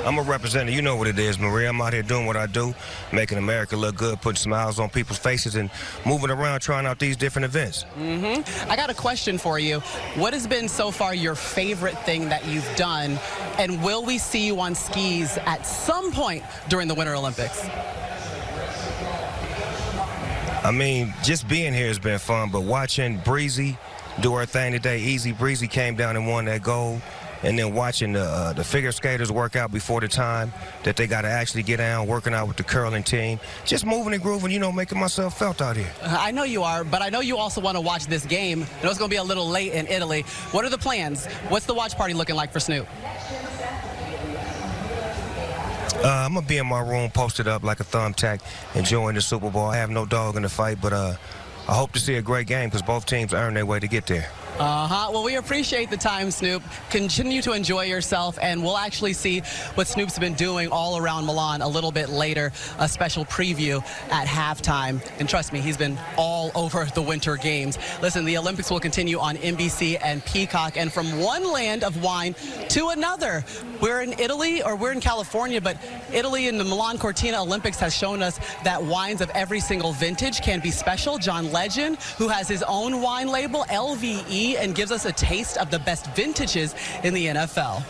I'm a representative. You know what it is, Maria. I'm out here doing what I do, making America look good, putting smiles on people's faces, and moving around trying out these different events. I got a question for you. What has been so far your favorite thing that you've done, and will we see you on skis at some point during the Winter Olympics? I mean, just being here has been fun, but watching Breezy do her thing today, Easy Breezy came down and won that gold. And then watching the figure skaters work out before the time that they got to actually get down, working out with the curling team. Just moving and grooving, you know, making myself felt out here. I know you are, but I know you also want to watch this game. I know it's going to be a little late in Italy. What are the plans? What's the watch party looking like for Snoop? I'm going to be in my room posted up like a thumbtack, enjoying the Super Bowl. I have no dog in the fight, but I hope to see a great game because both teams earned their way to get there. Well, we appreciate the time, Snoop. Continue to enjoy yourself, and we'll actually see what Snoop's been doing all around Milan a little bit later, a special preview at halftime. And trust me, he's been all over the Winter Games. Listen, the Olympics will continue on NBC and Peacock, and from one land of wine to another. We're in Italy, or we're in California, but Italy in the Milan Cortina Olympics has shown us that wines of every single vintage can be special. John Legend, who has his own wine label, LVE, and gives us a taste of the best vintages in the NFL.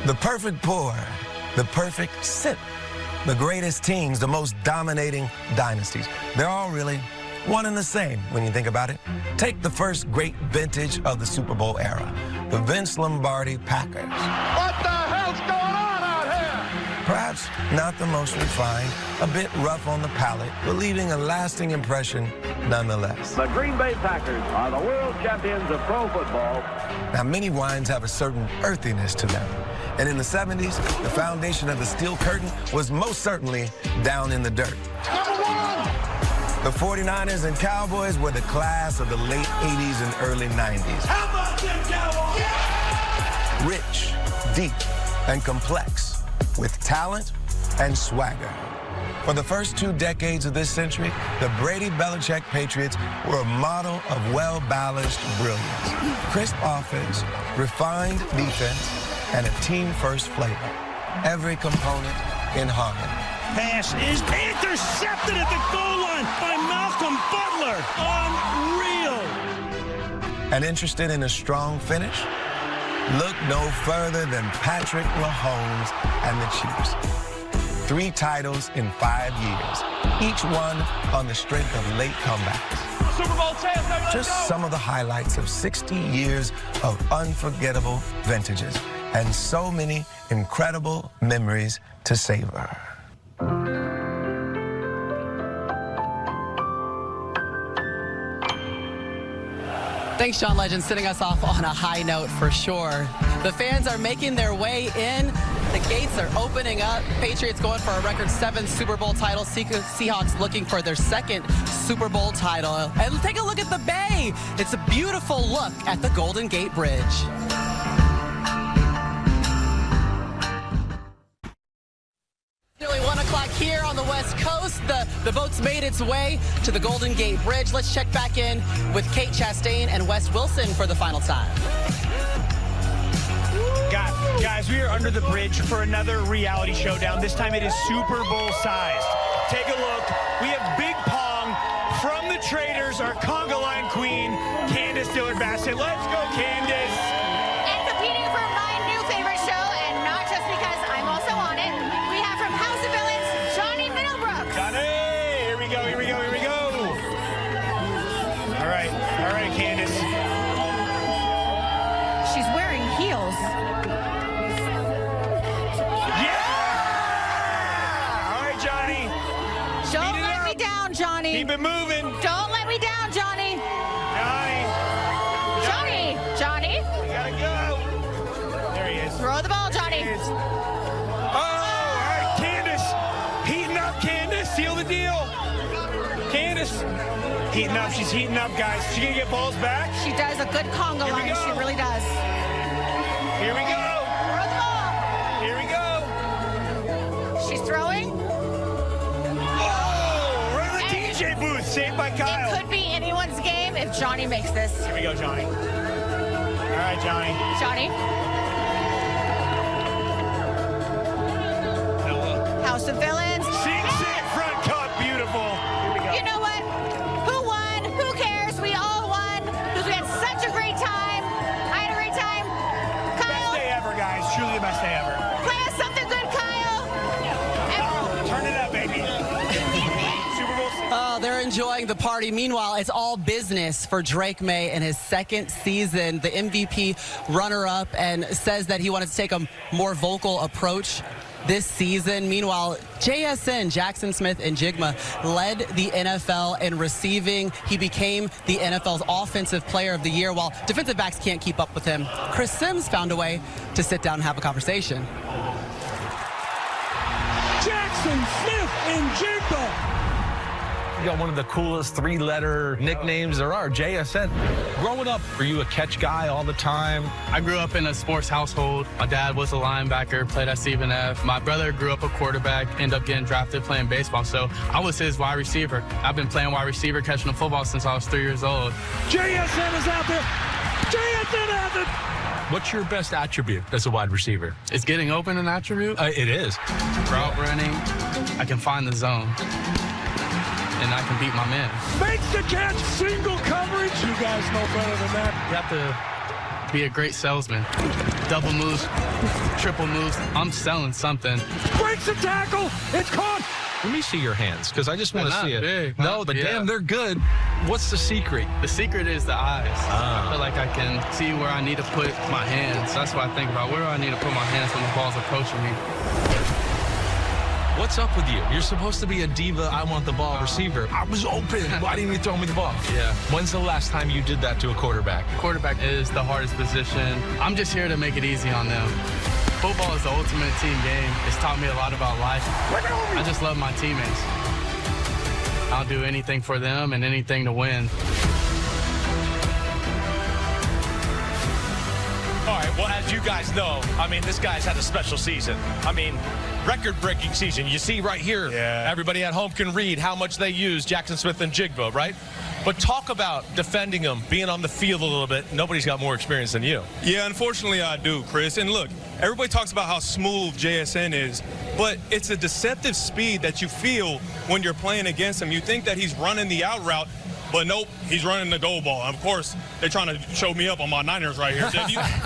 The perfect pour, the perfect sip, the greatest teams, the most dominating dynasties. They're all really one and the same when you think about it. Take the first great vintage of the Super Bowl era, the Vince Lombardi Packers. What the hell's going on out here? Perhaps not the most refined, a bit rough on the palate, but leaving a lasting impression nonetheless. The Green Bay Packers are the world champions of pro football. Now, many wines have a certain earthiness to them. And in the 70s, the foundation of the steel curtain was most certainly down in the dirt. The 49ers and Cowboys were the class of the late 80s and early 90s. How about them Cowboys? Rich, deep, and complex, with talent and swagger. For the first 2 decades of this century, the Brady-Belichick Patriots were a model of well-balanced brilliance. Crisp offense, refined defense, and a team-first flavor. Every component in harmony. Pass is intercepted at the goal line by Malcolm Butler. Unreal. And interested in a strong finish? Look no further than Patrick Mahomes and the Chiefs. 3 titles in 5 years, each one on the strength of late comebacks. Super Bowl champs, let's Just go. some of the highlights of 60 years of unforgettable vintages and so many incredible memories to savor. Thanks, John Legend, sending us off on a high note for sure. The fans are making their way in. The gates are opening up. Patriots going for a record 7th Super Bowl title. Seahawks looking for their 2nd Super Bowl title. And take a look at the bay. It's a beautiful look at the Golden Gate Bridge. Nearly 1 o'clock here on the West Coast. The boat's made its way to the Golden Gate Bridge. Let's check back in with Kate Chastain and Wes Wilson for the final time. Guys, we are under the bridge for another reality showdown. This time it is Super Bowl sized. Take a look. We have Big Pong from the Traders, our conga line queen, Candace Dillard-Bassett. Let's go, Candace. And competing for my new favorite show, and not just because I'm also on it, we have from House of Villains, Johnny Middlebrook. Johnny, here we go, here we go, here we go. All right, Candace. She's wearing heels. Don't let me down, Johnny. Keep it moving. Don't let me down, Johnny. Johnny. We gotta go. There he is. Throw the ball, Johnny. Oh, all right, Candace. Heating up, Candace. Seal the deal. Candace. Heating up. She's heating up, guys. She gonna get balls back? She does a good conga line. She really does. Here we go. Throw the ball. Here we go. She's throwing. DJ booth, saved by Kyle. It could be anyone's game if Johnny makes this. Here we go, Johnny. All right, Johnny. Johnny. House of Villains. Sing front cut, beautiful. Here we go. You know what? Who won? Who cares? We all won because we had such a great time. I had a great time. Kyle. Best day ever, guys. Truly the best day ever. Play us something good, Kyle. Turn it up, baby. Oh, they're enjoying the party. Meanwhile, it's all business for Drake May in his 2nd season. The MVP runner-up, and says that he wanted to take a more vocal approach this season. Meanwhile, JSN, Jackson Smith and Jigma, led the NFL in receiving. He became the NFL's Offensive Player of the Year. While defensive backs can't keep up with him, Chris Sims found a way to sit down and have a conversation. Jackson! Jackson Smith-Njigba. You got one of the coolest three-letter nicknames there are, JSN. Growing up, were you a catch guy all the time? I grew up in a sports household. My dad was a linebacker, played at Stephen F. My brother grew up a quarterback, ended up getting drafted playing baseball, so I was his wide receiver. I've been playing wide receiver, catching the football since I was 3 years old. JSN is out there. JSN has it. What's your best attribute as a wide receiver? Is getting open an attribute? It is. Route running. I can find the zone. And I can beat my man. Makes the catch, single coverage. You guys know better than that. You have to be a great salesman. Double moves, triple moves. I'm selling something. Breaks the tackle. It's caught. Let me see your hands, because I just want to see it. Big, no, but damn, they're good. What's the secret? The secret is the eyes. I feel like I can see where I need to put my hands. That's what I think about. Where do I need to put my hands when the ball's approaching me? What's up with you? You're supposed to be a diva, I want the ball receiver. I was open. Why didn't you throw me the ball? Yeah. When's the last time you did that to a quarterback? Quarterback is the hardest position. I'm just here to make it easy on them. Football is the ultimate team game. It's taught me a lot about life. I just love my teammates. I'll do anything for them and anything to win. All right, well, as you guys know, I mean, this guy's had a special season. I mean, record-breaking season. You see right here, everybody at home can read how much they use Jackson Smith-Njigba, right? But talk about defending him, being on the field a little bit. Nobody's got more experience than you. Yeah, unfortunately I do, Chris. And look, everybody talks about how smooth JSN is, but it's a deceptive speed that you feel when you're playing against him. You think that he's running the out route, but nope, he's running the goal ball. Of course, they're trying to show me up on my Niners right here.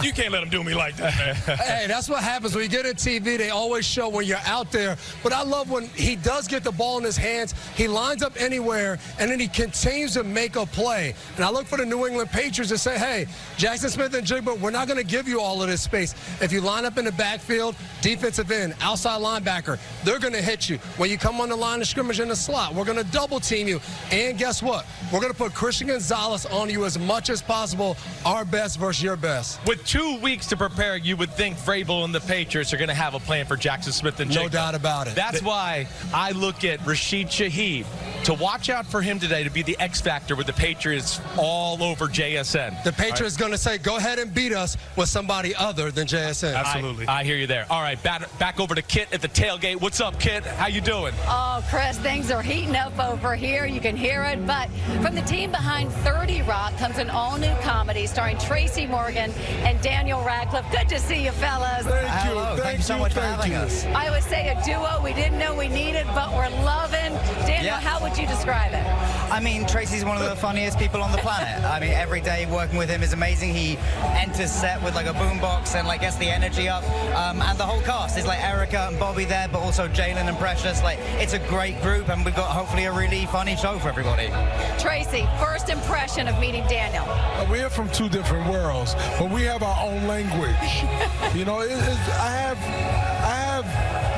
You can't let them do me like that, man. Hey, that's what happens when you get on TV. They always show when you're out there. But I love when he does get the ball in his hands. He lines up anywhere, and then he continues to make a play. And I look for the New England Patriots to say, hey, Jackson Smith-Njigba, we're not going to give you all of this space. If you line up in the backfield, defensive end, outside linebacker, they're going to hit you. When you come on the line of scrimmage in the slot, we're going to double team you. And guess what? We're going to put Christian Gonzalez on you as much as possible, our best versus your best. With 2 weeks to prepare, you would think Vrabel and the Patriots are going to have a plan for Jackson Smith-Njigba. No doubt about it. That's why I look at Rashid Shaheed to watch out for him today to be the X factor with the Patriots all over JSN. The Patriots going to say, go ahead and beat us with somebody other than JSN. Absolutely. I hear you there. All right, back over to Kit at the tailgate. What's up, Kit? How you doing? Oh, Chris, things are heating up over here. You can hear it. But from the team behind 30 Rock comes an all-new comedy starring Tracy Morgan and Daniel Radcliffe. Good to see you, fellas. Thank you so much for having us. I would say a duo we didn't know we needed, but we're loving. Daniel, how would you describe it? I mean, Tracy's one of the funniest people on the planet. I mean, every day working with him is amazing. He enters set with like a boombox and like gets the energy up. And the whole cast is like Erica and Bobby there, but also Jalen and Precious. Like, it's a great group, and we've got hopefully a really funny show for everybody. Tracy, first impression of meeting Daniel. We're from two different worlds, but we have our own language. You know, I have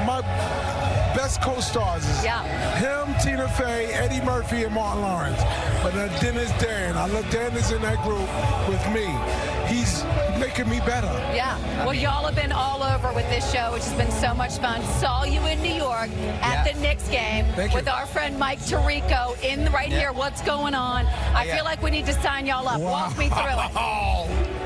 my best co-stars is him, Tina Fey, Eddie Murphy, and Martin Lawrence. But then there's Dan. I look, Dan is in that group with me. He's making me better. Yeah. Well, y'all have been all over with this show, which has been so much fun. Saw you in New York at the Knicks game with our friend Mike Tirico right here. What's going on? I feel like we need to sign y'all up. Walk me through it.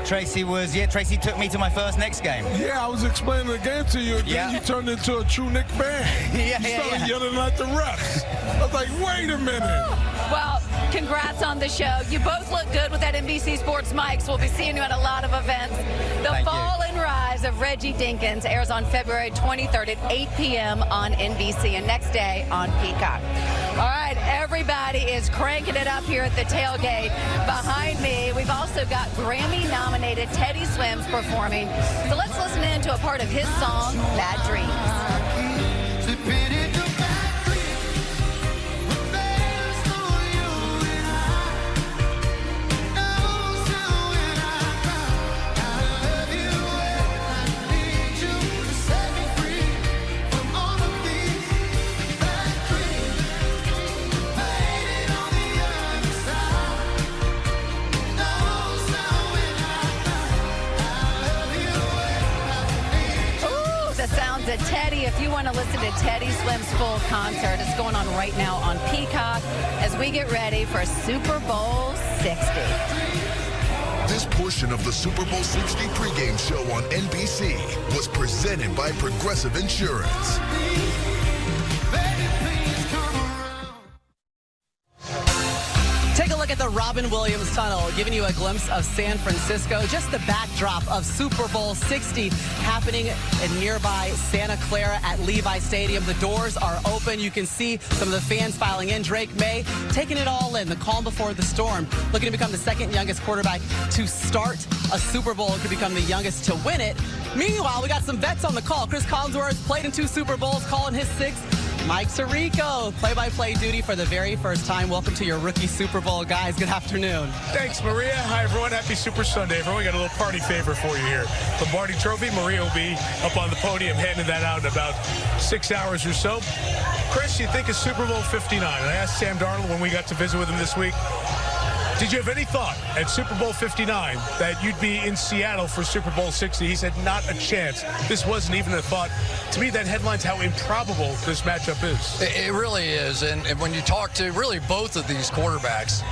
Tracy took me to my first Knicks game. Yeah, I was explaining the game to you, and then you turned into a true Knicks fan. You started yelling at the refs. I was like, wait a minute. Well, congrats on the show. You both look good with that NBC Sports mics. We'll be seeing you at a lot of events. The Fall and Rise of Reggie Dinkins airs on February 23rd at 8 p.m. on NBC and next day on Peacock. All right, everybody is cranking it up here at the tailgate. Behind me, we've also got Grammy-nominated Teddy Swims performing. So let's listen in to a part of his song, Bad Dreams. Teddy, if you want to listen to Teddy Slim's full concert, it's going on right now on Peacock as we get ready for Super Bowl 60. This portion of the Super Bowl 60 pregame show on NBC was presented by Progressive Insurance. Take a look at the Robin Williams Tunnel, giving you a glimpse of San Francisco. Just the backdrop of Super Bowl 60 happening in nearby Santa Clara at Levi Stadium. The doors are open. You can see some of the fans filing in. Drake May taking it all in, the calm before the storm, looking to become the second youngest quarterback to start a Super Bowl, could become the youngest to win it. Meanwhile, we got some vets on the call. Chris Collinsworth played in 2 Super Bowls, calling his 6th. Mike Tirico, play-by-play duty for the very first time. Welcome to your rookie Super Bowl, guys. Good afternoon. Thanks, Maria. Hi, everyone. Happy Super Sunday, everyone. We got a little party favor for you here. Lombardi Trophy. Maria will be up on the podium handing that out in about 6 hours or so. Chris, you think of Super Bowl 59? I asked Sam Darnold when we got to visit with him this week, did you have any thought at Super Bowl 59 that you'd be in Seattle for Super Bowl 60? He said, not a chance. This wasn't even a thought. To me, that headlines how improbable this matchup is. It really is. And when you talk to really both of these quarterbacks,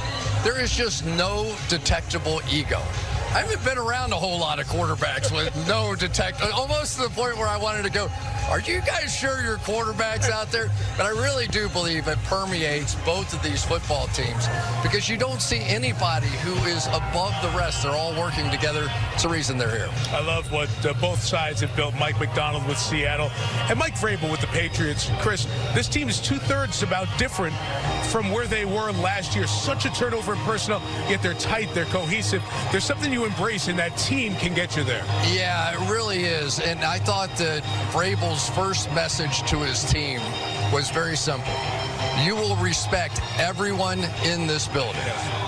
there is just no detectable ego. I haven't been around a whole lot of quarterbacks with no almost to the point where I wanted to go, are you guys sure your quarterback's out there? But I really do believe it permeates both of these football teams because you don't see anybody who is above the rest. They're all working together. It's the reason they're here. I love what both sides have built. Mike McDonald with Seattle and Mike Vrabel with the Patriots. Chris, this team is 2/3 about different from where they were last year. Such a turnover in personnel, yet they're tight, they're cohesive. There's something you embrace, and that team can get you there. Yeah, it really is. And I thought that Vrabel's first message to his team was very simple. You will respect everyone in this building.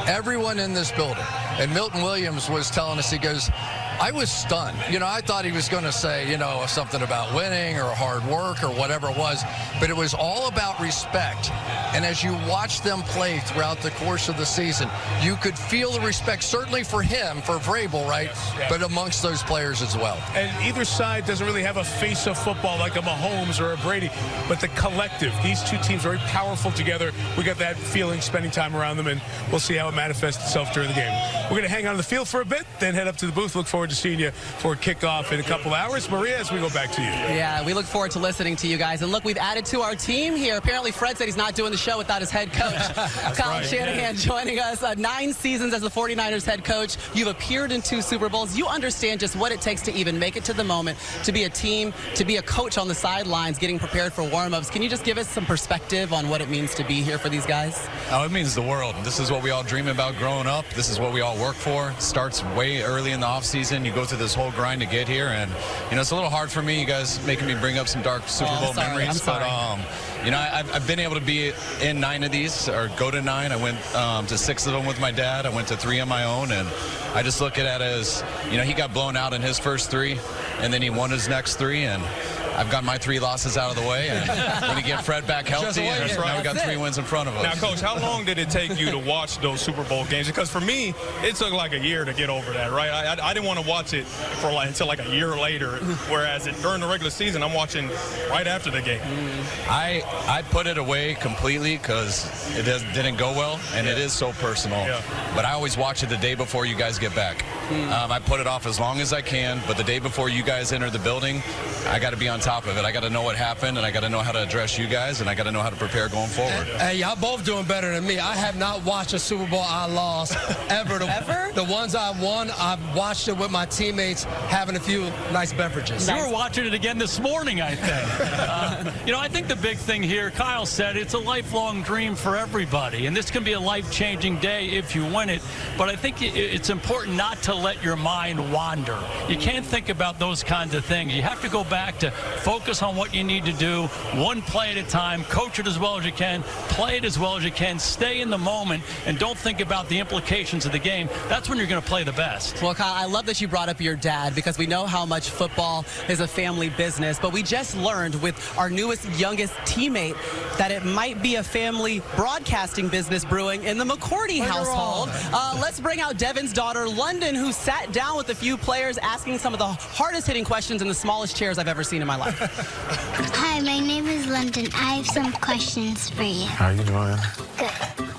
Everyone in this building. And Milton Williams was telling us, he goes, I was stunned. You know, I thought he was going to say, you know, something about winning or hard work or whatever it was, but it was all about respect. And as you watch them play throughout the course of the season, you could feel the respect, certainly for him, for Vrabel, right? Yes. But amongst those players as well. And either side doesn't really have a face of football like a Mahomes or a Brady, but the collective, these two teams are very powerful together. We got that feeling spending time around them, and we'll see how it manifests itself during the game. We're going to hang on the field for a bit, then head up to the booth. Look forward to seeing you for kickoff in a couple hours. Maria, as we go back to you. Yeah, we look forward to listening to you guys. And look, we've added to our team here. Apparently, Fred said he's not doing the show without his head coach. Kyle Shanahan joining us. 9 seasons as the 49ers head coach. You've appeared in 2 Super Bowls. You understand just what it takes to even make it to the moment, to be a team, to be a coach on the sidelines, getting prepared for warm-ups. Can you just give us some perspective on what it means to be here for these guys? Oh, it means the world. This is what we all dream about growing up. This is what we all work for. It starts way early in the offseason. You go through this whole grind to get here, and you know it's a little hard for me. You guys making me bring up some dark Super Bowl memories, but you know I've been able to be in 9 of these, or go to 9. I went to 6 of them with my dad. I went to 3 on my own, and I just look at it as, you know, he got blown out in his first 3, and then he won his next 3, and I've got my 3 losses out of the way, and when you get Fred back healthy, and now we got 3 wins in front of us. Now, Coach, how long did it take you to watch those Super Bowl games? Because for me, it took like a year to get over that, right? I didn't want to watch it for until like a year later, whereas during the regular season, I'm watching right after the game. I put it away completely because it didn't go well, and it is so personal. Yeah. But I always watch it the day before you guys get back. I put it off as long as I can, but the day before you guys enter the building, I got to be on top of it. I got to know what happened, and I got to know how to address you guys, and I got to know how to prepare going forward. Hey, y'all both doing better than me. I have not watched a Super Bowl I lost ever. Ever? The ones I won, I've watched it with my teammates having a few nice beverages. You were watching it again this morning, I think. You know, I think the big thing here, Kyle said, it's a lifelong dream for everybody, and this can be a life-changing day if you win it, but I think it's important not to let your mind wander. You can't think about those kinds of things. You have to go back to focus on what you need to do, one play at a time, coach it as well as you can, play it as well as you can, stay in the moment, and don't think about the implications of the game. That's when you're going to play the best. Well, Kyle, I love that you brought up your dad, because we know how much football is a family business, but we just learned with our newest, youngest teammate that it might be a family broadcasting business brewing in the McCourty household. Let's bring out Devin's daughter, London, who sat down with a few players asking some of the hardest hitting questions in the smallest chairs I've ever seen in my life. Hi, my name is London. I have some questions for you. How are you doing? Good.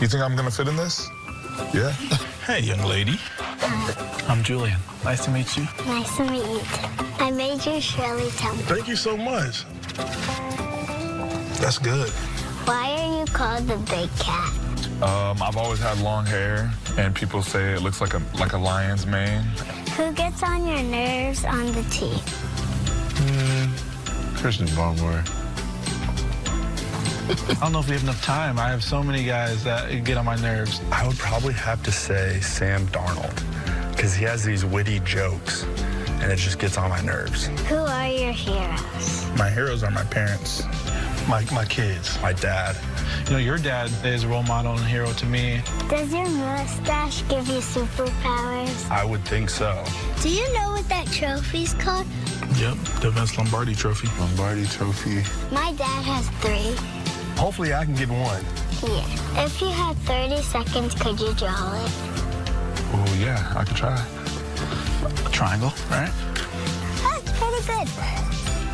You think I'm gonna fit in this? Yeah? Hey, young lady. I'm Julian. Nice to meet you. Nice to meet you too. I made you Shirley Temple. Thank you so much. That's good. Why are you called the Big Cat? I've always had long hair, and people say it looks like a lion's mane. Who gets on your nerves on the team? Christian Barmore. I don't know if we have enough time. I have so many guys that get on my nerves. I would probably have to say Sam Darnold, because he has these witty jokes, and it just gets on my nerves. Who are your heroes? My heroes are my parents, my kids, my dad. You know, your dad is a role model and a hero to me. Does your mustache give you superpowers? I would think so. Do you know what that trophy's called? Yep, the Vince Lombardi Trophy. Lombardi Trophy. My dad has 3. Hopefully I can get 1. Yeah. If you had 30 seconds, could you draw it? Oh, yeah, I could try. A triangle, right? That's pretty good.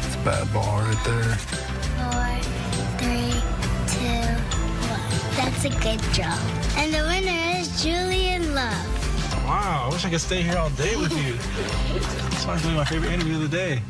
It's a bad ball right there. 4, 3, 2, 1. That's a good job. And the winner is Julian Love. Wow, I wish I could stay here all day with you. It's probably my favorite interview of the day.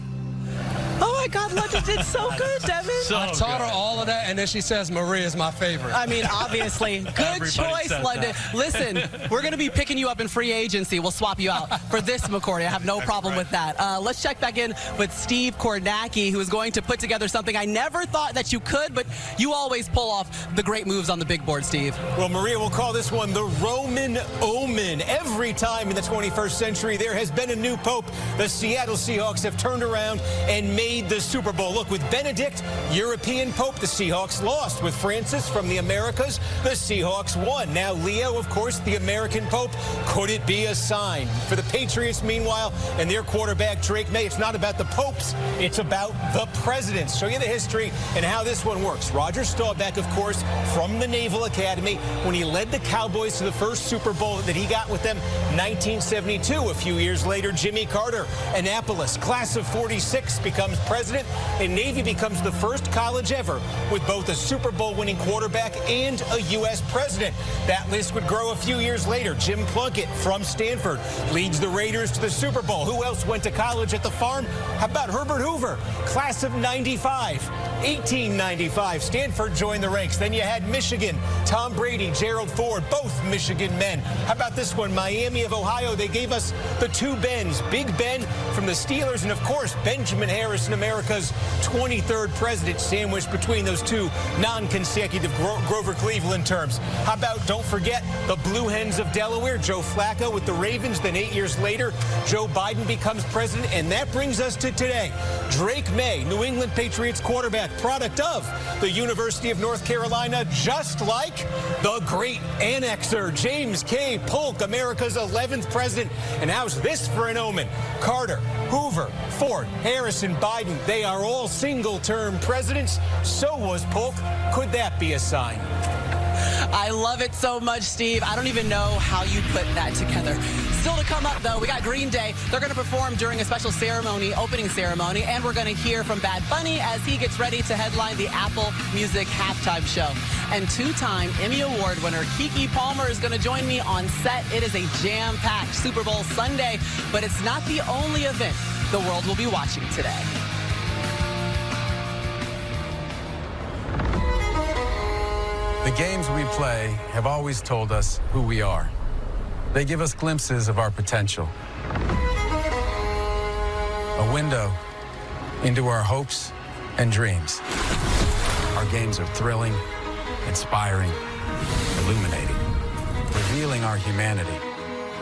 Oh my God, London did so good, Devin. I taught her all of that, and then she says Maria's my favorite. I mean, obviously, good choice, London. Listen, we're going to be picking you up in free agency. We'll swap you out for this, McCourty. I have no problem with that. Let's check back in with Steve Kornacki, who is going to put together something I never thought that you could, but you always pull off the great moves on the big board, Steve. Well, Maria will call this one the Roman Omen. Every time in the 21st century there has been a new pope, the Seattle Seahawks have turned around and made the Super Bowl. Look, with Benedict, European Pope, the Seahawks lost. With Francis from the Americas, the Seahawks won. Now Leo, of course, the American Pope. Could it be a sign? For the Patriots, meanwhile, and their quarterback, Drake May, it's not about the popes, it's about the presidents. Show you the history and how this one works. Roger Staubach, of course, from the Naval Academy, when he led the Cowboys to the first Super Bowl that he got with them, 1972. A few years later, Jimmy Carter, Annapolis, class of 46, becomes president, and Navy becomes the first college ever with both a Super Bowl winning quarterback and a U.S. president. That list would grow a few years later. Jim Plunkett from Stanford leads the Raiders to the Super Bowl. Who else went to college at the farm? How about Herbert Hoover, class of 95, 1895. Stanford joined the ranks. Then you had Michigan, Tom Brady, Gerald Ford, both Michigan men. How about this one? Miami of Ohio. They gave us the 2 Bens. Big Ben from the Steelers, and of course, Benjamin Harrison, America's 23rd president, sandwiched between those 2 non-consecutive Grover Cleveland terms. How about, don't forget, the Blue Hens of Delaware, Joe Flacco with the Ravens. Then 8 years later, Joe Biden becomes president. And that brings us to today. Drake May, New England Patriots quarterback, product of the University of North Carolina, just like the great annexer, James K. Polk, America's 11th president. And how's this for an omen? Carter, Hoover, Ford, Harrison, Biden, they are all single-term presidents. So was Polk. Could that be a sign? I love it so much, Steve. I don't even know how you put that together. Still to come up, though, we got Green Day. They're going to perform during a special ceremony, opening ceremony, and we're going to hear from Bad Bunny as he gets ready to headline the Apple Music halftime show. And 2-time Emmy Award winner Keke Palmer is going to join me on set. It is a jam-packed Super Bowl Sunday, but it's not the only event the world will be watching today. The games we play have always told us who we are. They give us glimpses of our potential. A window into our hopes and dreams. Our games are thrilling, inspiring, illuminating, revealing our humanity,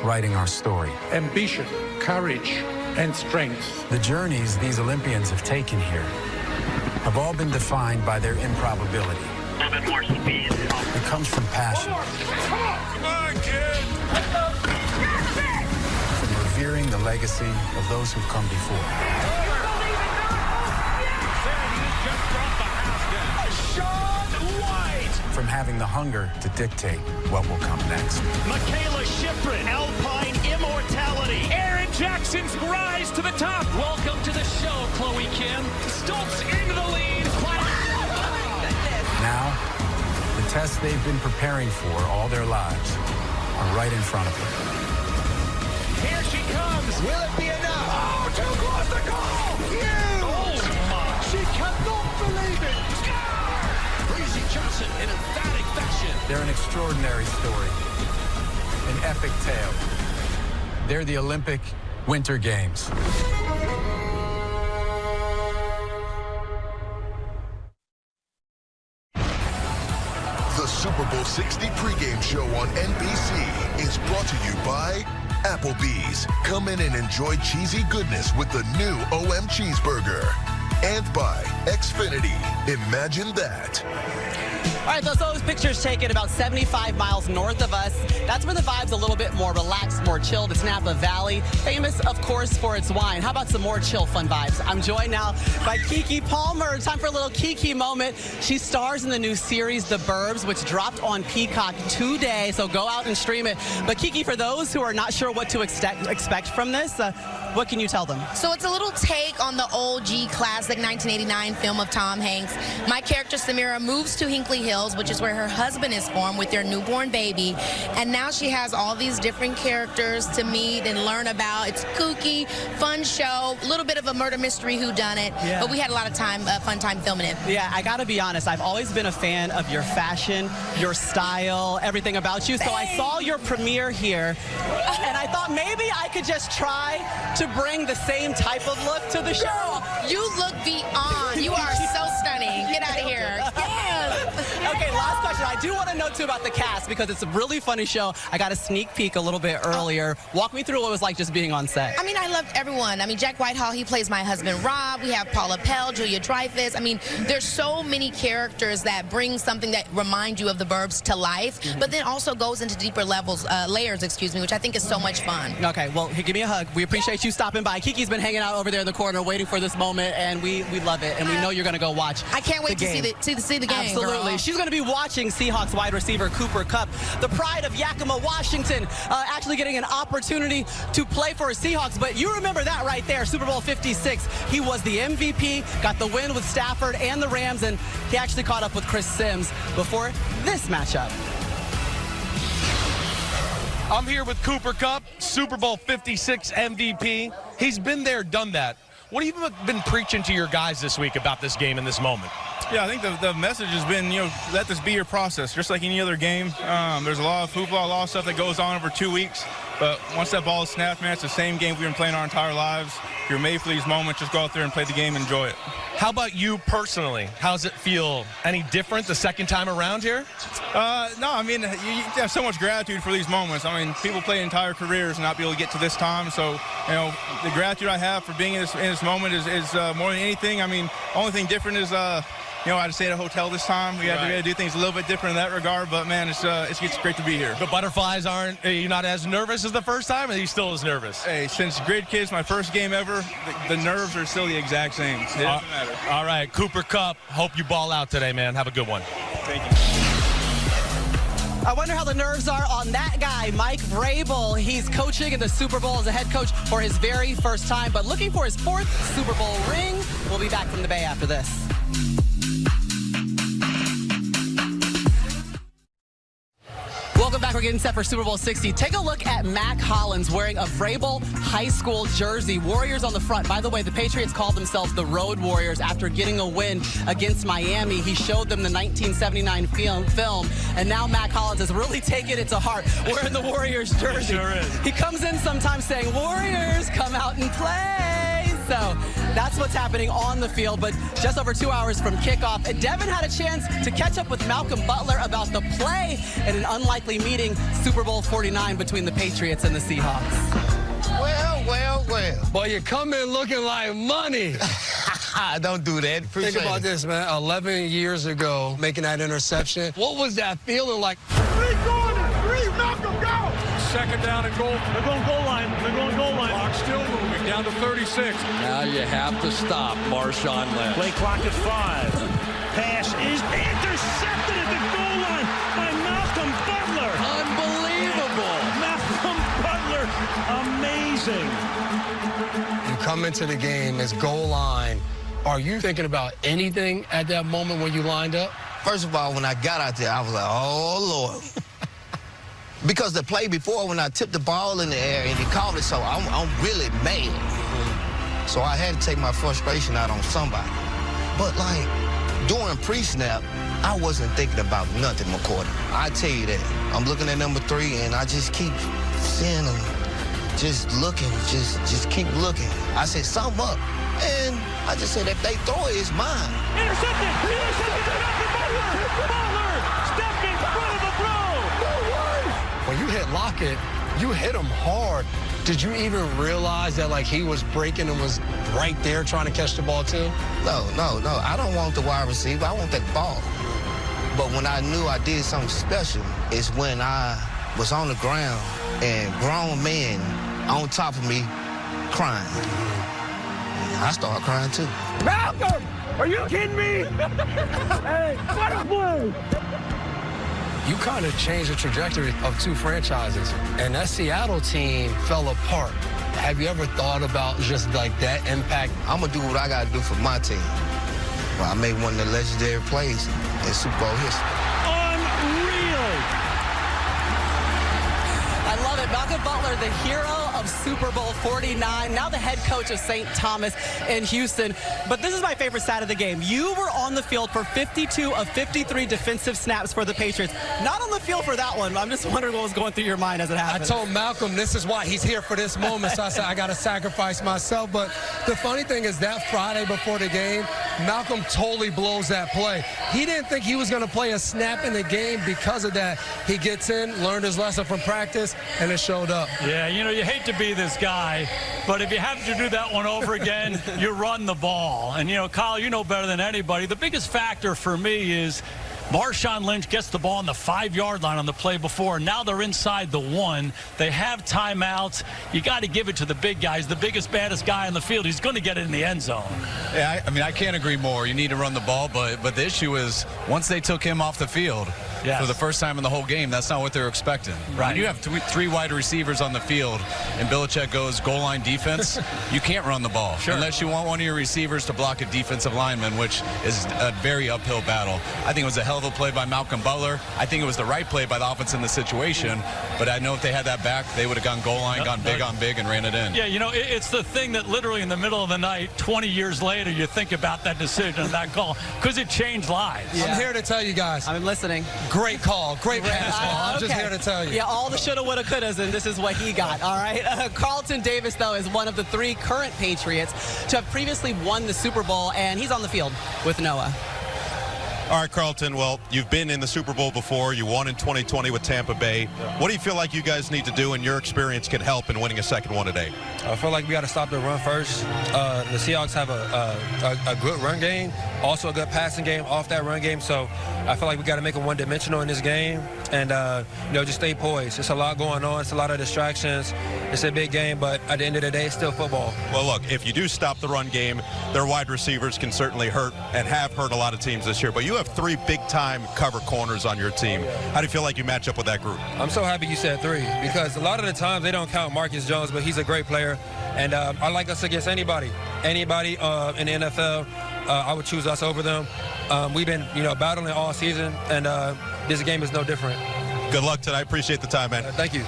writing our story. Ambition, courage, and strength. The journeys these Olympians have taken here have all been defined by their improbability. A little bit more speed. It comes from passion. Come on, kid! From revering the legacy of those who've come before. From having the hunger to dictate what will come next. Michaela Schifrin, Alpine Immortality. Jackson's rise to the top. Welcome to the show, Chloe Kim. Stoltz into the lead. Now, the tests they've been preparing for all their lives are right in front of them. Here she comes. Will it be enough? Oh, too close to goal. Huge. Oh, she cannot believe it. Breezy Johnson in emphatic fashion. They're an extraordinary story, an epic tale. They're the Olympic Winter Games. The Super Bowl 60 pregame show on NBC is brought to you by Applebee's. Come in and enjoy cheesy goodness with the new OM Cheeseburger. And by Xfinity. Imagine that. All right, those pictures taken about 75 miles north of us. That's where the vibe's a little bit more relaxed, more chilled. It's Napa Valley, famous, of course, for its wine. How about some more chill, fun vibes? I'm joined now by Keke Palmer. Time for a little Keke moment. She stars in the new series, The Burbs, which dropped on Peacock today, so go out and stream it. But Keke, for those who are not sure what to expect from this, what can you tell them? So it's a little take on the OG classic 1989 film of Tom Hanks. My character, Samira, moves to Hinkley Hills, which is where her husband is from with their newborn baby. And now she has all these different characters to meet and learn about. It's kooky, fun show, a little bit of a murder mystery whodunit. Yeah. But we had a lot of fun time filming it. Yeah, I got to be honest. I've always been a fan of your fashion, your style, everything about you. So I saw your premiere here, and I thought maybe I could just try to bring the same type of look to the show. Girl, you look beyond. You are so stunning. Get out of here. Yes. Okay, last question. I do want to know, too, about the cast because it's a really funny show. I got a sneak peek a little bit earlier. Walk me through what it was like just being on set. I mean, I loved everyone. I mean, Jack Whitehall, he plays my husband, Rob. We have Paula Pell, Julia Dreyfus. I mean, there's so many characters that bring something that remind you of the Burbs to life, but then also goes into deeper layers, which I think is so much fun. Okay, well, give me a hug. We appreciate you stopping by. Keke's been hanging out over there in the corner waiting for this moment, and we love it, and we know you're going to go watch. I can't wait to see the game. Absolutely. Girl. She's going to be watching Seahawks wide receiver Cooper Kupp, the pride of Yakima, Washington, actually getting an opportunity to play for Seahawks. But you remember that right there, Super Bowl 56. He was the MVP, got the win with Stafford and the Rams, and he actually caught up with Chris Sims before this matchup. I'm here with Cooper Kupp, Super Bowl 56 MVP. He's been there, done that. What have you been preaching to your guys this week about this game and this moment? Yeah, I think the message has been, let this be your process, just like any other game. There's a lot of football, a lot of stuff that goes on over 2 weeks. But once that ball is snapped, man, it's the same game we've been playing our entire lives. You're made for these moments. Just go out there and play the game and enjoy it. How about you personally? How does it feel? Any different the second time around here? No, I mean, you have so much gratitude for these moments. I mean, people play entire careers and not be able to get to this time. So, the gratitude I have for being in this moment is more than anything. I mean, the only thing different is, I had to stay at a hotel this time. We had to do things a little bit different in that regard, but man, it's great to be here. The butterflies are you not as nervous as the first time, or are you still as nervous? Hey, since Grid Kids, my first game ever, the nerves are still the exact same. It doesn't matter. All right, Cooper Kupp, hope you ball out today, man. Have a good one. Thank you. I wonder how the nerves are on that guy, Mike Vrabel. He's coaching in the Super Bowl as a head coach for his very first time, but looking for his 4th Super Bowl ring. We'll be back from the Bay after this. Welcome back. We're getting set for Super Bowl 60. Take a look at Mac Hollins wearing a Vrabel High School jersey. Warriors on the front. By the way, the Patriots called themselves the Road Warriors after getting a win against Miami. He showed them the 1979 film, and now Mac Hollins has really taken it to heart wearing the Warriors jersey. Sure is. He comes in sometimes saying, "Warriors, come out and play." So that's what's happening on the field. But just over 2 hours from kickoff, Devin had a chance to catch up with Malcolm Butler about the play in an unlikely meeting, Super Bowl 49 between the Patriots and the Seahawks. Well. Boy, you come in looking like money. Don't do that. Appreciate Think about this, man. 11 years ago, making that interception. What was that feeling like? 3 corners, 3, Malcolm, go! Second down and goal. They're going goal line. Clock still moving down to 36. Now you have to stop Marshawn Lynch. Play clock at 5. Pass is intercepted at the goal line by Malcolm Butler. Unbelievable. Malcolm Butler, amazing. racing. You come into the game, it's goal line. Are you thinking about anything at that moment when you lined up? First of all, when I got out there, I was like, oh, Lord. Because the play before, when I tipped the ball in the air and he called it, so I'm really mad. So I had to take my frustration out on somebody. But, like, during pre-snap, I wasn't thinking about nothing, McCourty. I tell you that. I'm looking at number 3, and I just keep seeing him, just looking, just keep looking. I said, something up. And I just said, if they throw it, it's mine. Intercepted! Butler stepped in front of the throw! When you hit Lockett, you hit him hard. Did you even realize that, like, he was breaking and was right there trying to catch the ball, too? No. I don't want the wide receiver. I want that ball. But when I knew I did something special is when I was on the ground and grown men on top of me crying. I started crying, too. Malcolm! Are you kidding me? Hey, what a play! You kind of changed the trajectory of 2 franchises, and that Seattle team fell apart. Have you ever thought about just like that impact? I'm going to do what I got to do for my team. Well, I made one of the legendary plays in Super Bowl history. Unreal! I love it. Malcolm Butler, the hero of Super Bowl 49, now the head coach of St. Thomas in Houston. But this is my favorite stat of the game. You were on the field for 52 of 53 defensive snaps for the Patriots. Not on the field for that one. I'm just wondering what was going through your mind as it happened. I told Malcolm this is why he's here for this moment, so I said I got to sacrifice myself. But the funny thing is that Friday before the game, Malcolm totally blows that play. He didn't think he was going to play a snap in the game because of that. He gets in, learned his lesson from practice, and it showed up. Yeah, you know, you hate to be this guy, but if you have to do that one over again, you run the ball. And, you know, Kyle, you know better than anybody. The biggest factor for me is Marshawn Lynch gets the ball on the 5-yard line on the play before. Now they're inside the 1. They have timeouts. You got to give it to the big guys. The biggest, baddest guy on the field. He's going to get it in the end zone. Yeah, I mean, I can't agree more. You need to run the ball, but the issue is once they took him off the field for the first time in the whole game, that's not what they're expecting. Right. When you have 3 wide receivers on the field and Belichick goes goal line defense, you can't run the ball unless you want one of your receivers to block a defensive lineman, which is a very uphill battle. I think it was a hell of a play by Malcolm Butler. I think it was the right play by the offense in the situation, but I know if they had that back, they would have gone goal line, gone big on big, and ran it in. Yeah, you know, it's the thing that literally in the middle of the night, 20 years later, you think about that decision, that call, because it changed lives. Yeah. I'm here to tell you guys. I'm listening. Great call. Great pass call. I'm just here to tell you. Yeah, all the shoulda, woulda, couldas, and this is what he got, all right? Carlton Davis, though, is one of the 3 current Patriots to have previously won the Super Bowl, and he's on the field with Noah. All right, Carlton, well, you've been in the Super Bowl before. You won in 2020 with Tampa Bay. What do you feel like you guys need to do and your experience can help in winning a second one today? I feel like we got to stop the run first. The Seahawks have a good run game, also a good passing game off that run game. So I feel like we got to make it one-dimensional in this game and, you know, just stay poised. It's a lot going on. It's a lot of distractions. It's a big game, but at the end of the day, it's still football. Well, look, if you do stop the run game, their wide receivers can certainly hurt and have hurt a lot of teams this year. But you have 3 big-time cover corners on your team. How do you feel like you match up with that group? I'm so happy you said 3 because a lot of the times they don't count Marcus Jones, but he's a great player. And I like us against anybody in the NFL. I would choose us over them. We've been, you know, battling all season, and this game is no different. Good luck tonight. Appreciate the time, man. Thank you.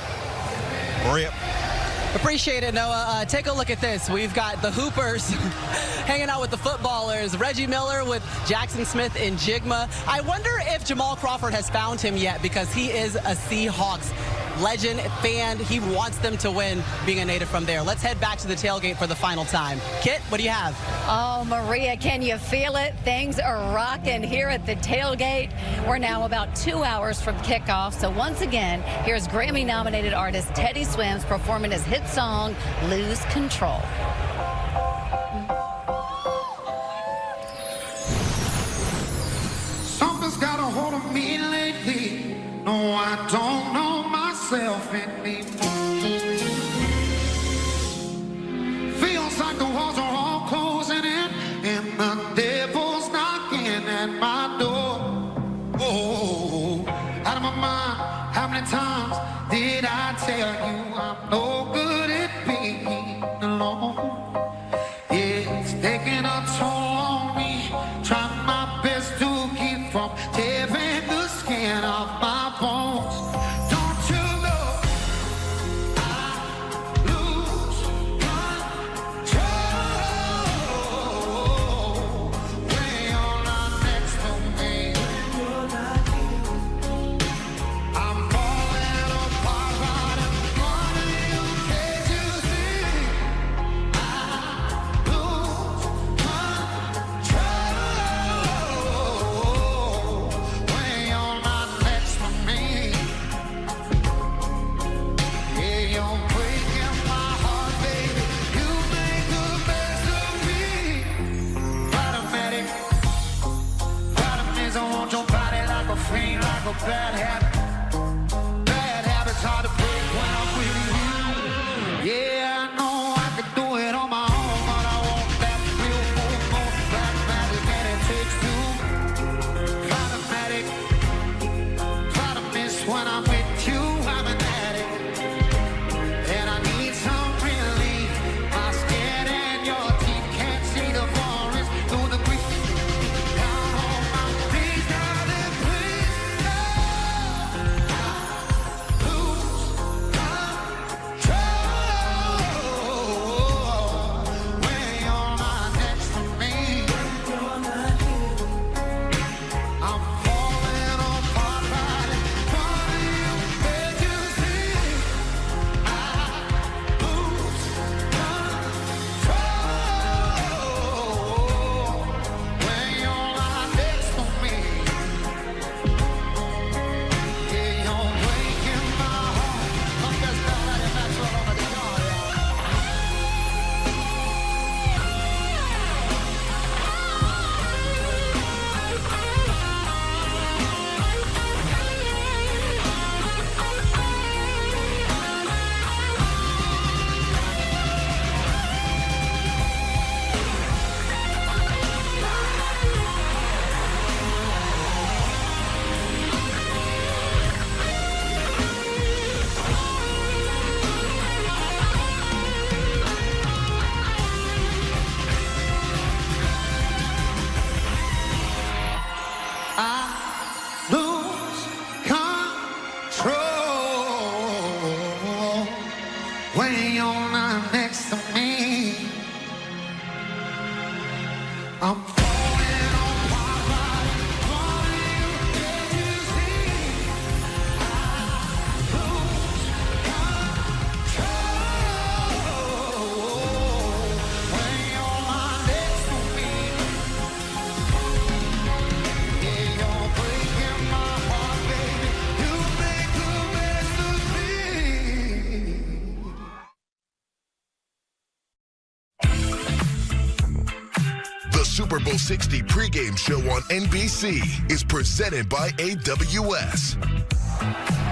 Maria. Appreciate it, Noah. Take a look at this. We've got the Hoopers hanging out with the footballers. Reggie Miller with Jackson Smith in Jigma. I wonder if Jamal Crawford has found him yet because he is a Seahawks legend, fan. He wants them to win, being a native from there. Let's head back to the tailgate for the final time. Kit, what do you have? Oh, Maria, can you feel it? Things are rocking here at the tailgate. We're now about 2 hours from kickoff. So once again, here's Grammy-nominated artist Teddy Swims performing his hit song, Lose Control. Something's got a hold of me lately. No, I don't know myself anymore. Feels like the walls are all closing in, and the devil's knocking at my door. Oh, out of my mind, how many times did I tell you I'm no good at being? bad habit. Bad habits hard to break when I'm with you. Yeah, I know I could do it on my own, but I want that real full moon, black magic, and it takes two. Automatic, try to miss when I'm with you. I'm an addict, and I need some relief. My skin and your teeth can't see the forest through the grief. Down on my knees, darling, please. When you're not next to me, I'm falling apart, but falling, can't you see? I lose control when you're not next to me. Yeah, you're breaking my heart, baby. You make the best of me. The Super Bowl 60 pregame show on NBC is presented by AWS.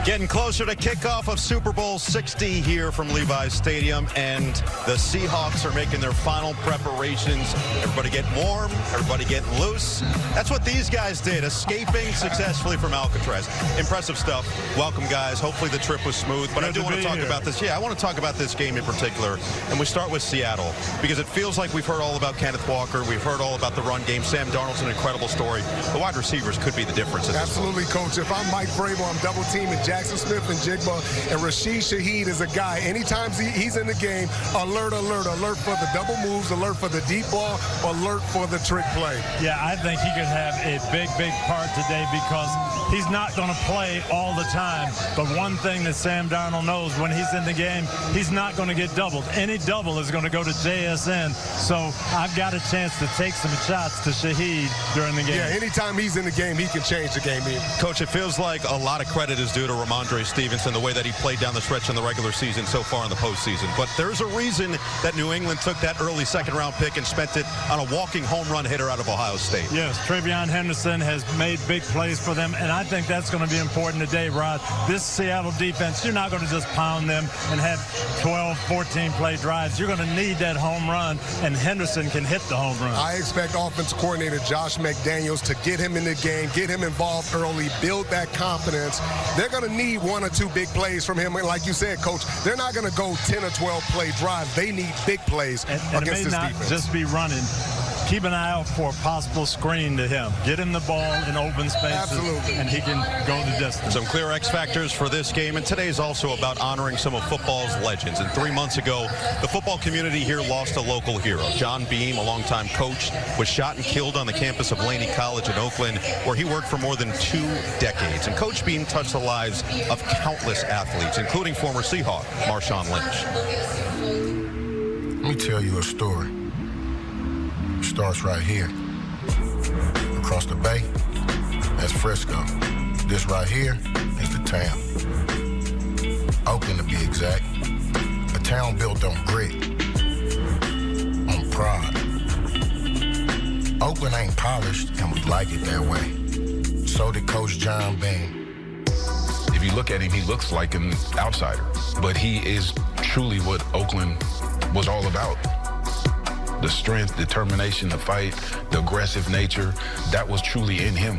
Getting closer to kickoff of Super Bowl 60 here from Levi's Stadium, and the Seahawks are making their final preparations. Everybody getting warm, everybody getting loose. That's what these guys did, escaping successfully from Alcatraz. Impressive stuff. Welcome, guys. Hopefully the trip was smooth, but I do want to talk about this. Yeah, I want to talk about this game in particular, and we start with Seattle, because it feels like we've heard all about Kenneth Walker. We've heard all about the run game. Sam Darnold's an incredible story. The wide receivers could be the difference. Absolutely, Coach. If I'm Mike Vrabel, I'm double teaming Jackson Smith and Jigba, and Rashid Shaheed is a guy. Anytime he's in the game, alert, alert, alert for the double moves, alert for the deep ball, alert for the trick play. Yeah, I think he could have a big, big part today because he's not going to play all the time. But one thing that Sam Darnold knows, when he's in the game, he's not going to get doubled. Any double is going to go to JSN. So I've got a chance to take some shots to Shaheed during the game. Yeah, anytime he's in the game, he can change the game. Coach, it feels like a lot of credit is due to Ramondre Stevenson, the way that he played down the stretch in the regular season so far in the postseason. But there's a reason that New England took that early second-round pick and spent it on a walking home run hitter out of Ohio State. Yes, Travion Henderson has made big plays for them, and I think that's going to be important today, Rod. This Seattle defense, you're not going to just pound them and have 12, 14-play drives. You're going to need that home run, and Henderson can hit the home run. I expect offensive coordinator Josh McDaniels to get him in the game, get him involved early, build that confidence. They're going to need one or two big plays from him. Like you said, Coach, they're not going to go 10 or 12 play drives. They need big plays against this defense. It may not just be running. Keep an eye out for a possible screen to him. Get him the ball in open spaces, and he can go the distance. Some clear X factors for this game, and today is also about honoring some of football's legends. And 3 months ago, the football community here lost a local hero. John Beam, a longtime coach, was shot and killed on the campus of Laney College in Oakland, where he worked for more than 2 decades. And Coach Beam touched the lives of countless athletes, including former Seahawk Marshawn Lynch. Let me tell you a story. It starts right here. Across the bay, that's Frisco. This right here is the town. Oakland to be exact. A town built on grit, on pride. Oakland ain't polished, and we like it that way. So did Coach John Beam. you look at him, he looks like an outsider. But he is truly what Oakland was all about. The strength, determination, the fight, the aggressive nature, that was truly in him.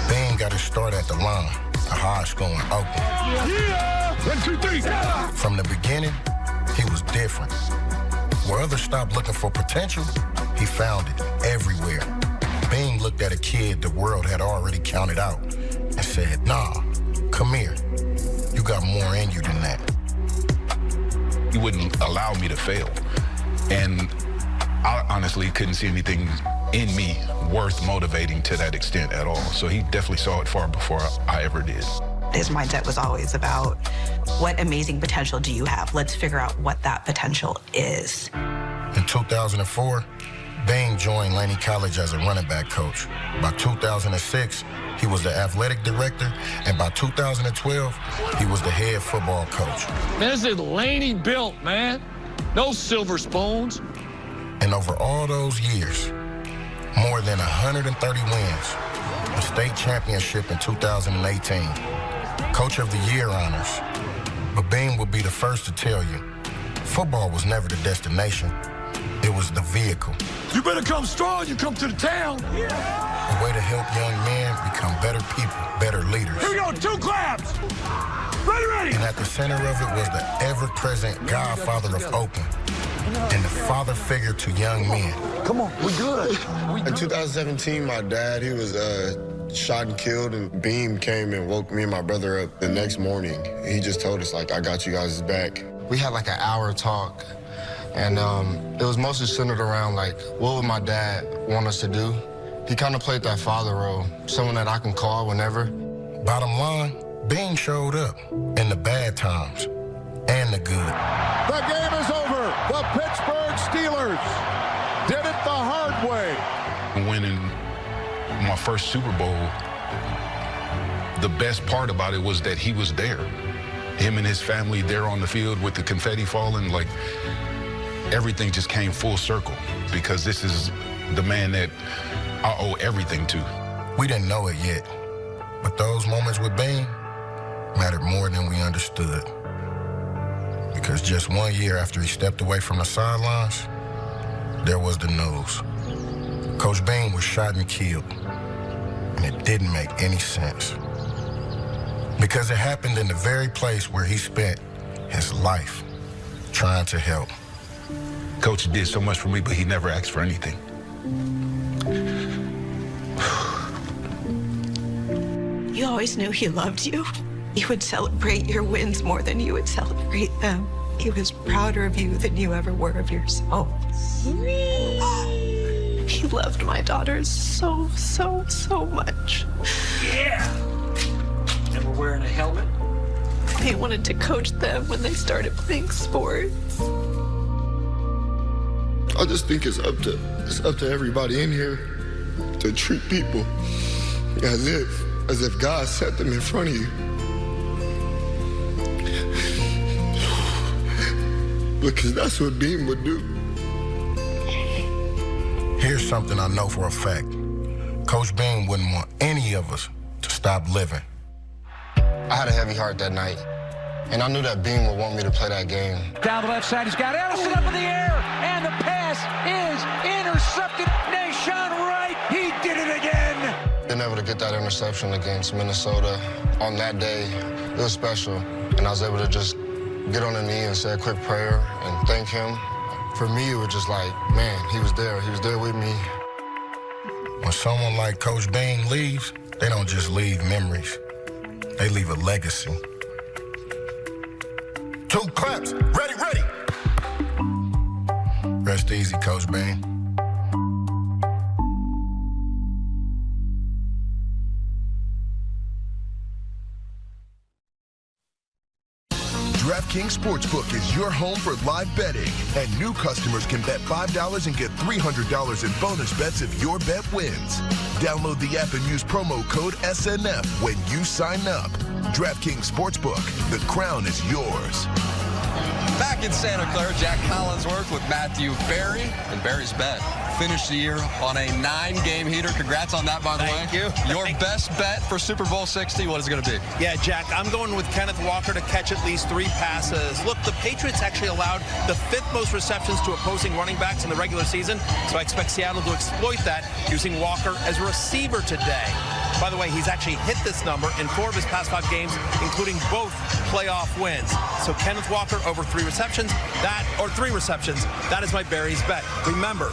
Bean got his start at the line, a high-scoring Oakland. Yeah! 1, 2, 3. Yeah! From the beginning, he was different. Where others stopped looking for potential, he found it everywhere. Bean looked at a kid the world had already counted out and said, nah, come here. You got more in you than that. He wouldn't allow me to fail. And I honestly couldn't see anything in me worth motivating to that extent at all. So he definitely saw it far before I ever did. His mindset was always about what amazing potential do you have? Let's figure out what that potential is. In 2004, Bean joined Laney College as a running back coach. By 2006, he was the athletic director, and by 2012, he was the head football coach. Man, this is Laney built, man. No silver spoons. And over all those years, more than 130 wins, a state championship in 2018, Coach of the Year honors. But Bean will be the first to tell you, football was never the destination. It was the vehicle. You better come strong, you come to the town. A way to help young men become better people, better leaders. Here we go, 2 claps. Ready. And at the center of it was the ever-present godfather of Oakland and the father figure to young men. Come on, we good. In 2017, my dad, he was shot and killed, and Beam came and woke me and my brother up the next morning. He just told us, like, I got you guys' back. We had like an hour talk, and it was mostly centered around, like, what would my dad want us to do? He kind of played that father role, someone that I can call whenever. Bottom line, Bean showed up in the bad times and the good. The game is over. The Pittsburgh Steelers did it the hard way. Winning my first Super Bowl, the best part about it was that he was there. Him and his family there on the field with the confetti falling, like everything just came full circle because this is the man that I owe everything to. We didn't know it yet, but those moments with Bean mattered more than we understood. Because just 1 year after he stepped away from the sidelines, there was the news. Coach Bean was shot and killed, and it didn't make any sense. Because it happened in the very place where he spent his life trying to help. Coach did so much for me, but he never asked for anything. You always knew he loved you. He would celebrate your wins more than you would celebrate them. He was prouder of you than you ever were of yourself. He loved my daughters so, so, so much. Yeah! And we're wearing a helmet? He wanted to coach them when they started playing sports. I just think it's up to everybody in here to treat people as if God set them in front of you. Because that's what Beam would do. Here's something I know for a fact. Coach Beam wouldn't want any of us to stop living. I had a heavy heart that night, and I knew that Beam would want me to play that game. Down the left side, he's got Ellison up in the air, and the pass is intercepted. Nation Wright, he did it again. Being able to get that interception against Minnesota on that day, it was special, and I was able to just get on a knee and say a quick prayer and thank him. For me, it was just like, man, he was there with me. When someone like Coach Bean leaves, they don't just leave memories. They leave a legacy. 2 claps, ready. Rest easy, Coach Bean. DraftKings Sportsbook is your home for live betting, and new customers can bet $5 and get $300 in bonus bets if your bet wins. Download the app and use promo code SNF when you sign up. DraftKings Sportsbook, the crown is yours. Back in Santa Clara, Jack Collinsworth with Matthew Berry. And Berry's bet finished the year on a 9-game heater. Congrats on that, by the way. Thank you. Your best bet for Super Bowl 60, what is it going to be? Yeah, Jack, I'm going with Kenneth Walker to catch at least 3 passes. Look, the Patriots actually allowed the 5th most receptions to opposing running backs in the regular season, so I expect Seattle to exploit that using Walker as a receiver today. By the way, he's actually hit this number in 4 of his past 5 games, including both playoff wins. So Kenneth Walker over 3 receptions, 3 receptions. That is my Berry's bet. Remember,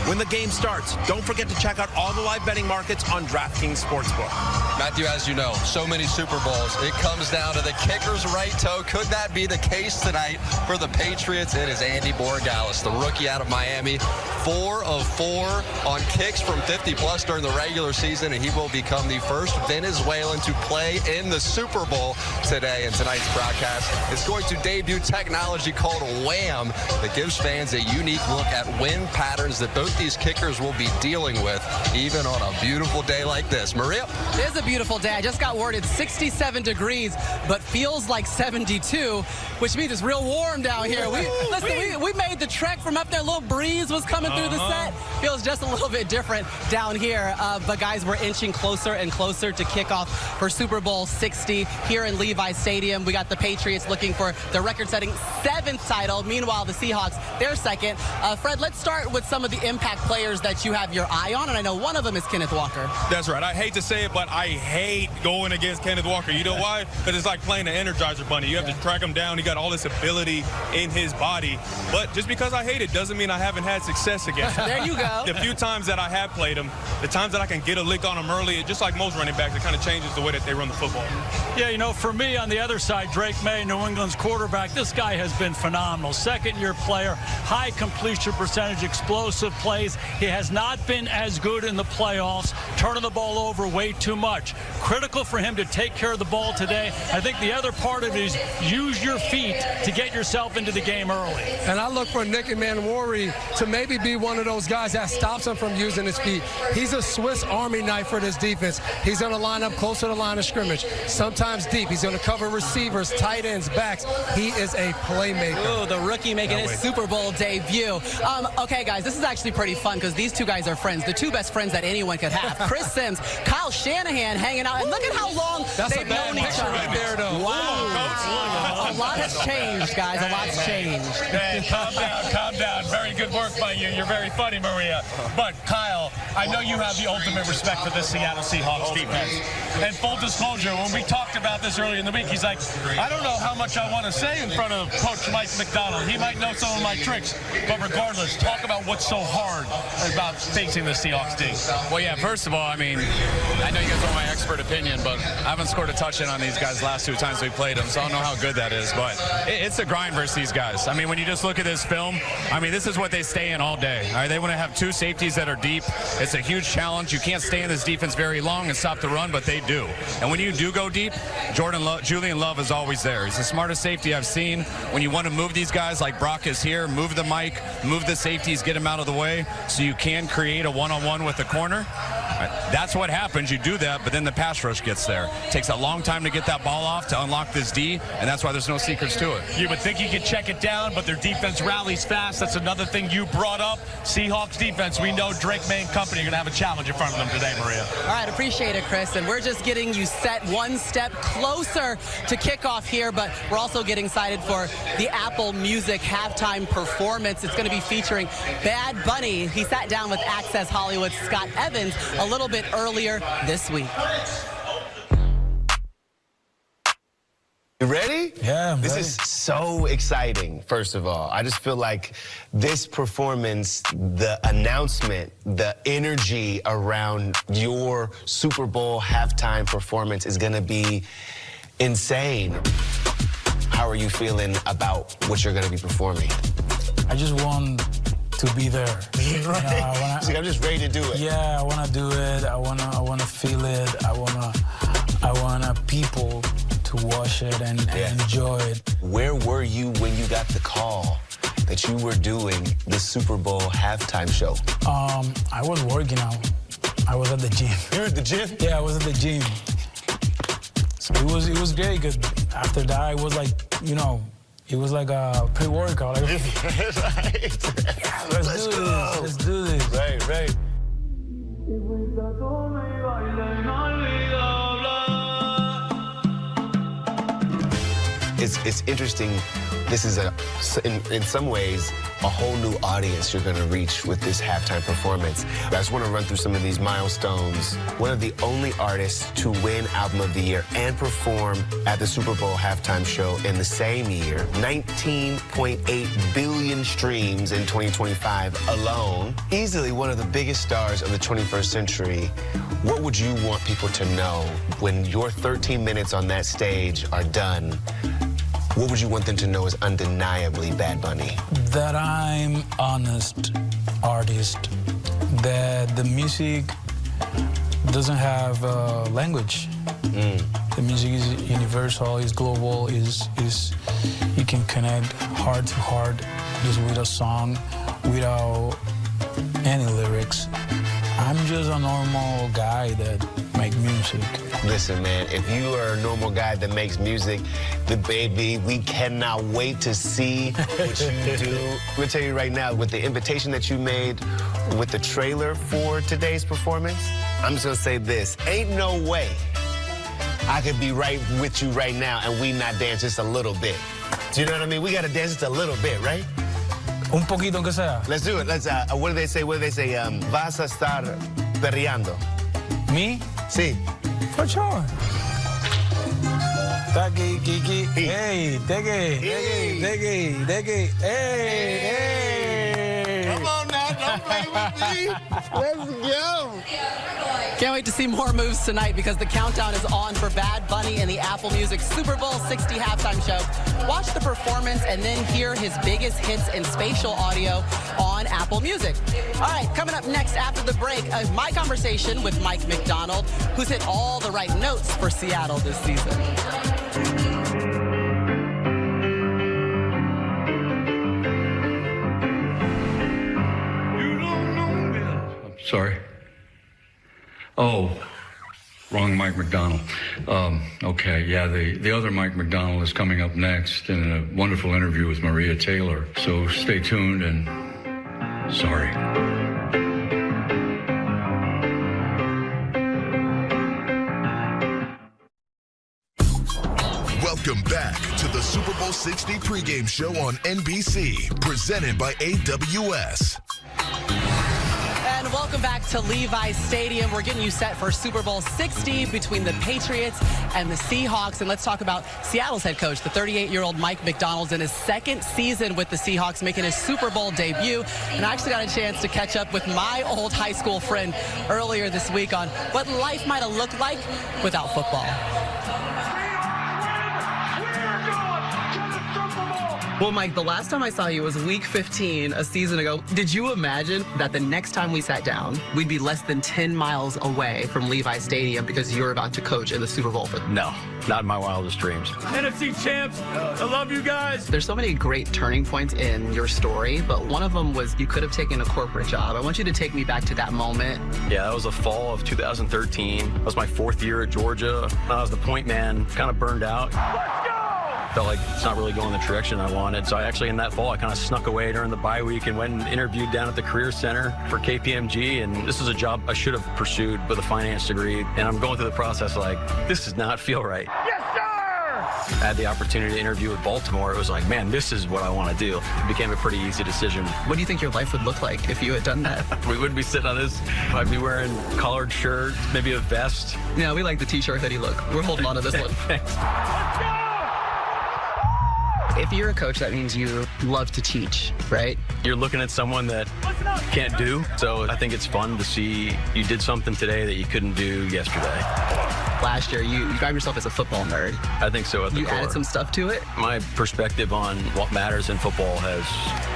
when the game starts, don't forget to check out all the live betting markets on DraftKings Sportsbook. Matthew, as you know, so many Super Bowls. It comes down to the kicker's right toe. Could that be the case tonight for the Patriots? It is Andy Borregales, the rookie out of Miami. 4 of 4 on kicks from 50-plus during the regular season, and he will become the first Venezuelan to play in the Super Bowl today. And tonight's broadcast is going to debut technology called WHAM that gives fans a unique look at wind patterns that both these kickers will be dealing with, even on a beautiful day like this. Maria? It is a beautiful day. I just got word it's 67 degrees, but feels like 72, which means it's real warm down here. We made the trek from up there. A little breeze was coming through the set. Feels just a little bit different down here. But guys, we're inching closer and closer to kickoff for Super Bowl 60 here in Levi Stadium. We got the Patriots looking for their record-setting 7th title. Meanwhile, the Seahawks, their 2nd. Fred, let's start with some of the impact players that you have your eye on, and I know one of them is Kenneth Walker. That's right. I hate to say it, but I hate going against Kenneth Walker. You know why? Because it's like playing the Energizer Bunny. You have to track him down. He got all this ability in his body. But just because I hate it doesn't mean I haven't had success against him. There you go. The few times that I have played him, the times that I can get a lick on him early, just like most running backs, it kind of changes the way that they run the football. Yeah, you know, for me on the other side, Drake May, New England's quarterback, this guy has been phenomenal. 2nd-year player, high completion percentage, explosive plays. He has not been as good in the playoffs, turning the ball over way too much. Critical for him to take care of the ball today. I think the other part of it is use your feet to get yourself into the game early. And I look for Nick Manwari to maybe be one of those guys that stops him from using his feet. He's a Swiss Army knife for this defense. He's going to line up close to the line of scrimmage, sometimes deep. He's going to cover receivers, tight ends, backs. He is a playmaker. Ooh, the rookie making his Super Bowl debut. Okay, guys, this is actually pretty fun because these 2 guys are friends, the 2 best friends that anyone could have. Chris Sims, Kyle Shanahan hanging out, and look at how long they've known each other. Right there, though. Wow. A lot has changed, guys. A lot's changed. Man, calm down. Very good work by you. You're very funny, Maria. But, Kyle, I know you have the ultimate respect for this Seattle Seahawks defense. And full disclosure, when we talked about this earlier in the week, he's like, I don't know how much I want to say in front of Coach Mike McDonald. He might know some of my tricks. But regardless, talk about what's so hard about facing the Seahawks D. Well, yeah, first of all, I mean, I know you guys want my expert opinion, but I haven't scored a touchdown on these guys the last 2 times we played them, so I don't know how good that is. But it's a grind versus these guys. I mean, when you just look at this film, I mean, this is what they stay in all day. All right, they want to have 2 safeties that are deep. It's a huge challenge. You can't stay in this defense very long and stop the run, but they do. And when you do go deep, Julian Love is always there. He's the smartest safety I've seen. When you want to move these guys like Brock is here, move the mic, move the safeties, get them out of the way so you can create a one-on-one with the corner. That's what happens. You do that, but then the pass rush gets there. It takes a long time to get that ball off to unlock this D, and that's why there's no secrets to it. You would think you could check it down, but their defense rallies fast. That's another thing you brought up. Seahawks defense, we know Drake May and company are going to have a challenge in front of them today, Maria. All right, appreciate it, Chris. And we're just getting you set one step closer to kickoff here, but we're also getting excited for the Apple Music halftime performance. It's going to be featuring Bad Bunny. He sat down with Access Hollywood's Scott Evans a little bit earlier this week. You ready? Yeah, I'm This ready. is so exciting, first of all. I just feel like this performance, the announcement, the energy around your Super Bowl halftime performance is going to be insane. How are you feeling about what you're going to be performing? I just want to be there. Right? You know, It's like, I'm just ready to do it. Yeah, I want to do it. I want to feel it. I want people to watch it and enjoy it. Where were you when you got the call that you were doing the Super Bowl halftime show? I was working out. I was at the gym. You were at the gym? Yeah, I was at the gym. So it was great, because after that, I was like, you know, It was like a pre-workout. Like, let's do this. Let's do this. Right. It's interesting. This is in some ways a whole new audience you're going to reach with this halftime performance. I just want to run through some of these milestones. One of the only artists to win Album of the Year and perform at the Super Bowl halftime show in the same year. 19.8 billion streams in 2025 alone. Easily one of the biggest stars of the 21st century. What would you want people to know when your 13 minutes on that stage are done? What would you want them to know is undeniably Bad Bunny? That I'm honest artist. That the music doesn't have language. The music is universal, is global, is you can connect heart to heart just with a song without any lyrics. I'm just a normal guy that makes music. Listen, man, if you are a normal guy that makes music, we cannot wait to see what you do. I'm gonna tell you right now, with the invitation that you made with the trailer for today's performance, I'm just gonna say this, ain't no way I could be right with you right now and we not dance just a little bit. Do you know what I mean? We gotta dance just a little bit, right? Un poquito aunque sea. Let's do it. Let's, what do they say? Vas a estar perreando. Me? Sí. For sure. Taki, kiki, hey, teke, teke, hey. Come on now, don't play with me. Let's go. Can't wait to see more moves tonight because the countdown is on for Bad Bunny and the Apple Music Super Bowl 60 halftime show. Watch the performance and then hear his biggest hits in spatial audio on Apple Music. All right, coming up next after the break, my conversation with Mike McDonald, who's hit all the right notes for Seattle this season. Sorry. Oh, wrong Mike McDonald. Okay, yeah, the other Mike McDonald is coming up next in a wonderful interview with Maria Taylor. So stay tuned and sorry. Welcome back to the Super Bowl 60 pregame show on NBC, presented by AWS. And welcome back to Levi's Stadium. We're getting you set for Super Bowl 60 between the Patriots and the Seahawks. And let's talk about Seattle's head coach, the 38-year-old Mike McDonald, in his second season with the Seahawks, making his Super Bowl debut. And I actually got a chance to catch up with my old high school friend earlier this week on what life might have looked like without football. Well, Mike, the last time I saw you was week 15, a season ago. Did you imagine that the next time we sat down, we'd be less than 10 miles away from Levi's Stadium because you're about to coach in the Super Bowl? No, not in my wildest dreams. NFC champs, I love you guys. There's so many great turning points in your story, but one of them was you could have taken a corporate job. I want you to take me back to that moment. Yeah, that was the fall of 2013. That was my 4th year at Georgia. I was the point man, kind of burned out. Felt like it's not really going the direction I wanted. So I actually, in that fall, I kind of snuck away during the bye week and went and interviewed down at the Career Center for KPMG. And this is a job I should have pursued with a finance degree. And I'm going through the process like, this does not feel right. Yes, sir! I had the opportunity to interview with Baltimore. It was like, man, this is what I want to do. It became a pretty easy decision. What do you think your life would look like if you had done that? We wouldn't be sitting on this. I'd be wearing collared shirt, maybe a vest. Yeah, we like the t-shirt hoodie look. We're holding on to this one. Thanks. If you're a coach, that means you love to teach, right? You're looking at someone that can't do. So I think it's fun to see you did something today that you couldn't do yesterday. Last year, you described yourself as a football nerd. I think so at the core. You added some stuff to it? My perspective on what matters in football has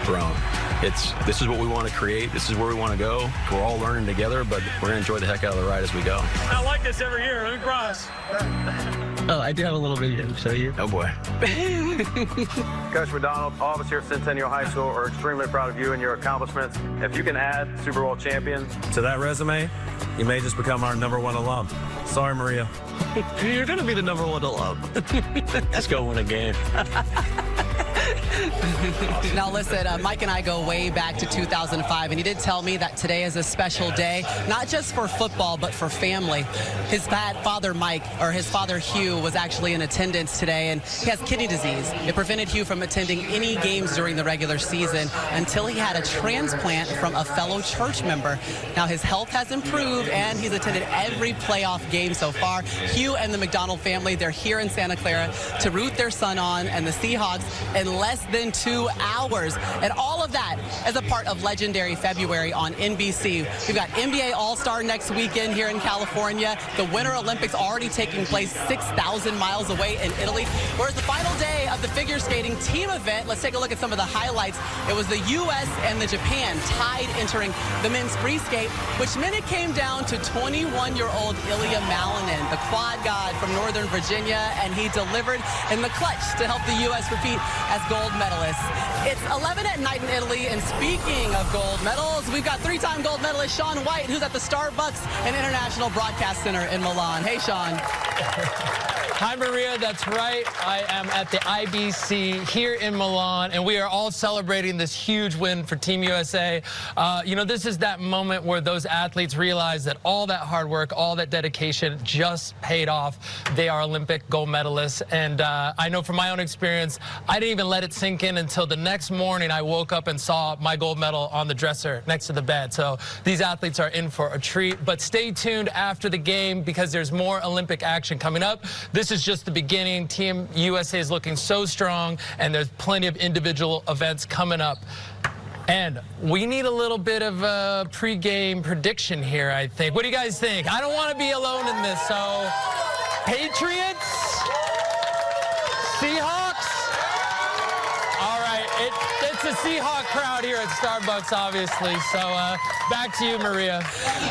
grown. This is what we want to create. This is where we want to go. We're all learning together, but we're going to enjoy the heck out of the ride as we go. I like this every year. Let me cross. Oh, I do have a little video to show you. Oh, boy. Coach McDonald, all of us here at Centennial High School are extremely proud of you and your accomplishments. If you can add Super Bowl champion to that resume, you may just become our #1 alum. Sorry, Maria. You're going to be the #1 alum. Let's go win a game. Now listen, Mike and I go way back to 2005, and he did tell me that today is a special day, not just for football, but for family. His father, Mike, or his father, Hugh, was actually in attendance today, and he has kidney disease. It prevented Hugh from attending any games during the regular season until he had a transplant from a fellow church member. Now his health has improved, and he's attended every playoff game so far. Hugh and the McDonald family, they're here in Santa Clara to root their son on and the Seahawks in less than 2 hours. And all of that as a part of Legendary February on NBC. We've got NBA All-Star next weekend here in California. The Winter Olympics already taking place 6,000 miles away in Italy. Whereas the final day of the figure skating team event, let's take a look at some of the highlights. It was the U.S. and the Japan tied entering the men's free skate, which meant it came down to 21-year-old Ilya Malinin, the quad god from Northern Virginia, and he delivered in the clutch to help the U.S. repeat as gold medalists. It's 11 at night in Italy, and speaking of gold medals, we've got three-time gold medalist Shaun White, who's at the Starbucks and International Broadcast Center in Milan. Hey, Shaun. Hi, Maria. That's right. I am at the IBC here in Milan, and we are all celebrating this huge win for Team USA. You know, this is that moment where those athletes realize that all that hard work, all that dedication just paid off. They are Olympic gold medalists, and I know from my own experience, I didn't even let it sink in until the next morning I woke up and saw my gold medal on the dresser next to the bed. So these athletes are in for a treat, but stay tuned after the game because there's more Olympic action coming up. This is just the beginning. Team USA is looking so strong, and there's plenty of individual events coming up. And we need a little bit of a pregame prediction here, I think. What do you guys think? I don't want to be alone in this, so Patriots? Seahawks? All right, it's a Seahawk crowd here at Starbucks, obviously. So back to you, Maria.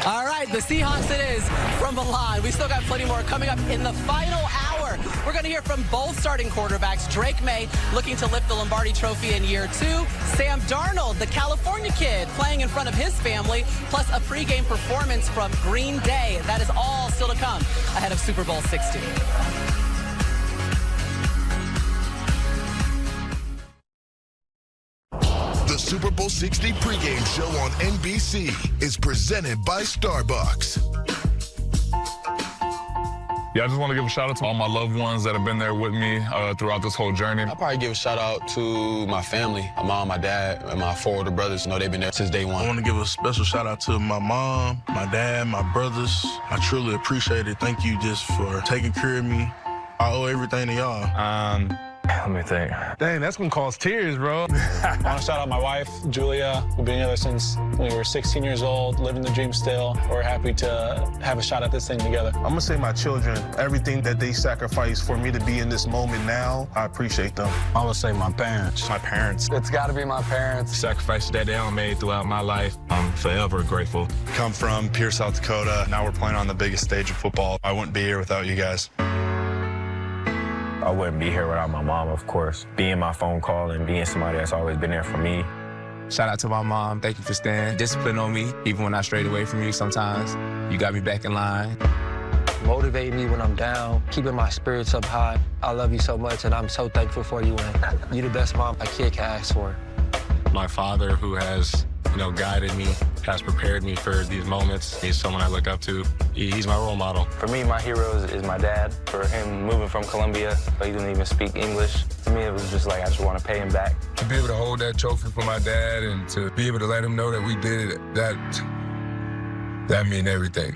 All right, the Seahawks it is from Milan. We still got plenty more coming up in the final hour. We're going to hear from both starting quarterbacks. Drake May looking to lift the Lombardi Trophy in year 2. Sam Darnold, the California kid, playing in front of his family, plus a pregame performance from Green Day. That is all still to come ahead of Super Bowl 60. The Super Bowl 60 pregame show on NBC is presented by Starbucks. Yeah, I just want to give a shout out to all my loved ones that have been there with me throughout this whole journey. I'll probably give a shout out to my family, my mom, my dad, and my 4 older brothers. You know, they've been there since day one. I want to give a special shout out to my mom, my dad, my brothers. I truly appreciate it. Thank you just for taking care of me. I owe everything to y'all. Let me think. Dang, that's gonna cause tears, bro. I want to shout out my wife, Julia. We've been together since we were 16 years old, living the dream still. We're happy to have a shot at this thing together. I'm gonna say my children, everything that they sacrificed for me to be in this moment now, I appreciate them. I would say my parents. My parents. It's gotta be my parents. Sacrifices that they all made throughout my life. I'm forever grateful. Come from Pierce, South Dakota. Now we're playing on the biggest stage of football. I wouldn't be here without you guys. I wouldn't be here without my mom, of course. Being my phone call and being somebody that's always been there for me. Shout out to my mom. Thank you for staying disciplined on me, even when I strayed away from you sometimes. You got me back in line. Motivating me when I'm down, keeping my spirits up high. I love you so much, and I'm so thankful for you, and you're the best mom a kid can ask for. My father, who has, guided me, has prepared me for these moments. He's someone I look up to. He's my role model. For me, my hero is my dad. For him moving from Colombia, he didn't even speak English. To me, it was just like I just want to pay him back. To be able to hold that trophy for my dad and to be able to let him know that we did it, that means everything.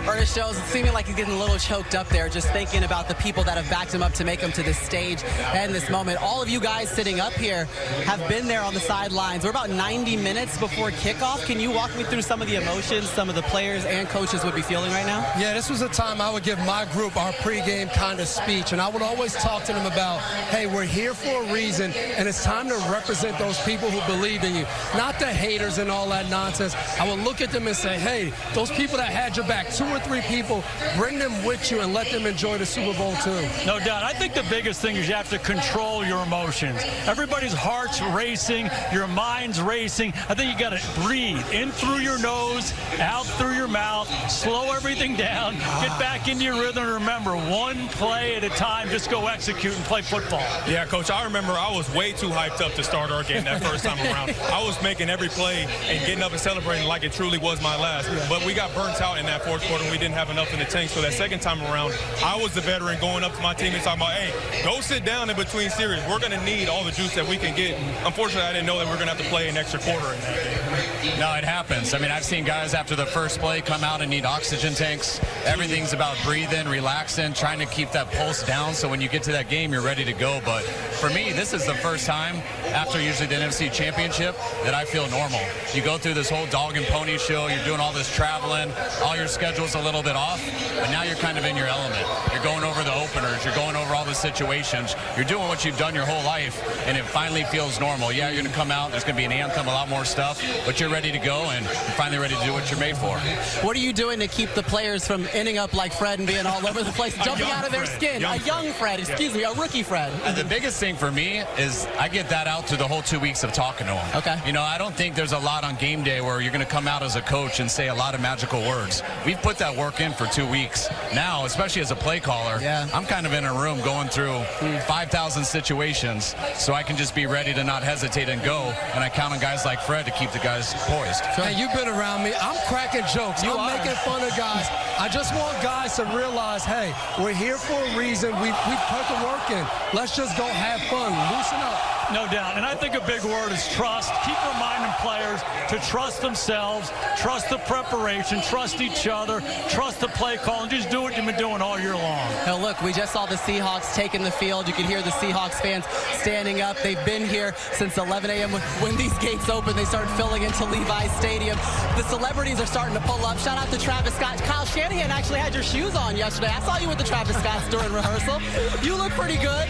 Ernest Jones seeming like he's getting a little choked up there, just thinking about the people that have backed him up to make him to this stage and this moment. All of you guys sitting up here have been there on the sidelines. We're about 90 minutes before kickoff. Can you walk me through some of the emotions some of the players and coaches would be feeling right now? Yeah, this was a time I would give my group our pregame kind of speech, and I would always talk to them about, hey, we're here for a reason, and it's time to represent those people who believe in you, not the haters and all that nonsense. I would look at them and say, hey, those people that had your back 2 or or three people, bring them with you and let them enjoy the Super Bowl too. No doubt. I think the biggest thing is you have to control your emotions. Everybody's heart's racing, your mind's racing. I think you got to breathe in through your nose, out through your mouth, slow everything down, get back into your rhythm, and remember, one play at a time, just go execute and play football. Yeah, Coach, I remember I was way too hyped up to start our game that first time around. I was making every play and getting up and celebrating like it truly was my last. But we got burnt out in that fourth quarter and we didn't have enough in the tank. So that second time around, I was the veteran going up to my team and talking about, hey, go sit down in between series. We're going to need all the juice that we can get. Unfortunately, I didn't know that we were going to have to play an extra quarter in that game. No, it happens. I mean, I've seen guys after the first play come out and need oxygen tanks. Everything's about breathing, relaxing, trying to keep that pulse down so when you get to that game, you're ready to go. But for me, this is the first time after usually the NFC Championship that I feel normal. You go through this whole dog and pony show, you're doing all this traveling, all your schedule's a little bit off, but now you're kind of in your element. You're going over the openers, you're going over all the situations, you're doing what you've done your whole life, and it finally feels normal. Yeah, you're going to come out, there's going to be an anthem, a lot more stuff, but you're ready to go, and you're finally ready to do what you're made for. What are you doing to keep the players from ending up like Fred and being all over the place, jumping out of their skin? A young Fred, excuse me, a rookie Fred. The biggest thing for me is I get that out through the whole 2 weeks of talking to them. Okay. You know, I don't think there's a lot on game day where you're going to come out as a coach and say a lot of magical words. We've put that work in for 2 weeks. Now, especially as a play caller, I'm kind of in a room going through 5,000 situations, so I can just be ready to not hesitate and go, and I count on guys like Fred to keep the guys poised. Hey, you've been around me. I'm cracking jokes. I'm making fun of guys. I just want guys to realize, hey, we're here for a reason. We put the work in. Let's just go have fun. Loosen up. No doubt. And I think a big word is trust. Keep reminding players to trust themselves, trust the preparation, trust each other, trust the play call, and just do what you've been doing all year long. Now, look, we just saw the Seahawks taking the field. You can hear the Seahawks fans standing up. They've been here since 11 a.m. When these gates open, they started filling into Levi's Stadium. The celebrities are starting to pull up. Shout out to Travis Scott. Kyle Shanahan actually had your shoes on yesterday. I saw you with the Travis Scotts during rehearsal. You look pretty good.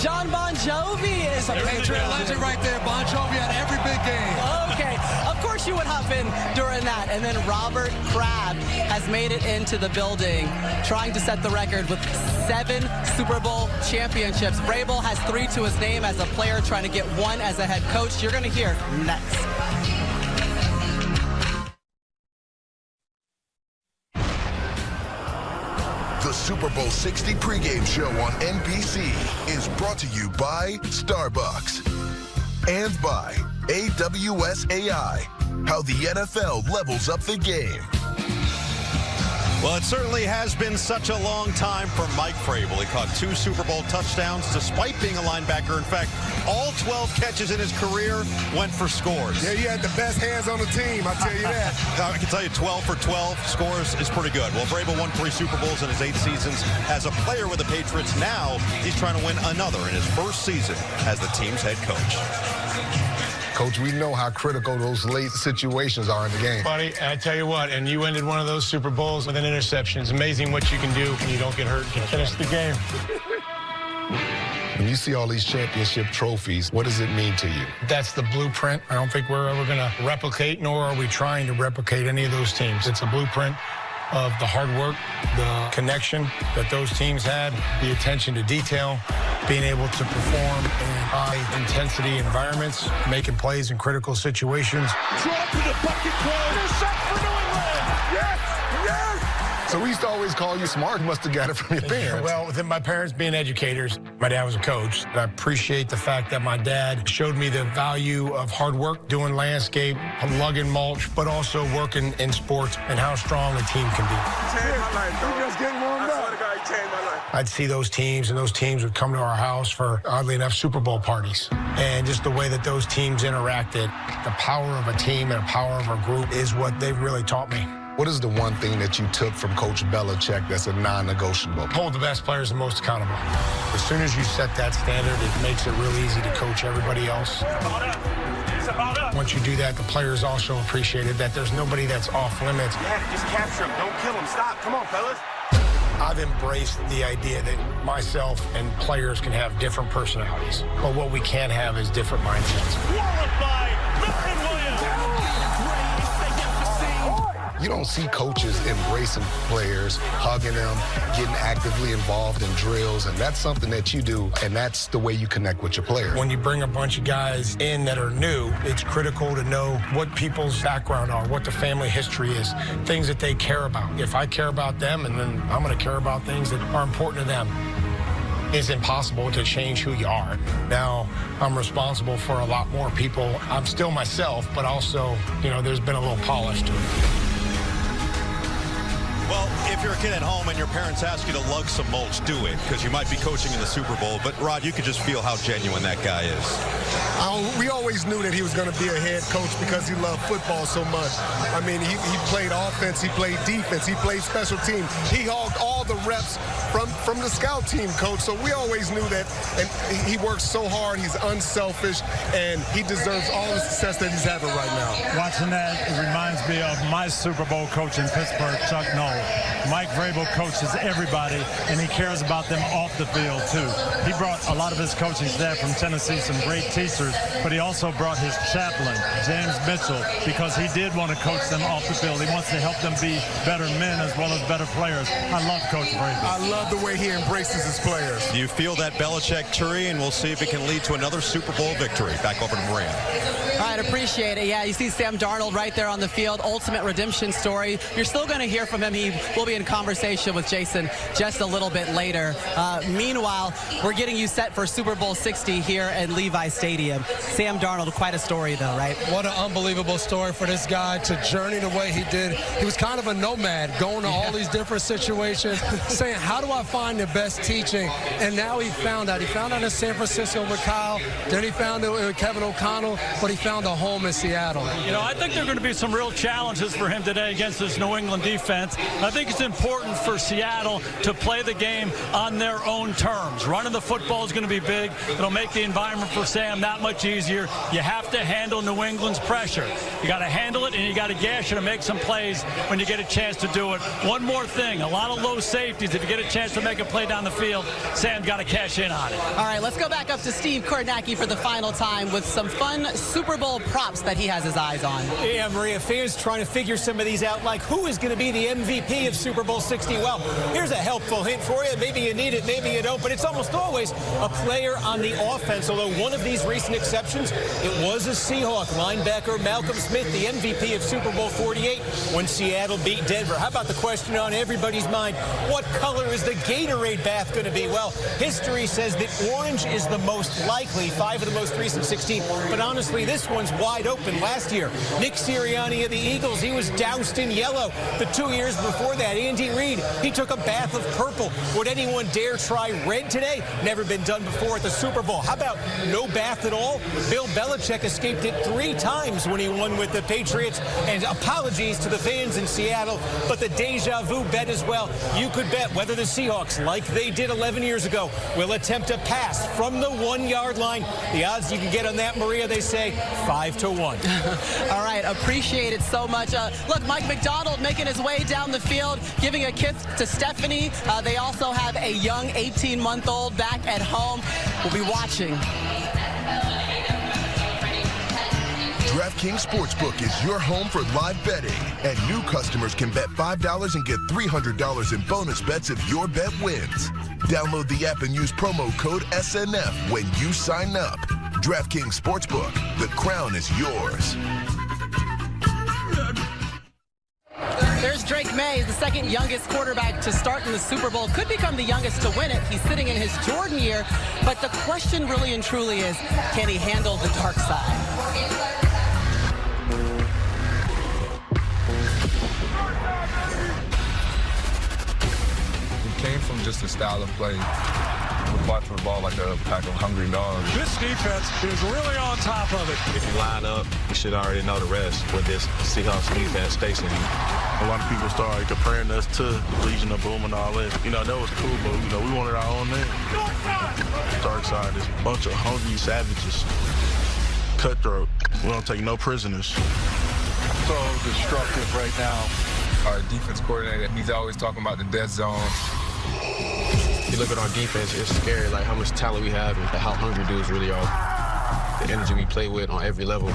John Bon Jovi is a Patriot legend right there. Bon Jovi at every big game. Okay, of course you would hop in during that. And then Robert Kraft has made it into the building, trying to set the record with 7 Super Bowl championships. Vrabel has 3 to his name as a player, trying to get 1 as a head coach. You're going to hear next. The Super Bowl 60 pregame show on NBC is brought to you by Starbucks and by AWS-AI, how the NFL levels up the game. Well, it certainly has been such a long time for Mike Vrabel. He caught 2 Super Bowl touchdowns despite being a linebacker. In fact, all 12 catches in his career went for scores. Yeah, you had the best hands on the team, I'll tell you that. I can tell you 12 for 12 scores is pretty good. Well, Vrabel won 3 Super Bowls in his 8 seasons as a player with the Patriots. Now he's trying to win another in his first season as the team's head coach. Coach, we know how critical those late situations are in the game. Buddy, I tell you what, and you ended one of those Super Bowls with an interception. It's amazing what you can do when you don't get hurt. You can finish the game. When you see all these championship trophies, what does it mean to you? That's the blueprint. I don't think we're ever going to replicate, nor are we trying to replicate any of those teams. It's a blueprint of the hard work, the connection that those teams had, the attention to detail, being able to perform in high-intensity environments, making plays in critical situations. Drop to the bucket, intercept for New England! Yes! Yes! So we used to always call you smart. You must have got it from your parents. Well, with my parents being educators, my dad was a coach. I appreciate the fact that my dad showed me the value of hard work, doing landscape, lugging mulch, but also working in sports and how strong a team can be. Changed my life, though. You just getting warmed up. I swear to God, you changed my life. I'd see those teams, and those teams would come to our house for, oddly enough, Super Bowl parties. And just the way that those teams interacted, the power of a team and the power of a group is what they've really taught me. What is the one thing that you took from Coach Belichick that's a non-negotiable? Hold the best players the most accountable. As soon as you set that standard, it makes it real easy to coach everybody else. Once you do that, the players also appreciate it, that there's nobody that's off limits. Just capture him. Don't kill him. Stop. Come on, fellas. I've embraced the idea that myself and players can have different personalities, but what we can't have is different mindsets. You don't see coaches embracing players, hugging them, getting actively involved in drills, and that's something that you do, and that's the way you connect with your players. When you bring a bunch of guys in that are new, it's critical to know what people's background are, what the family history is, things that they care about. If I care about them, and then I'm going to care about things that are important to them. It's impossible to change who you are. Now, I'm responsible for a lot more people. I'm still myself, but also, there's been a little polish to it. Well, if you're a kid at home and your parents ask you to lug some mulch, do it, because you might be coaching in the Super Bowl. But, Rod, you could just feel how genuine that guy is. We always knew that he was going to be a head coach because he loved football so much. I mean, he played offense, he played defense, he played special teams. He hogged all the reps from the scout team, coach. So we always knew that, and he works so hard. He's unselfish, and he deserves all the success that he's having right now. Watching that, it reminds me of my Super Bowl coach in Pittsburgh, Chuck Noll. Mike Vrabel coaches everybody, and he cares about them off the field, too. He brought a lot of his coaching staff from Tennessee, some great teachers, but he also brought his chaplain, James Mitchell, because he did want to coach them off the field. He wants to help them be better men as well as better players. I love Coach Vrabel. I love the way he embraces his players. You feel that Belichick tree, and we'll see if it can lead to another Super Bowl victory. Back over to Maria. All right, appreciate it. Yeah, you see Sam Darnold right there on the field. Ultimate redemption story. You're still going to hear from him. He will be in conversation with Jason just a little bit later. Meanwhile, we're getting you set for Super Bowl 60 here at Levi Stadium. Sam Darnold, quite a story, though, right? What an unbelievable story for this guy to journey the way he did. He was kind of a nomad, going to all these different situations, saying, how do I find the best teaching? And now he found out. He found out in San Francisco with Kyle. Then he found it with Kevin O'Connell, but he found a home in Seattle. I think there are going to be some real challenges for him today against this New England defense. I think it's important for Seattle to play the game on their own terms. Running the football is going to be big. It'll make the environment for Sam that much easier. You have to handle New England's pressure. You got to handle it, and you got to gash it and make some plays when you get a chance to do it. One more thing, a lot of low safeties. If you get a chance to make a play down the field, Sam got to cash in on it. All right, let's go back up to Steve Kornacki for the final time with some fun Super Bowl props that he has his eyes on. Yeah, Maria, fans trying to figure some of these out, like who is going to be the MVP of Super Bowl 60? Well, here's a helpful hint for you. Maybe you need it, maybe you don't, but it's almost always a player on the offense, although one of these recent exceptions, it was a Seahawk linebacker, Malcolm Smith, the MVP of Super Bowl 48 when Seattle beat Denver. How about the question on everybody's mind? What color is the Gatorade bath going to be? Well, history says that orange is the most likely, 5 of the most recent 16, but honestly, this one's wide open. Last year, Nick Sirianni of the Eagles, he was doused in yellow. The 2 years before that, Andy Reid, he took a bath of purple. Would anyone dare try red today? Never been done before at the Super Bowl. How about no bath at all? Bill Belichick escaped it 3 times when he won with the Patriots. And apologies to the fans in Seattle, but the deja vu bet as well. You could bet whether the Seahawks, like they did 11 years ago, will attempt a pass from the 1-yard line. The odds you can get on that, Maria, they say 5-1. All right, appreciate it so much. Look, Mike McDonald making his way down the field, giving a kiss to Stephanie. They also have a young 18-month-old back at home. We'll be watching. DraftKings Sportsbook is your home for live betting, and new customers can bet $5 and get $300 in bonus bets if your bet wins. Download the app and use promo code SNF when you sign up. DraftKings Sportsbook, the crown is yours. There's Drake May, the second youngest quarterback to start in the Super Bowl. Could become the youngest to win it. He's sitting in his Jordan year. But the question really and truly is, can he handle the dark side? Came from just a style of play. We're watching the ball like a pack of hungry dogs. This defense is really on top of it. If you line up, you should already know the rest with this Seahawks defense facing you. A lot of people started comparing us to Legion of Boom and all that. That was cool, but, we wanted our own name. Dark side is a bunch of hungry savages. Cutthroat. We don't take no prisoners. So destructive right now. Our defense coordinator, he's always talking about the dead zone. You look at our defense, it's scary, like how much talent we have and how hungry dudes really are. The energy we play with on every level.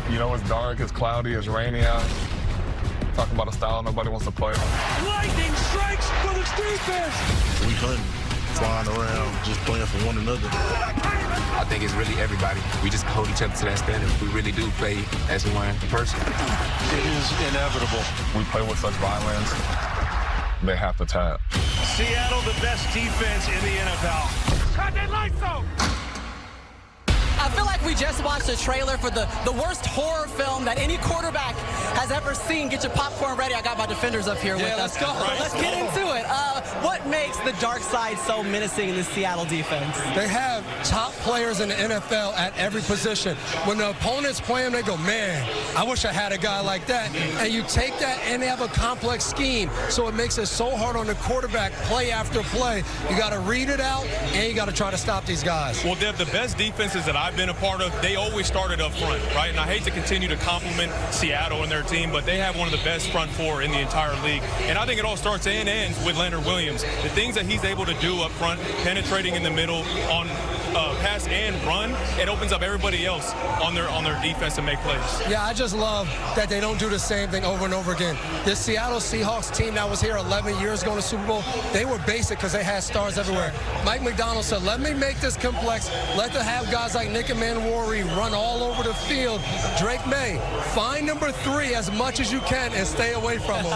It's dark, it's cloudy, it's rainy out. Talk about a style nobody wants to play. Lightning strikes for the defense. We hunting, flying around, just playing for one another. I think it's really everybody. We just hold each other to that standard. We really do play as one person. It is inevitable. We play with such violence. They have to tap. Seattle, the best defense in the NFL. Cut that lights out. I feel like we just watched a trailer for the worst horror film that any quarterback has ever seen. Get your popcorn ready. I got my defenders up here with us. Let's go. Let's get into it. What makes the dark side so menacing in the Seattle defense? They have top players in the NFL at every position. When the opponents play them, they go, man, I wish I had a guy like that. And you take that, and they have a complex scheme, so it makes it so hard on the quarterback play after play. You got to read it out, and you got to try to stop these guys. Well, Dev, the best defenses that I've been a part of, they always started up front, right? And I hate to continue to compliment Seattle and their team, but they have one of the best front four in the entire league. And I think it all starts and ends with Leonard Williams. The things that he's able to do up front, penetrating in the middle on pass and run, it opens up everybody else on their defense to make plays. Yeah, I just love that they don't do the same thing over and over again. This Seattle Seahawks team that was here 11 years ago in the Super Bowl, they were basic because they had stars everywhere. Mike McDonald said, let me make this complex. Let them have guys like Nick Manwari run all over the field. Drake May, find number 3 as much as you can and stay away from him.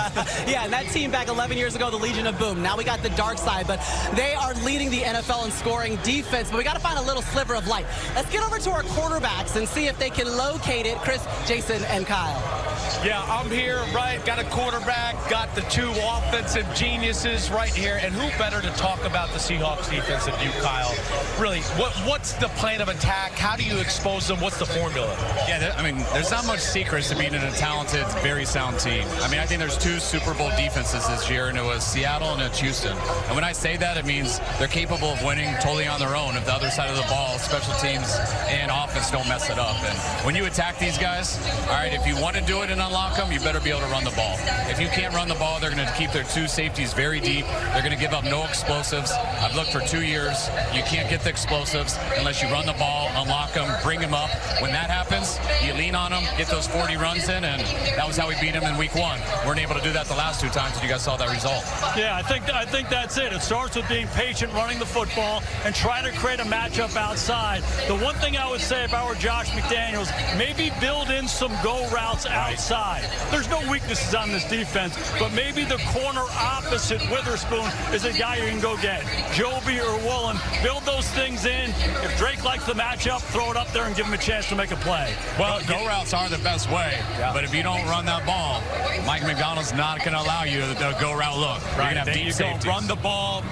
Yeah, and that team back 11 years ago, the Legion of Boom. Now we got the dark side, but they are leading the NFL in scoring defense, but we got to find a little sliver of light. Let's get over to our quarterbacks and see if they can locate it. Chris, Jason, and Kyle. Yeah, I'm here, right? Got a quarterback, got the 2 offensive geniuses right here, and who better to talk about the Seahawks defense than you, Kyle? Really, what's the plan of attack? How do you expose them? What's the formula? Yeah, I mean, there's not much secrets to being in a talented, very sound team. I mean, I think there's 2 Super Bowl defenses this year, and it was Seattle and it's Houston. And when I say that, it means they're capable of winning totally on their own if the other side of the ball, special teams and offense, don't mess it up. And when you attack these guys, all right, if you want to do it and unlock them, you better be able to run the ball. If you can't run the ball, they're going to keep their 2 safeties very deep. They're going to give up no explosives. I've looked for 2 years. You can't get the explosives unless you run the ball, unlock them, bring them up. When that happens, you lean on them, get those 40 runs in, and that was how we beat them in week 1. Weren't able to do that the last 2 times, and you guys saw that result. Yeah, I think that's it. It starts with being patient, running the football, and trying to create a matchup outside. The one thing I would say if I were Josh McDaniels, maybe build in some go routes outside. There's no weaknesses on this defense, but maybe the corner opposite Witherspoon is a guy you can go get. Joby or Woolen, build those things in. If Drake likes the matchup, throw it up there and give him a chance to make a play. Well, go routes are the best way, but if you don't run that ball, Mike McDonald's not going to allow you the go route look. You're going to have deep safeties. Run the ball,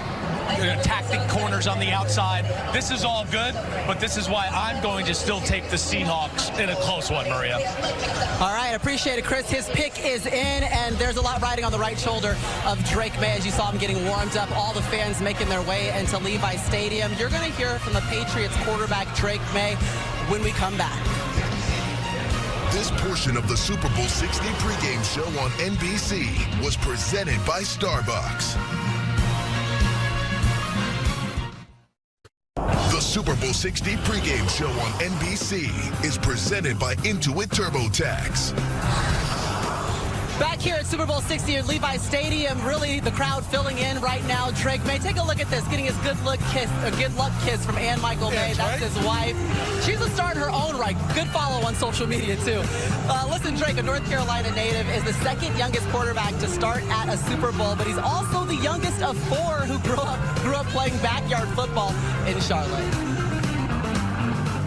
attack the corners on the outside. This is all good, but this is why I'm going to still take the Seahawks in a close one, Maria. All right, appreciate it, Chris. His pick is in, and there's a lot riding on the right shoulder of Drake May as you saw him getting warmed up. All the fans making their way into Levi Stadium. You're going to hear from the Patriots quarterback Drake May when we come back. This portion of the Super Bowl 60 pregame show on NBC was presented by Starbucks. The Super Bowl 60 pregame show on NBC is presented by Intuit TurboTax. Back here at Super Bowl 60 at Levi Stadium, really the crowd filling in right now. Drake May, take a look at this, getting his good luck kiss from Ann Michael May. That's his wife. She's a star in her own right. Good follow on social media too. Listen, Drake, a North Carolina native, is the 2nd youngest quarterback to start at a Super Bowl, but he's also the youngest of 4 who grew up playing backyard football in Charlotte.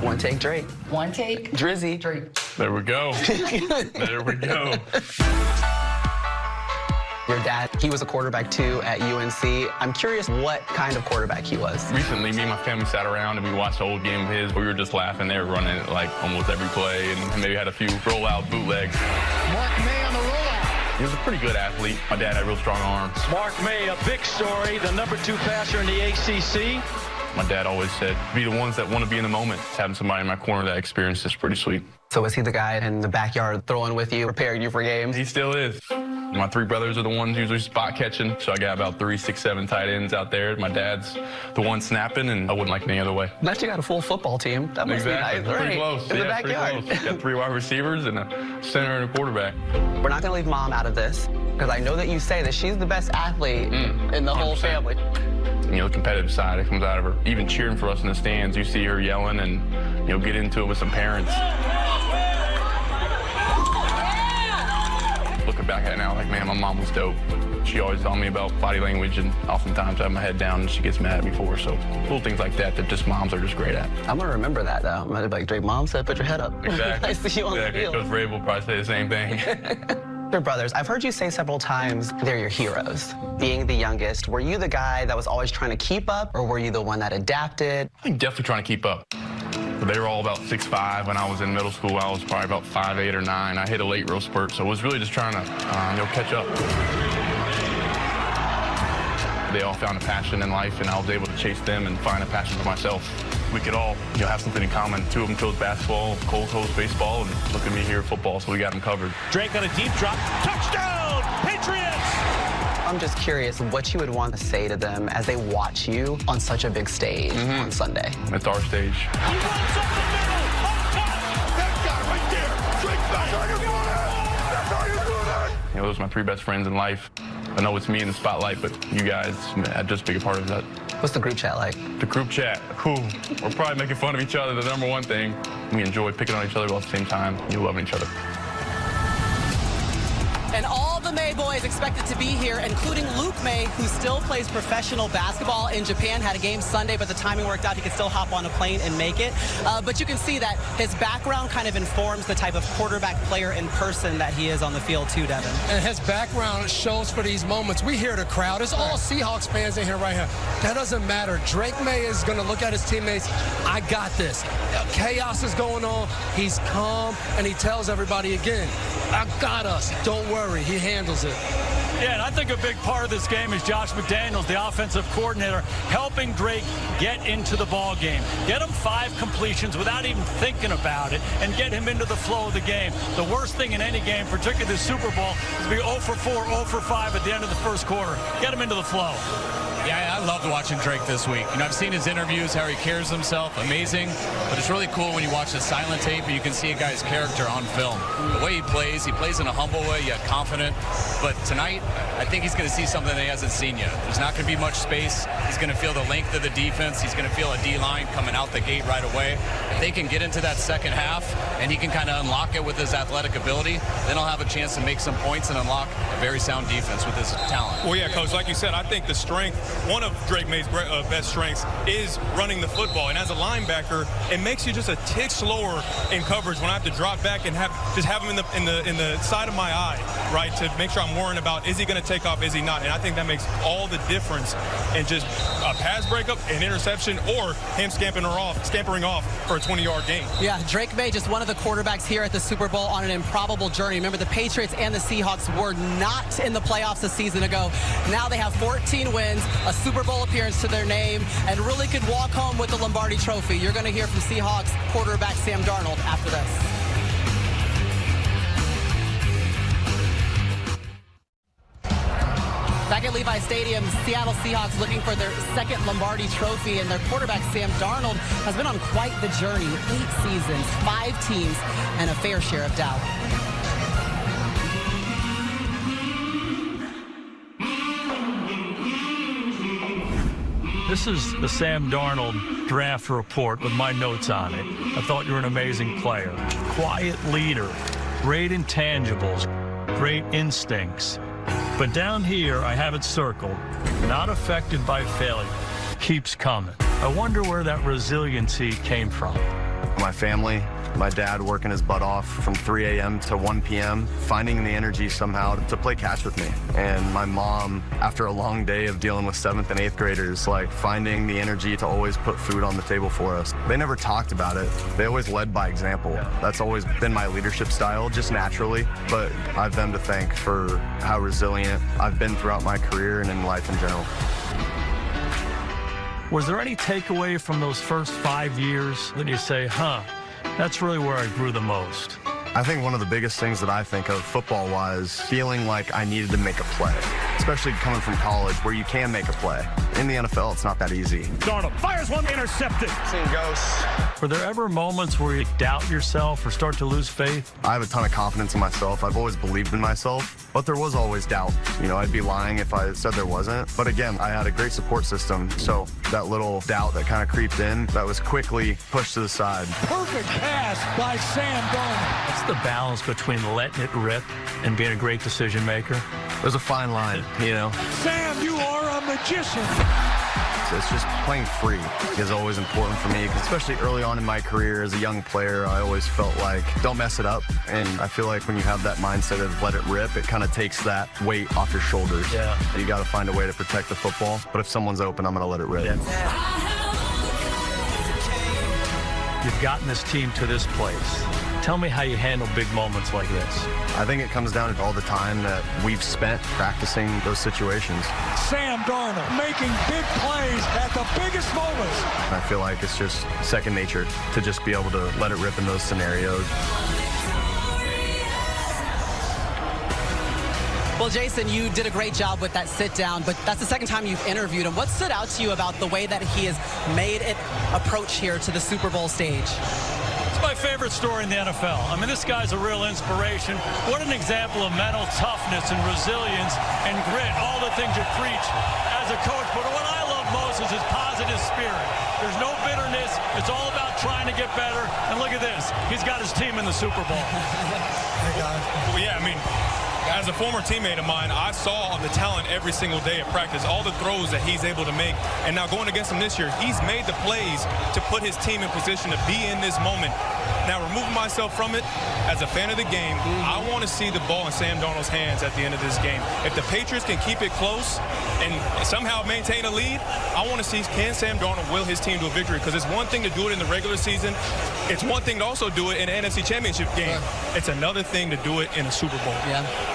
One take, Drake. One take, Drizzy. Drake. There we go. There we go. Your dad, he was a quarterback too at UNC. I'm curious what kind of quarterback he was. Recently, me and my family sat around and we watched an old game of his. We were just laughing. They were running it like almost every play and maybe had a few rollout bootlegs. Mark May on the rollout. He was a pretty good athlete. My dad had real strong arms. Mark May, a big story, the #2 passer in the ACC. My dad always said, be the ones that want to be in the moment. Having somebody in my corner that experience is pretty sweet. So was he the guy in the backyard throwing with you, preparing you for games? He still is. My 3 brothers are the ones usually spot catching, so I got about 3, 6, 7 tight ends out there. My dad's the one snapping, and I wouldn't like it any other way. Bet you got a full football team. That must be nice. Pretty Right. close. In the Yeah, backyard. pretty close. Got 3 wide receivers and a center and a quarterback. We're not going to leave Mom out of this, because I know that you say that she's the best athlete in the whole family. You know, the competitive side, it comes out of her. Even cheering for us in the stands, you see her yelling and, you know, get into it with some parents. Looking back at it now, like, man, my mom was dope. She always taught me about body language, and oftentimes I have my head down and she gets mad at me for. So little things like that just moms are just great at. I'm going to remember that, though. I'm going to be like, Drake, Mom said put your head up. Exactly. I see you on the field. Coach Vrabel will probably say the same thing. Your brothers, I've heard you say several times they're your heroes. Being the youngest, were you the guy that was always trying to keep up, or were you the one that adapted? I think definitely trying to keep up. They were all about 6'5". When I was in middle school, I was probably about 5'8" or 9". I hit a late growth spurt, so it was really just trying to, catch up. They all found a passion in life, and I was able to chase them and find a passion for myself. We could all, have something in common. 2 of them chose basketball, Cole chose baseball, and look at me here at football, so we got them covered. Drake on a deep drop. Touchdown, Patriots! I'm just curious what you would want to say to them as they watch you on such a big stage on Sunday. It's our stage. He runs up the middle, up top. That guy right there. Drake back. That's how you do that. That's how you do that. You know, those are my 3 best friends in life. I know it's me in the spotlight, but you guys are just a big part of that. What's the group chat like? The group chat, we're probably making fun of each other, the number one thing. We enjoy picking on each other while at the same time, loving each other. And all the May boys expected to be here, including Luke May, who still plays professional basketball in Japan. Had a game Sunday, but the timing worked out. He could still hop on a plane and make it. But you can see that his background kind of informs the type of quarterback player in person that he is on the field too, Devin. And his background shows for these moments. We hear the crowd. It's all Seahawks fans in here right here. That doesn't matter. Drake May is going to look at his teammates. I got this. Chaos is going on. He's calm, and he tells everybody again, I got us. Don't worry. He handles it. Yeah, and I think a big part of this game is Josh McDaniels, the offensive coordinator, helping Drake get into the ball game. Get him 5 completions without even thinking about it and get him into the flow of the game. The worst thing in any game, particularly the Super Bowl, is to be 0 for 4, 0 for 5 at the end of the first quarter. Get him into the flow. Yeah, I loved watching Drake this week. I've seen his interviews, how he carries himself, amazing. But it's really cool when you watch the silent tape and you can see a guy's character on film. The way he plays in a humble way, yet confident. But tonight, I think he's going to see something that he hasn't seen yet. There's not going to be much space. He's going to feel the length of the defense. He's going to feel a D-line coming out the gate right away. If they can get into that second half and he can kind of unlock it with his athletic ability, then he'll have a chance to make some points and unlock a very sound defense with his talent. Well, yeah, Coach, like you said, I think the strength, one of Drake May's best strengths is running the football. And as a linebacker, it makes you just a tick slower in coverage when I have to drop back and have him in the side of my eye, right, to make sure I'm worrying about, is he going to take off, is he not? And I think that makes all the difference in just a pass breakup, an interception, or him scampering off for a 20-yard gain. Yeah, Drake May, just one of the quarterbacks here at the Super Bowl on an improbable journey. Remember, the Patriots and the Seahawks were not in the playoffs a season ago. Now they have 14 wins, a Super Bowl appearance to their name, and really could walk home with the Lombardi Trophy. You're going to hear from Seahawks quarterback Sam Darnold after this. Back at Levi Stadium, Seattle Seahawks looking for their second Lombardi Trophy, and their quarterback Sam Darnold has been on quite the journey. 8 seasons, 5 teams, and a fair share of doubt. This is the Sam Darnold draft report with my notes on it. I thought you were an amazing player. Quiet leader, great intangibles, great instincts. But down here, I have it circled, not affected by failure, keeps coming. I wonder where that resiliency came from. My family, my dad working his butt off from 3 a.m. to 1 p.m., finding the energy somehow to play catch with me. And my mom, after a long day of dealing with 7th and 8th graders, like finding the energy to always put food on the table for us. They never talked about it. They always led by example. That's always been my leadership style, just naturally. But I have them to thank for how resilient I've been throughout my career and in life in general. Was there any takeaway from those first 5 years that you say, that's really where I grew the most? I think one of the biggest things that I think of football-wise, feeling like I needed to make a play, especially coming from college where you can make a play. In the NFL, it's not that easy. Darnold fires one, intercepted. Seeing ghosts. Were there ever moments where you doubt yourself or start to lose faith? I have a ton of confidence in myself. I've always believed in myself, but there was always doubt. You know, I'd be lying if I said there wasn't. But again, I had a great support system, so that little doubt that kind of creeped in, that was quickly pushed to the side. Perfect pass by Sam Darnold. What's the balance between letting it rip and being a great decision maker? There's a fine line, you know. Sam, you are a magician. It's just playing free is always important for me, especially early on in my career as a young player. I always felt like don't mess it up, and I feel like when you have that mindset of let it rip, it kind of takes that weight off your shoulders. Yeah. You got to find a way to protect the football, but if someone's open, I'm going to let it rip. Yeah. You've gotten this team to this place. Tell me how you handle big moments like this. I think it comes down to all the time that we've spent practicing those situations. Sam Darnold making big plays at the biggest moments. I feel like it's just second nature to just be able to let it rip in those scenarios. Well, Jason, you did a great job with that sit down, but that's the second time you've interviewed him. What stood out to you about the way that he has made it approach here to the Super Bowl stage? It's my favorite story in the NFL. I mean, this guy's a real inspiration. What an example of mental toughness and resilience and grit, all the things you preach as a coach. But what I love most is his positive spirit. There's no bitterness. It's all about trying to get better. And look at this. He's got his team in the Super Bowl. Well, yeah, I mean, as a former teammate of mine, I saw the talent every single day at practice, all the throws that he's able to make. And now going against him this year, he's made the plays to put his team in position to be in this moment. Now, removing myself from it, as a fan of the game, I want to see the ball in Sam Darnold's hands at the end of this game. If the Patriots can keep it close and somehow maintain a lead, I want to see, can Sam Darnold will his team to a victory? Because it's one thing to do it in the regular season. It's one thing to also do it in an NFC Championship game. It's another thing to do it in a Super Bowl.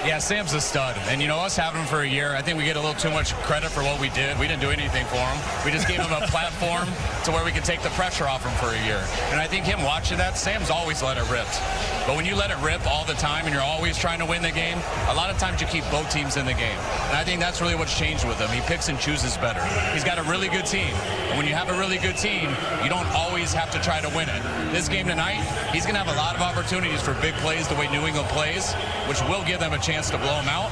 Yeah, Sam's a stud. And, you know, us having him for a year, I think we get a little too much credit for what we did. We didn't do anything for him. We just gave him a platform to where we could take the pressure off him for a year. And I think him watching that, Sam's always let it rip. But when you let it rip all the time and you're always trying to win the game, a lot of times you keep both teams in the game. And I think that's really what's changed with him. He picks and chooses better. He's got a really good team. And when you have a really good team, you don't always have to try to win it. This game tonight, he's going to have a lot of opportunities for big plays the way New England plays, which will give them a chance to blow him out.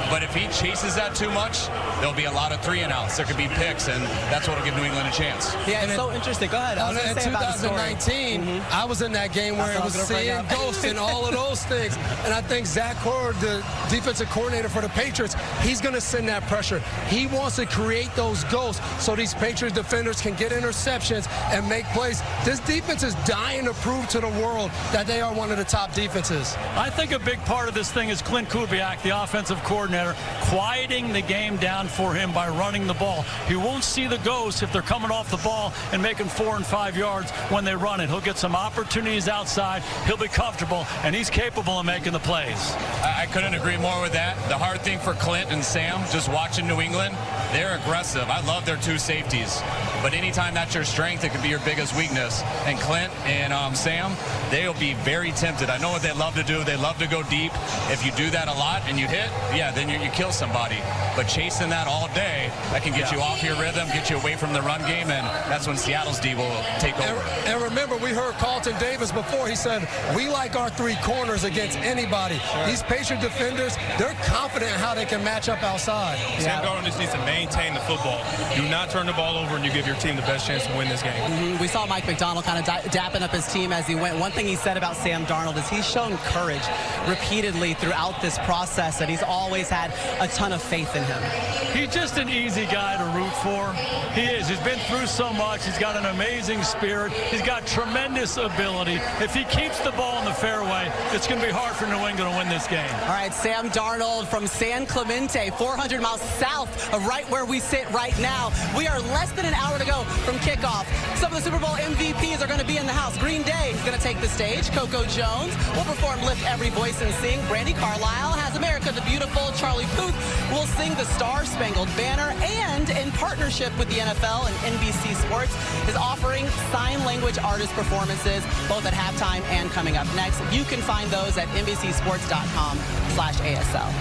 But if he chases that too much, there'll be a lot of 3-and-outs. There could be picks, and that's what will give New England a chance. Yeah, it's so interesting. Go ahead. I was in 2019, I was in that game where it was seeing ghosts and all of those things. And I think Zach Cord, the defensive coordinator for the Patriots, he's going to send that pressure. He wants to create those ghosts so these Patriots defenders can get interceptions and make plays. This defense is dying to prove to the world that they are one of the top defenses. I think a big part of this thing is Clint Kubiak, the offensive coordinator, quieting the game down for him by running the ball. He won't see the ghosts if they're coming off the ball and making 4 and 5 yards when they run it. He'll get some opportunities outside. He'll be comfortable, and he's capable of making the plays. I couldn't agree more with that. The hard thing for Clint and Sam, just watching New England, they're aggressive. I love their two safeties. But anytime that's your strength, it could be your biggest weakness. And Clint and Sam, they'll be very tempted. I know what they love to do. They love to go deep. If you do that a lot and you hit, yeah, then you kill somebody. But chasing that all day, that can get you off your rhythm, get you away from the run game, and that's when Seattle's D will take over. And remember, we heard Carlton Davis before. He said, we like our 3 corners against anybody. These Patriot defenders, they're confident in how they can match up outside. Sam Darnold just needs to maintain the football. Do not turn the ball over, and you give your team the best chance to win this game. We saw Mike McDonald kind of dapping up his team as he went. One thing he said about Sam Darnold is he's shown courage repeatedly throughout this process, and he's always had a ton of faith in him. He's just an easy guy to root for. He is. He's been through so much. He's got an amazing spirit. He's got tremendous ability. If he keeps the ball in the fairway, it's going to be hard for New England to win this game. All right, Sam Darnold from San Clemente, 400 miles south of right where we sit right now. We are less than an hour to go from kickoff. Some of the Super Bowl MVPs are going to be in the house. Green Day is going to take the stage. Coco Jones will perform Lift Every Voice and Sing. Brandy Carlisle well as America the Beautiful, Charlie Puth will sing the Star-Spangled Banner, and in partnership with the NFL and NBC Sports is offering sign language artist performances both at halftime and coming up next. You can find those at NBCSports.com/ASL.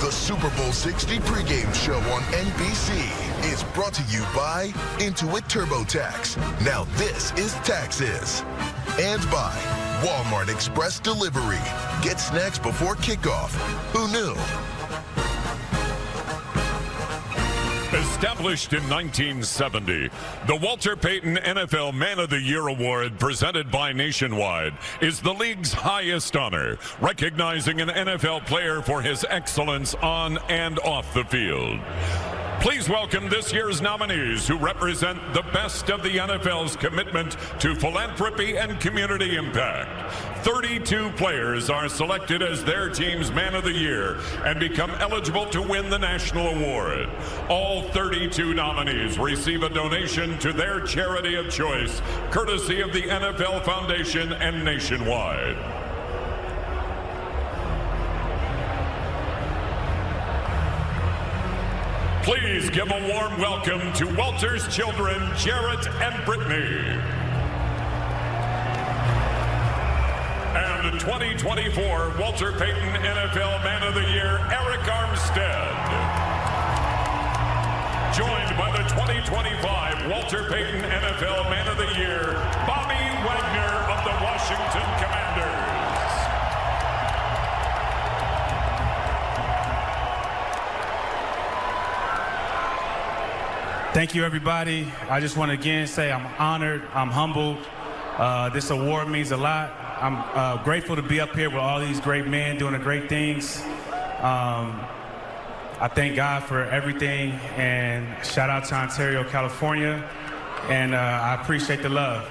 The Super Bowl 60 pregame show on NBC is brought to you by Intuit TurboTax. Now this is taxes. And by Walmart Express Delivery. Get snacks before kickoff. Who knew? Established in 1970, the Walter Payton NFL Man of the Year Award, presented by Nationwide, is the league's highest honor, recognizing an NFL player for his excellence on and off the field. Please welcome this year's nominees, who represent the best of the NFL's commitment to philanthropy and community impact. 32 players are selected as their team's Man of the Year and become eligible to win the national award. All 32 nominees receive a donation to their charity of choice, courtesy of the NFL Foundation and Nationwide. Please give a warm welcome to Walter's children, Jarrett and Brittany. And the 2024 Walter Payton NFL Man of the Year, Eric Armstead. Joined by the 2025 Walter Payton NFL Man of the Year, Bobby Wagner of the Washington Commanders. Thank you, everybody. I just want to again say I'm honored, I'm humbled. This award means a lot. I'm grateful to be up here with all these great men doing the great things. I thank God for everything, and shout out to Ontario, California, and I appreciate the love.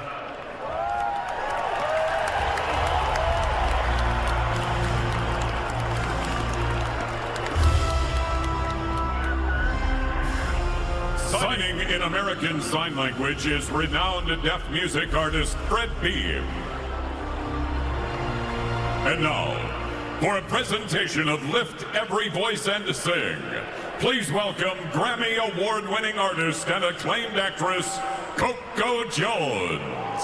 Signing in American Sign Language is renowned deaf music artist Fred Beam. And now, for a presentation of Lift Every Voice and Sing, please welcome Grammy Award-winning artist and acclaimed actress, Coco Jones.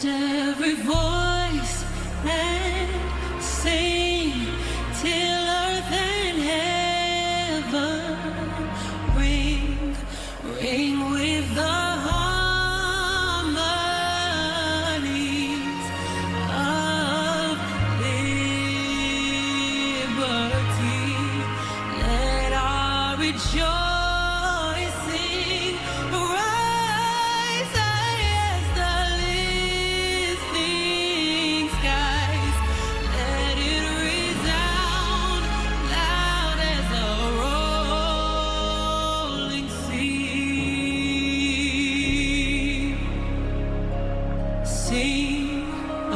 Every voice and sing till earth and heaven ring, ring with the harmonies of liberty. Let our rejoicing rise as the skies. Let it resound loud as a rolling sea. Sing a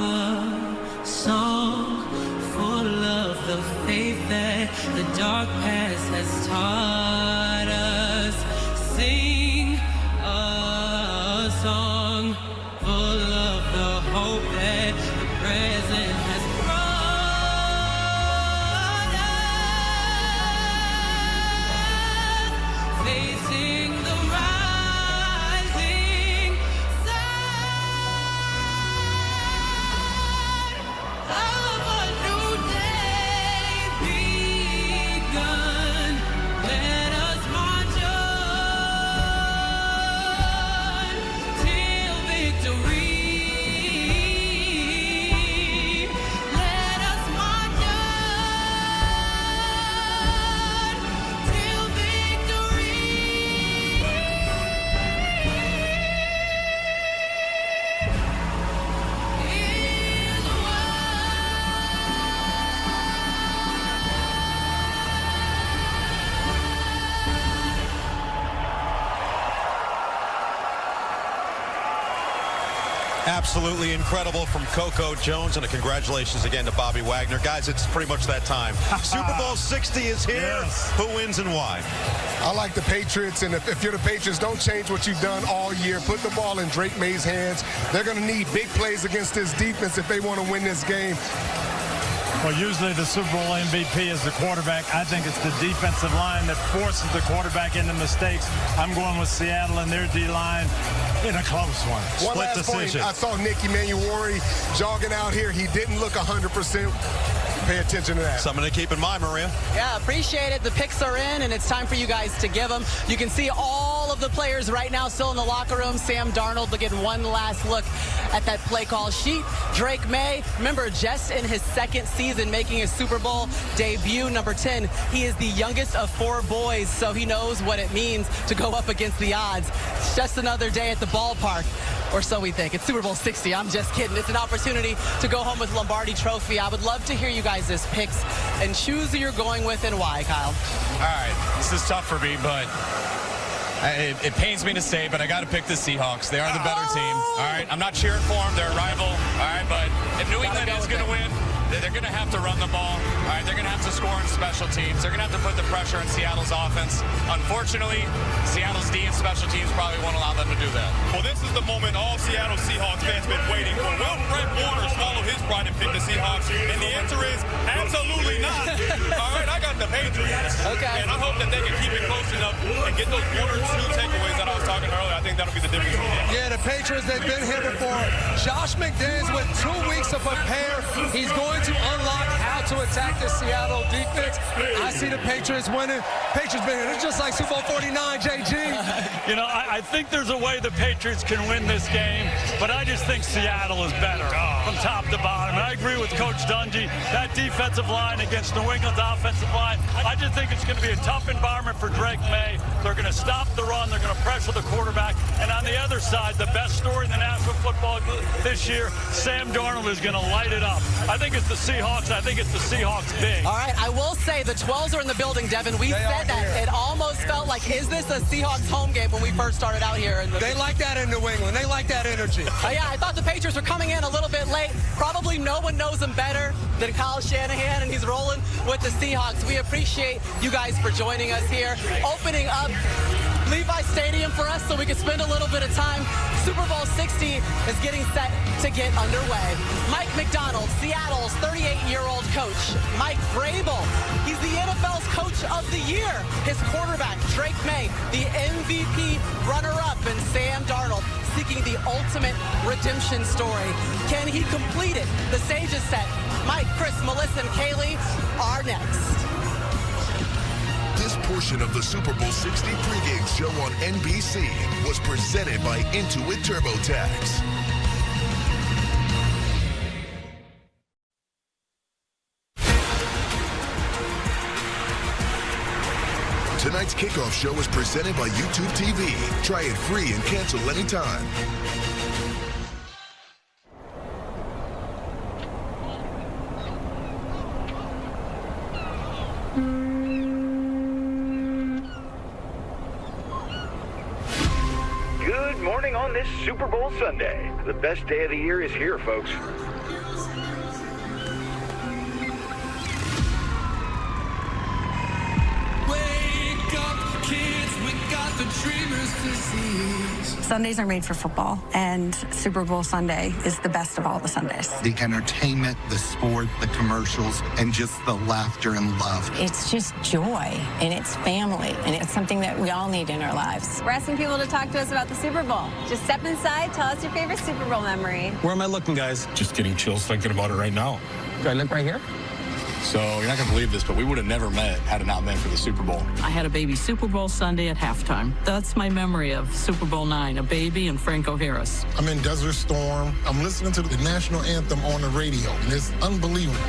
song full of the faith that the dark past has taught us. Sing a song full of the hope that the present has brought us. Facing the rising sun of a new day begun. Let us march on till victory. Let us march on till victory. Absolutely incredible from Coco Jones, and a congratulations again to Bobby Wagner. Guys, it's pretty much that time. Super Bowl 60 is here. Yes. Who wins and why? I like the Patriots, and if you're the Patriots, don't change what you've done all year. Put the ball in Drake May's hands. They're going to need big plays against this defense if they want to win this game. Well, usually the Super Bowl MVP is the quarterback. I think it's the defensive line that forces the quarterback into mistakes. I'm going with Seattle and their D-line in a close one. One last point. I saw Nick Emmanuel jogging out here. He didn't look 100%. Pay attention to that. Something to keep in mind, Maria. Yeah, appreciate it. The picks are in, and it's time for you guys to give them. You can see all of the players right now still in the locker room. Sam Darnold getting one last look at that play call sheet. Drake May, remember, just in his second season making his Super Bowl debut, number 10. He is the youngest of 4 boys, so he knows what it means to go up against the odds. It's just another day at the ballpark, or so we think. It's Super Bowl 60. I'm just kidding. It's an opportunity to go home with Lombardi Trophy. I would love to hear you guys' picks and choose who you're going with and why, Kyle. All right, this is tough for me, but it pains me to say, but I got to pick the Seahawks. They are the better team. All right, I'm not cheering for them. They're a rival. All right, but if New England is going to win, they're going to have to run the ball. All right, they're going to have to score in special teams. They're going to have to put the pressure on Seattle's offense. Unfortunately, Seattle's D and special teams probably won't allow them to do that. Well, this is the moment all Seattle Seahawks fans been waiting for. Will Brett Warner swallow his pride and pick the Seahawks? And the answer is absolutely not. All right, I got the Patriots. Okay. And I hope that they can keep it close enough and get those 1 or 2 takeaways that I was talking earlier. I think that'll be the difference. Yeah, the Patriots, they've been here before. Josh McDaniels with 2 weeks to prepare. He's going to unlock how to attack the Seattle defense. I see the Patriots winning. Patriots been here. It's just like Super Bowl 49, JG. You know, I think there's a way the Patriots can win this game, but I just think Seattle is better from top to bottom. And I agree with Coach Dungy. That defensive line against New England's offensive line, I just think it's going to be a tough environment for Drake May. They're going to stop the run. They're going to pressure the quarterback. And on the other side, the best story in the National Football this year, Sam Darnold is going to light it up. I think it's the Seahawks. I think it's the Seahawks big. All right, I will say the 12s are in the building, Devin. We said that. It almost felt like, is this a Seahawks home game when we first started out here? They like that in New England. They like that energy. Yeah, I thought the Patriots were coming in a little bit late. Probably no one knows them better than Kyle Shanahan, and he's rolling with the Seahawks. We appreciate you guys for joining us here, opening up Levi Stadium for us so we can spend a little bit of time. Super Bowl 60 is getting set to get underway. Mike McDonald, Seattle's 38-year-old coach. Mike Vrabel, he's the NFL's Coach of the Year. His quarterback, Drake May, the MVP runner-up, and Sam Darnold seeking the ultimate redemption story. Can he complete it? The stage is set. Mike, Chris, Melissa, and Kaylee are next. This portion of the Super Bowl 60 pregame show on NBC was presented by Intuit TurboTax. Tonight's kickoff show is presented by YouTube TV. Try it free and cancel anytime. Good morning on this Super Bowl Sunday. The best day of the year is here, folks. Wake up, kids, we got the dreamers disease. Sundays are made for football, and Super Bowl Sunday is the best of all the Sundays. The entertainment, the sport, the commercials, and just the laughter and love. It's just joy, and it's family, and it's something that we all need in our lives. We're asking people to talk to us about the Super Bowl. Just step inside, tell us your favorite Super Bowl memory. Where am I looking, guys? Just getting chills thinking about it right now. Do I look right here? So you're not going to believe this, but we would have never met had it not been for the Super Bowl. I had a baby Super Bowl Sunday at halftime. That's my memory of Super Bowl IX, a baby and Franco Harris. I'm in Desert Storm. I'm listening to the national anthem on the radio, and it's unbelievable.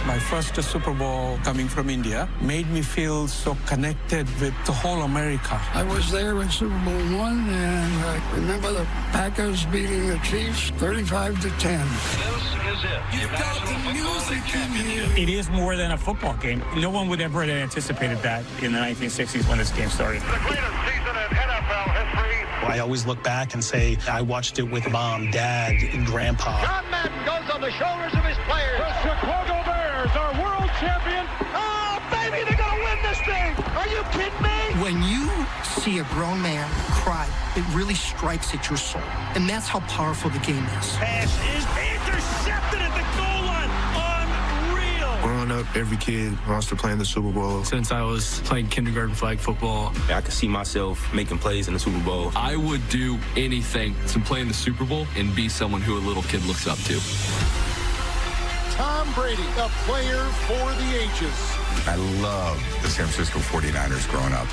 My first Super Bowl coming from India made me feel so connected with the whole America. I was there when Super Bowl I, and I remember the Packers beating the Chiefs 35-10. This is it. You've got the music in here. It is more than a football game. No one would ever have anticipated that in the 1960s when this game started. The greatest season in NFL history. I always look back and say, I watched it with Mom, Dad, and Grandpa. John Madden goes on the shoulders of his players. The Chicago Bears are world champion. Oh, baby, they're going to win this thing. Are you kidding me? When you see a grown man cry, it really strikes at your soul. And that's how powerful the game is. Pass is intercepted at the goal line. Unreal. Growing up, every kid wants to play in the Super Bowl. Since I was playing kindergarten flag football, I could see myself making plays in the Super Bowl. I would do anything to play in the Super Bowl and be someone who a little kid looks up to. Tom Brady, a player for the ages. I loved the San Francisco 49ers growing up.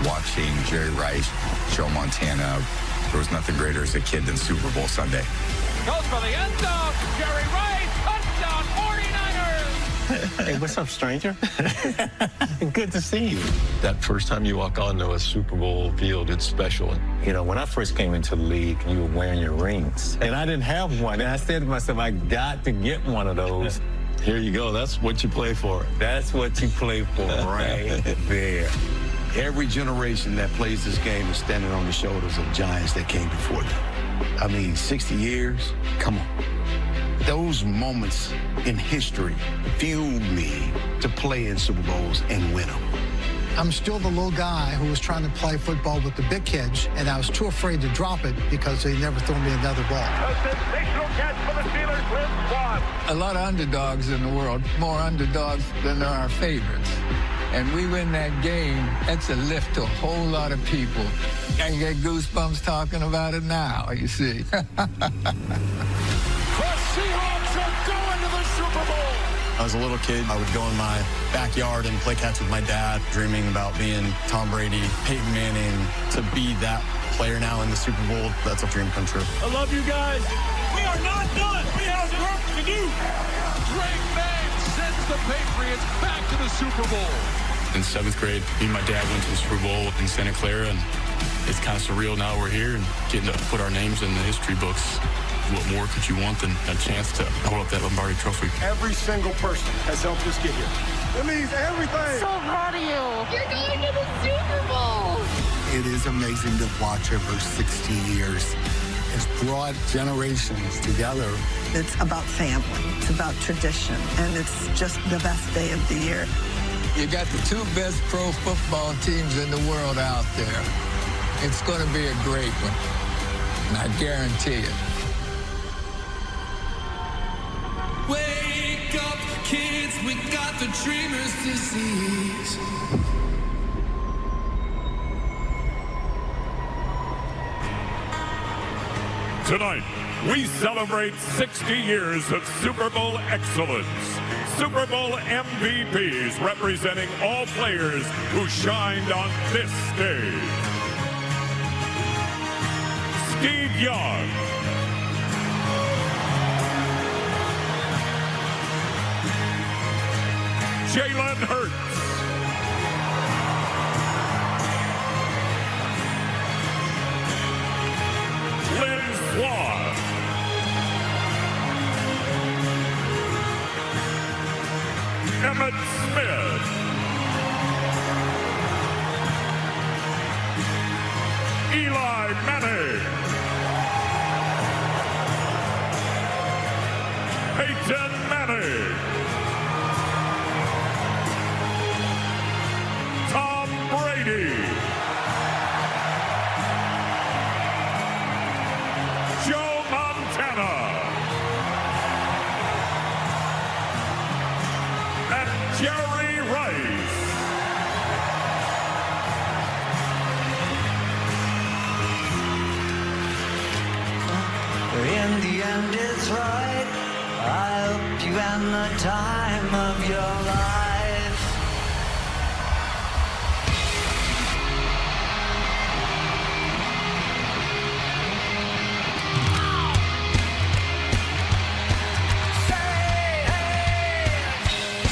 Watching Jerry Rice, Joe Montana, there was nothing greater as a kid than Super Bowl Sunday. Goes for the end zone. Jerry Rice, touchdown 49ers. Hey, what's up, stranger? Good to see you. That first time you walk onto a Super Bowl field, it's special. You know, when I first came into the league, you were wearing your rings. And I didn't have one. And I said to myself, I got to get one of those. Here you go. That's what you play for. That's what you play for right there. Every generation that plays this game is standing on the shoulders of giants that came before them. I mean, 60 years, come on. Those moments in history fueled me to play in Super Bowls and win them. I'm still the little guy who was trying to play football with the big kids, and I was too afraid to drop it because they never threw me another ball. A sensational catch for the Steelers with Swan. A lot of underdogs in the world, more underdogs than there are favorites. And we win that game, that's a lift to a whole lot of people. I get goosebumps talking about it now, you see. The Seahawks are going to the Super Bowl. I was a little kid. I would go in my backyard and play catch with my dad, dreaming about being Tom Brady, Peyton Manning. To be that player now in the Super Bowl, that's a dream come true. I love you guys. We are not done. We have work to do. Drake May sends the Patriots back to the Super Bowl. In 7th grade, me and my dad went to the Super Bowl in Santa Clara, and it's kind of surreal now we're here and getting to put our names in the history books. What more could you want than a chance to hold up that Lombardi trophy? Every single person has helped us get here. It means everything. So proud of you. You're going to the Super Bowl. It is amazing to watch over 60 years. It's brought generations together. It's about family. It's about tradition. And it's just the best day of the year. You got the two best pro football teams in the world out there. It's going to be a great one, and I guarantee it. Wake up, kids, we got the dreamer's disease. Tonight, we celebrate 60 years of Super Bowl excellence. Super Bowl MVPs representing all players who shined on this stage. Steve Young. Jalen Hurts. Lynn Swan. Emmitt Smith. Eli Manning. Peyton Manning. Tom Brady. Joe Montana. And Jerry Rice. In the end, it's right. I hope you had the time of your life. Say hey.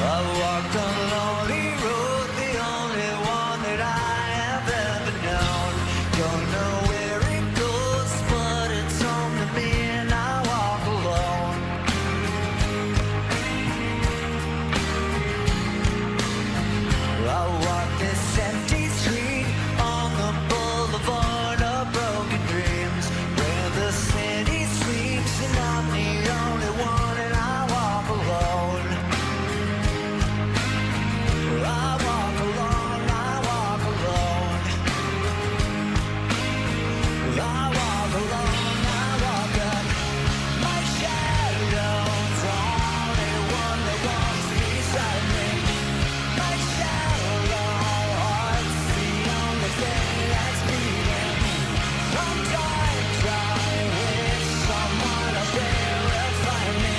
I walked on a lonely road, the only one that I have ever known. Don't know where it goes, but it's home to me, and I walk alone. I walk this empty street on the boulevard of broken dreams, where the city sleeps and I'm the only one, and I walk alone. I walk alone, I walk alone. I walk alone, I walk up. My shadow's the only one that walks beside me. My shadow heart's the only thing that's beating. Sometimes I wish someone up there will find me.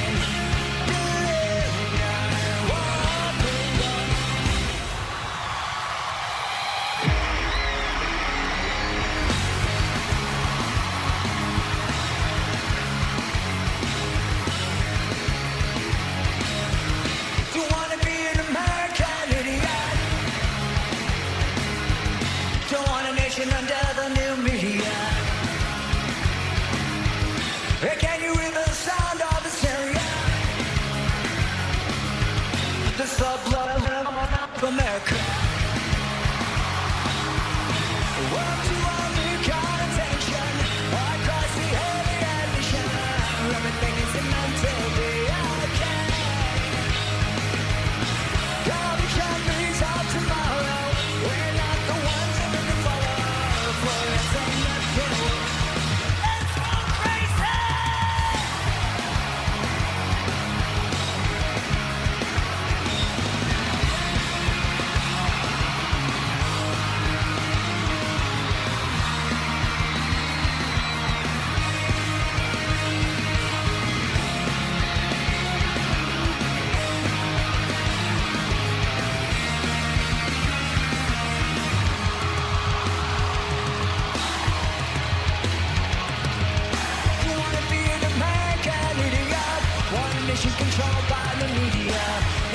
Don't wanna be an American idiot. Don't want a nation under the new media. Hey, can you hear the sound of hysteria? The sublime of America. Work to only contention. Across the alien mission. Everything is meant to be okay. Corruption brings out tomorrow. We're not the ones that we can follow. For it's a nothing. Let's go crazy! You wanna be an American idiot? One nation controlled by the media.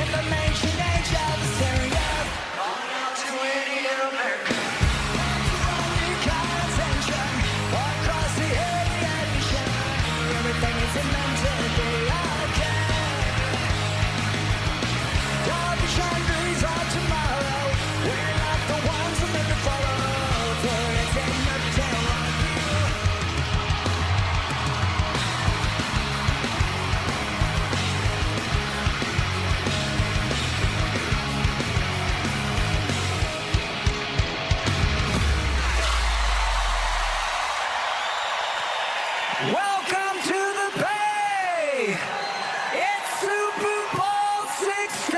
Information age of hysteria. Calling out to any American. Only contention. Across the alien mission. Everything is meant to be okay. Corruption brings out tomorrow. We're not the ones who make it follow. For it's enough to tell you. Welcome to the Bay! It's Super Bowl 60!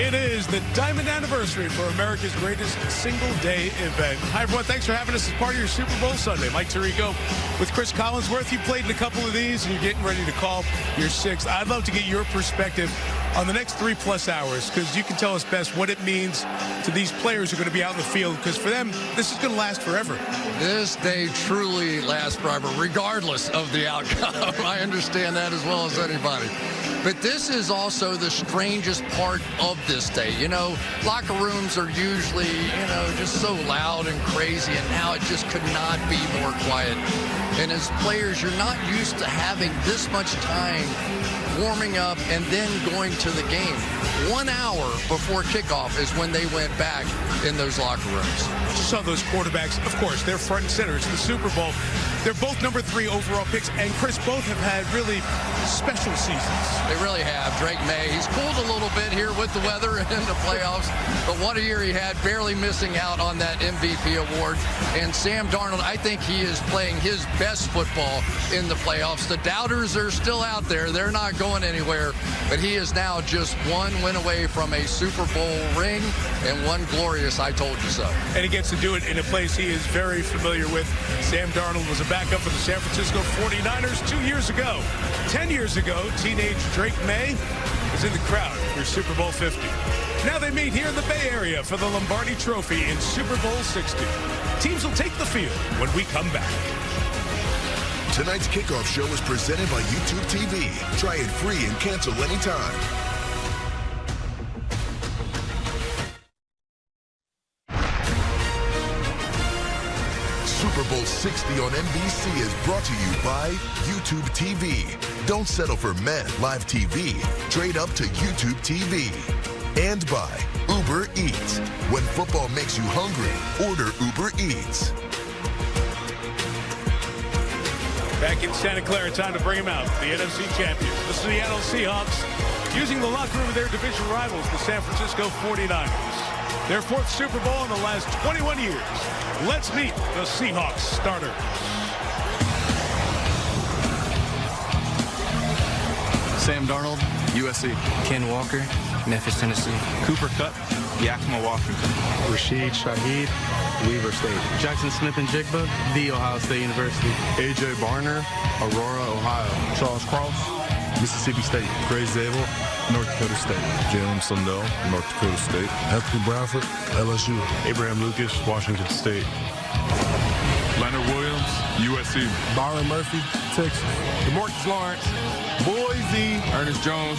It is the diamond anniversary for America's greatest single-day event. Hi, everyone. Thanks for having us as part of your Super Bowl Sunday. Mike Tirico with Chris Collinsworth. You played in a couple of these, and you're getting ready to call your sixth. I'd love to get your perspective on the next 3+ hours, because you can tell us best what it means to these players who are going to be out in the field, because for them, this is going to last forever. This day truly lasts forever, regardless of the outcome. I understand that as well as anybody. But this is also the strangest part of this day. You know, locker rooms are usually, just so loud and crazy, and now it just could not be more quiet. And as players, you're not used to having this much time warming up and then going to the game. 1 hour before kickoff is when they went back in those locker rooms. Just saw those quarterbacks, of course, they're front and center. It's the Super Bowl. They're both #3 overall picks, and Chris, both have had really special seasons. They really have. Drake May, he's cooled a little bit here with the weather in the playoffs, but what a year he had, barely missing out on that MVP award. And Sam Darnold, I think he is playing his best football in the playoffs. The doubters are still out there. They're not going anywhere, but he is now just one win away from a Super Bowl ring and one glorious I told you so. And he gets to do it in a place he is very familiar with. Sam Darnold was a backup for the San Francisco 49ers 2 years ago. 10 years ago, teenage Drake May was in the crowd for Super Bowl 50. Now they meet here in the Bay Area for the Lombardi Trophy in Super Bowl 60. Teams will take the field when we come back. Tonight's kickoff show is presented by YouTube TV. Try it free and cancel anytime. Super Bowl 60 on NBC is brought to you by YouTube TV. Don't settle for meh live TV. Trade up to YouTube TV. And by Uber Eats. When football makes you hungry, order Uber Eats. Back in Santa Clara, time to bring them out. The NFC champions, the Seattle Seahawks, using the locker room of their division rivals, the San Francisco 49ers. Their fourth Super Bowl in the last 21 years. Let's meet the Seahawks starters. Sam Darnold, USC. Ken Walker, Memphis, Tennessee. Cooper Kupp, Yakima, Washington. Rashid Shaheed, Weaver State. Jackson Smith and Jigba, The Ohio State University. AJ Barner, Aurora, Ohio. Charles Cross, Mississippi State. Gray Zabel, North Dakota State. Jalen Sundell, North Dakota State. Anthony Bradford, LSU. Abraham Lucas, Washington State. Leonard Williams, USC. Byron Murphy, Texas. DeMarcus Lawrence, Boise. Ernest Jones,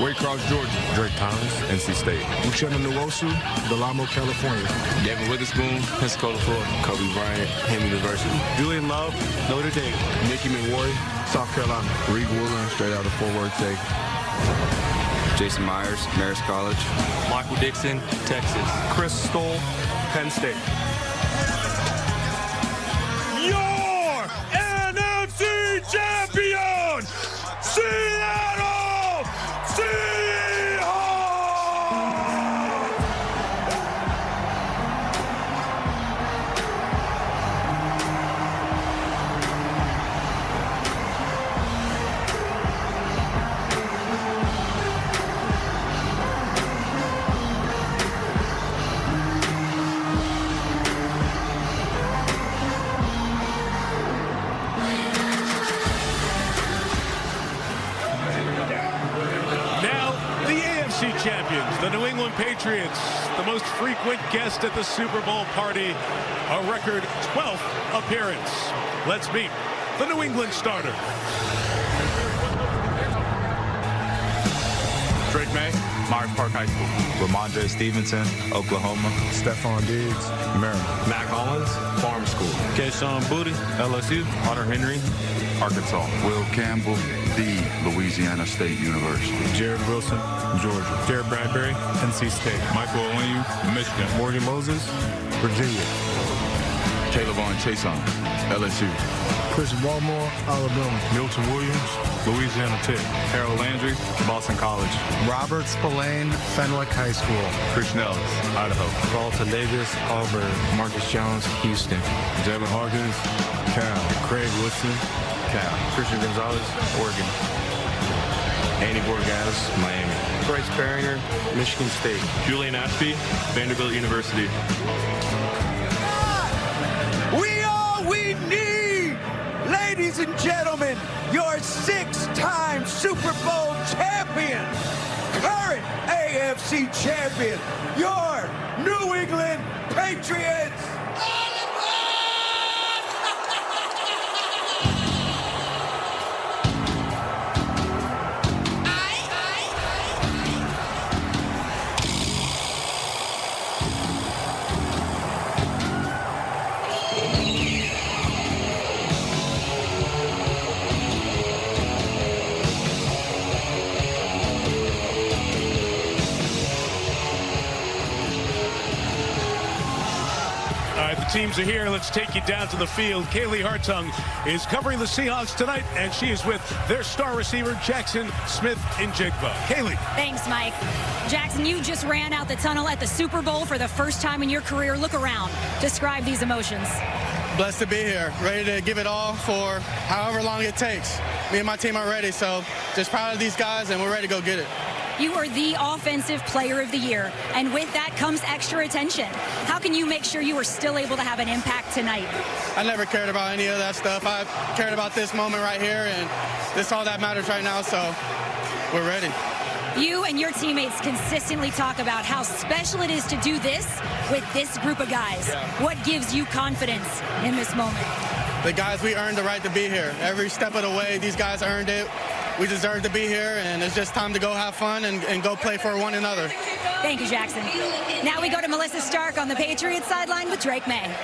Waycross, Georgia. Drake Thomas, NC State. Uchenna Nwosu, Delamo, California. Devin Witherspoon, Pensacola, Florida. Kobe Bryant, Hammond University. Julian Love, Notre Dame. Mickey McWarry, South Carolina. Reed Woodland, straight out of Fort Worth, Texas. Jason Myers, Marist College. Michael Dixon, Texas. Chris Stoll, Penn State. Your NFC champion, Seattle Seahawks! Champions, the New England Patriots, the most frequent guest at the Super Bowl party, a record 12th appearance. Let's meet the New England starter. Drake May, Myers Park High School. Ramondre Stevenson, Oklahoma. Stephon Diggs, Maryland. Mac Hollins, Farm School. Keshawn Booty, LSU. Hunter Henry, Arkansas. Will Campbell, the Louisiana State University. Jared Wilson, Georgia. Jared Bradbury, NC State. Michael Onyu, Michigan. Morgan Moses, Virginia. Taylor Chason, LSU. Chris Walmore, Alabama. Milton Williams, Louisiana Tech. Harold Landry, Boston College. Robert Spillane, Fenwick High School. Chris Nellis, Idaho. Carlton Davis, Auburn. Marcus Jones, Houston. Jalen Hawkins, Cal. Craig Woodson, Cal. Christian Gonzalez, Oregon. Andy Borgas, Miami. Bryce Beringer, Michigan State. Julian Ashby, Vanderbilt University. We all we need, ladies and gentlemen, your six-time Super Bowl champion, current AFC champion, your New England Patriots. Teams are here. Let's take you down to the field. Kaylee Hartung is covering the Seahawks tonight, and she is with their star receiver, Jackson Smith in Jigba. Kaylee. Thanks, Mike. Jackson, you just ran out the tunnel at the Super Bowl for the first time in your career. Look around. Describe these emotions. Blessed to be here. Ready to give it all for however long it takes. Me and my team are ready, so just proud of these guys, and we're ready to go get it. You are the offensive player of the year, and with that comes extra attention. How can you make sure you are still able to have an impact tonight? I never cared about any of that stuff. I cared about this moment right here, and this is all that matters right now, so we're ready. You and your teammates consistently talk about how special it is to do this with this group of guys. Yeah. What gives you confidence in this moment? the guys, we earned the right to be here. Every step of the way, these guys earned it. We deserve to be here, and it's just time to go have fun and go play for one another. Thank you, Jackson. Now we go to Melissa Stark on the Patriots sideline with Drake May.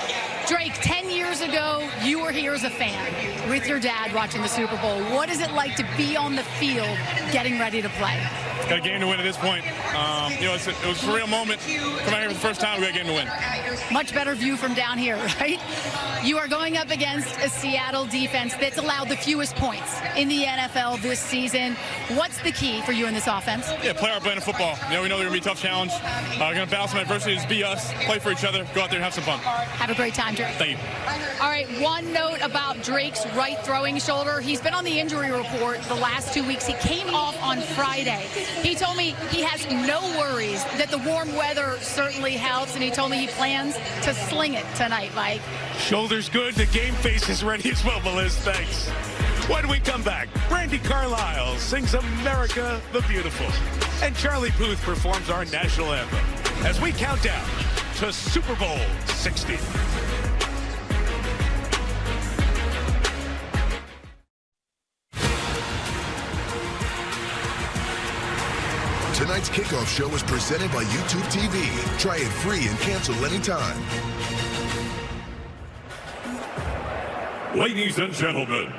Drake, 10 years ago, you were here as a fan with your dad watching the Super Bowl. What is it like to be on the field getting ready to play? Got a game to win at this point. It was a surreal moment. Come out here for the first time, we got a game to win. Much better view from down here, right? You are going up against a Seattle defense that's allowed the fewest points in the NFL this season. What's the key for you in this offense? Yeah, play our brand of football. We know they're going to be a tough challenge. We're going to battle some adversity, just be us, play for each other, go out there and have some fun. Have a great time, Drake. Thank you. All right, one note about Drake's right throwing shoulder. He's been on the injury report the last 2 weeks. He came off on Friday. He told me he has no worries, that the warm weather certainly helps, and he told me he plans to sling it tonight, Mike. Shoulder's good. The game face is ready as well, Melissa. Thanks. When we come back, Brandi Carlile sings America the Beautiful, and Charlie Puth performs our national anthem as we count down to Super Bowl 60. Tonight's kickoff show is presented by YouTube TV. Try it free and cancel anytime. Ladies and gentlemen,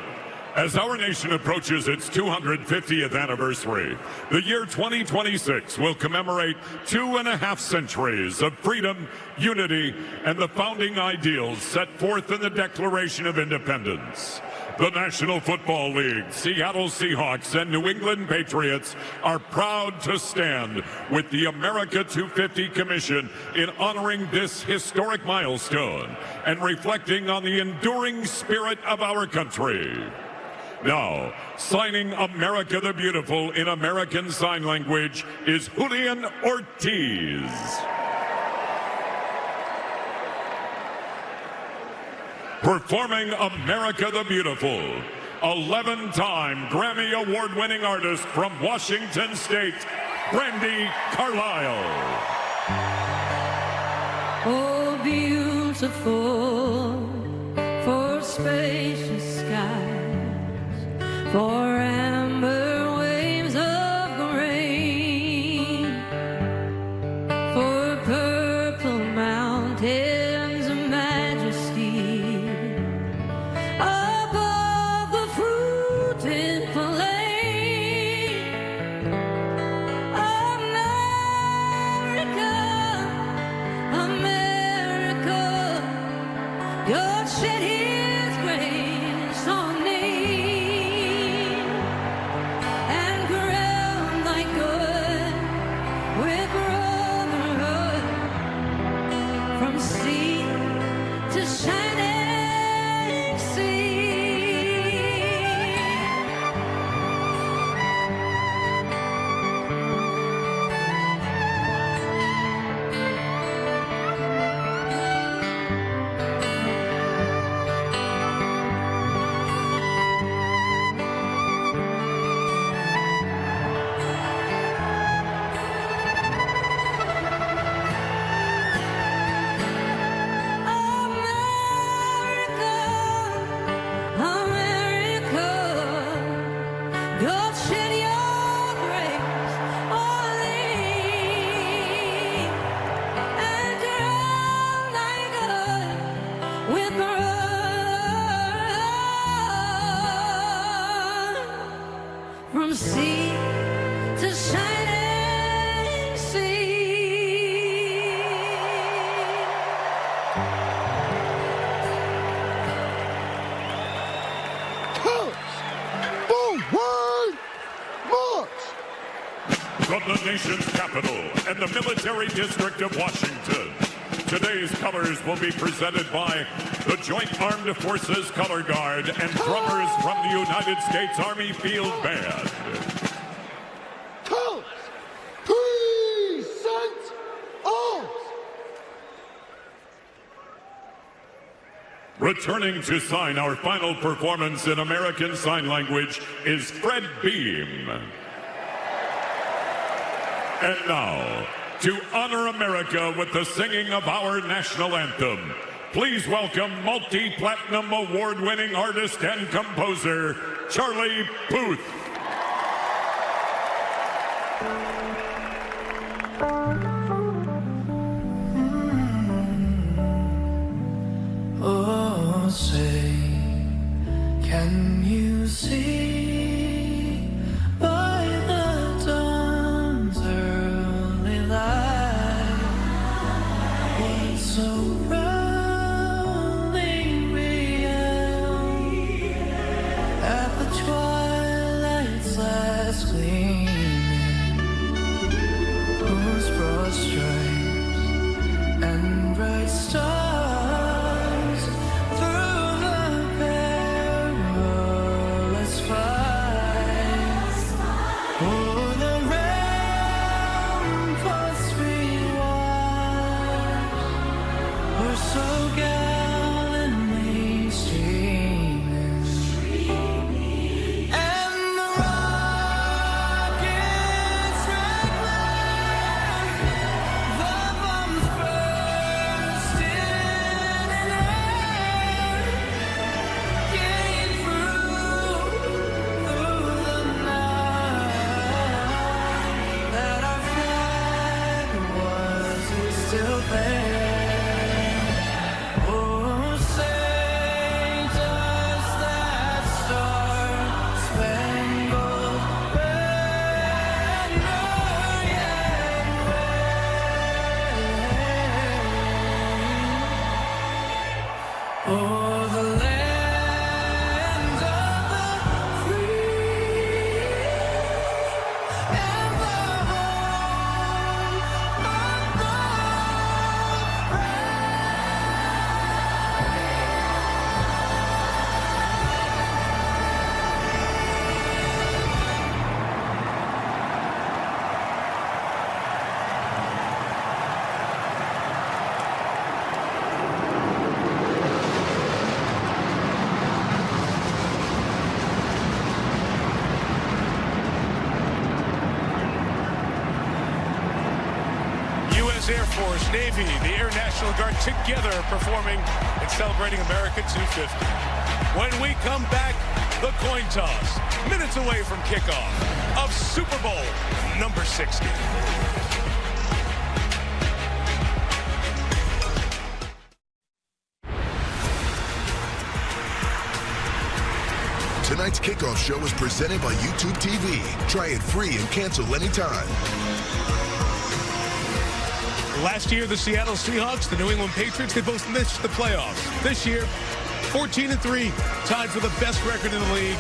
as our nation approaches its 250th anniversary, the year 2026 will commemorate 2.5 centuries of freedom, unity, and the founding ideals set forth in the Declaration of Independence. The National Football League, Seattle Seahawks, and New England Patriots are proud to stand with the America 250 Commission in honoring this historic milestone and reflecting on the enduring spirit of our country. Now, signing America the Beautiful in American Sign Language is Julian Ortiz. Performing America the Beautiful, 11-time Grammy Award-winning artist from Washington State, Brandi Carlile. Oh, beautiful for spacious skies, for amber waves of grain, for purple mountains of majesty, above the fruited plain. America, America, God shed His grace on me and crowned thy good with brotherhood from sea to shining sea. America, God shed your grace on thee and crown thy good with brotherhood from sea to shining sea. Forward march! From the nation's capital and the military district of Washington, today's colors will be presented by the Joint Armed Forces Color Guard and drummers from the United States Army Field Band. Colors! Present arms! Returning to sign our final performance in American Sign Language is Fred Beam. And now, to honor America with the singing of our national anthem, please welcome multi-platinum award-winning artist and composer, Charlie Puth. Oh, say, can you see by the dawn's early light what surrounding realm at the twilight's last gleaming, whose broad stripes and bright stars Air Force, Navy, the Air National Guard together performing and celebrating America 250. When we come back, the coin toss, minutes away from kickoff of Super Bowl number 60. Tonight's kickoff show is presented by YouTube TV. Try it free and cancel anytime. Last year, the Seattle Seahawks, the New England Patriots, they both missed the playoffs. This year, 14-3, tied for the best record in the league,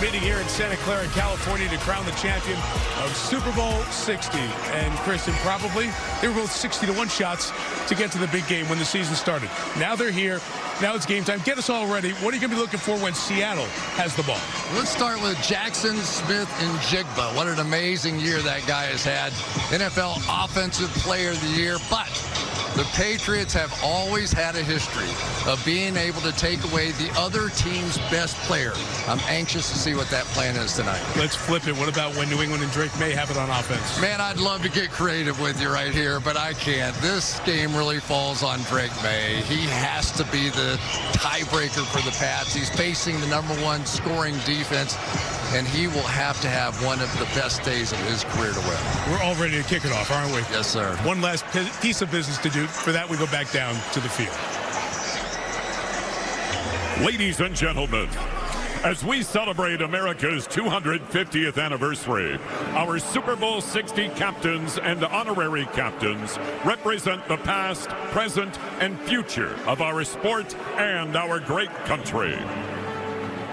meeting here in Santa Clara, California, to crown the champion of Super Bowl 60. And Chris, and probably, they were both 60-1 shots to get to the big game when the season started. Now they're here. Now it's game time. Get us all ready. What are you going to be looking for when Seattle has the ball? Let's start with Jackson Smith-Njigba. What an amazing year that guy has had. NFL Offensive Player of the Year. But the Patriots have always had a history of being able to take away the other team's best player. I'm anxious to see what that plan is tonight. Let's flip it. What about when New England and Drake May have it on offense? Man, I'd love to get creative with you right here, but I can't. This game really falls on Drake May. He has to be the tiebreaker for the Pats. He's facing the #1 scoring defense, and he will have to have one of the best days of his career to win. We're all ready to kick it off, aren't we? Yes, sir. One last piece of business to do. For that, we go back down to the field. Ladies and gentlemen, as we celebrate America's 250th anniversary, our Super Bowl 60 captains and honorary captains represent the past, present, and future of our sport and our great country.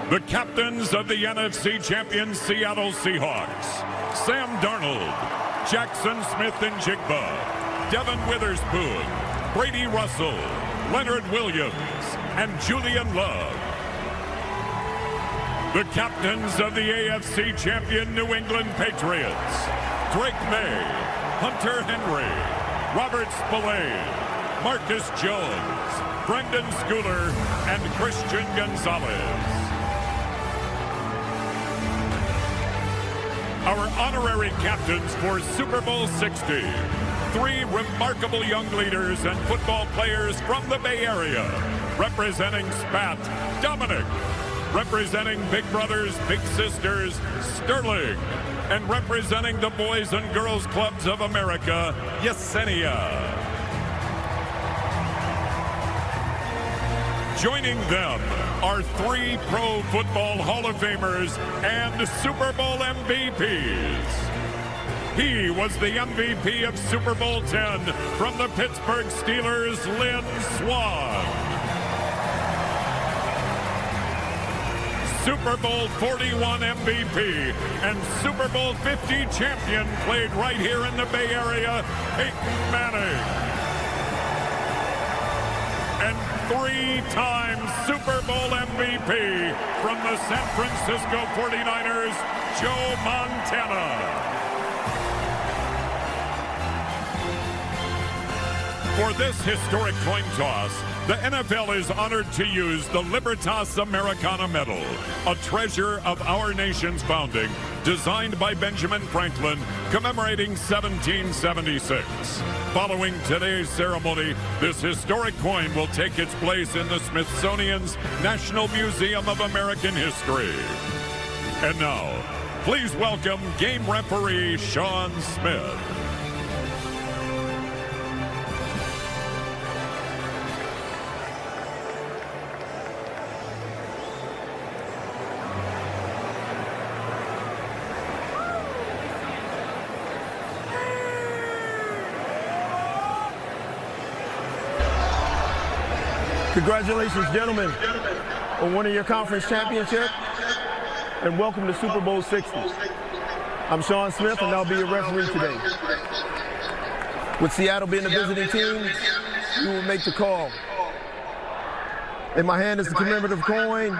The captains of the NFC champion Seattle Seahawks, Sam Darnold, Jackson Smith-Njigba, Devin Witherspoon, Brady Russell, Leonard Williams, and Julian Love. The captains of the AFC champion New England Patriots, Drake May, Hunter Henry, Robert Spillane, Marcus Jones, Brendan Schooler, and Christian Gonzalez. Our honorary captains for Super Bowl 60, three remarkable young leaders and football players from the Bay Area. Representing SPAT, Dominic. Representing Big Brothers, Big Sisters, Sterling. And representing the Boys and Girls Clubs of America, Yesenia. Joining them are three Pro Football Hall of Famers and Super Bowl MVPs. He was the MVP of Super Bowl 10 from the Pittsburgh Steelers, Lynn Swann. Super Bowl 41 MVP and Super Bowl 50 champion played right here in the Bay Area, Peyton Manning. And three-time Super Bowl MVP from the San Francisco 49ers, Joe Montana. For this historic coin toss, the NFL is honored to use the Libertas Americana Medal, a treasure of our nation's founding, designed by Benjamin Franklin, commemorating 1776. Following today's ceremony, this historic coin will take its place in the Smithsonian's National Museum of American History. And now, please welcome game referee Sean Smith. Congratulations, gentlemen, on winning your conference championship, and welcome to Super Bowl 60. I'm Sean Smith, and I'll be your referee today. With Seattle being the visiting team, you will make the call. In my hand is the commemorative coin,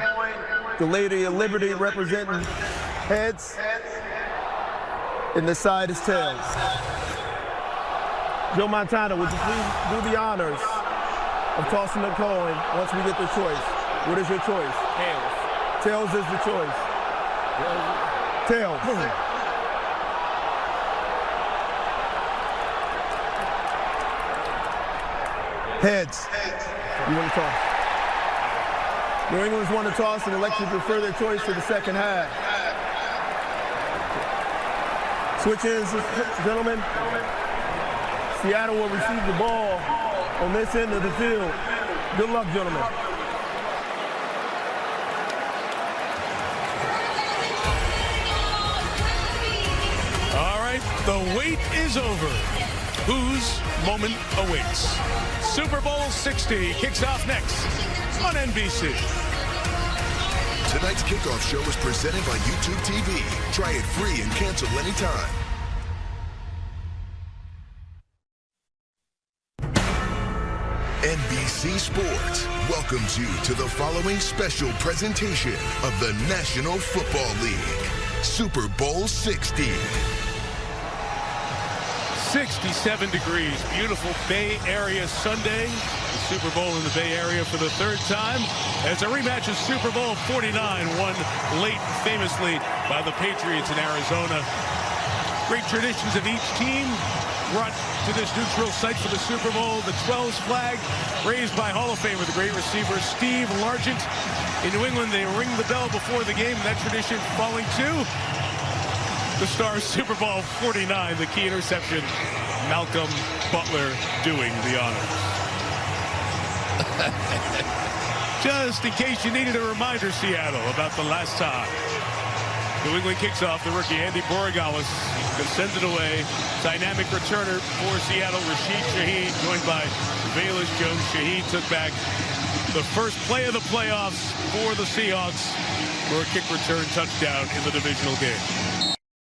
the Lady of Liberty representing heads, and this side is tails. Joe Montana, would you please do the honors of tossing the coin once we get the choice? What is your choice? Tails. Tails is the choice. Tails. Heads. You want to toss? New England's won the toss and elected to defer their choice to the second half. Switch ends, gentlemen. Seattle will receive the ball on this end of the field. Good luck, gentlemen. All right, the wait is over. Whose moment awaits? Super Bowl 60 kicks off next on NBC. Tonight's kickoff show is presented by YouTube TV. Try it free and cancel anytime. NBC Sports welcomes you to the following special presentation of the National Football League, Super Bowl 60. 67 degrees, beautiful Bay Area Sunday. The Super Bowl in the Bay Area for the third time. As a rematch of Super Bowl 49, won late famously by the Patriots in Arizona. Great traditions of each team brought to this neutral site for the Super Bowl. The 12's flag raised by Hall of Famer, the great receiver Steve Largent. In New England, they ring the bell before the game, and that tradition falling to the Stars Super Bowl 49, the key interception, Malcolm Butler doing the honors. Just in case you needed a reminder, Seattle, about the last time New England kicks off, the rookie Andy Borregales sends it away. Dynamic returner for Seattle, Rashid Shaheed, joined by Velus Jones. Shaheed took back the first play of the playoffs for the Seahawks for a kick return touchdown in the divisional game.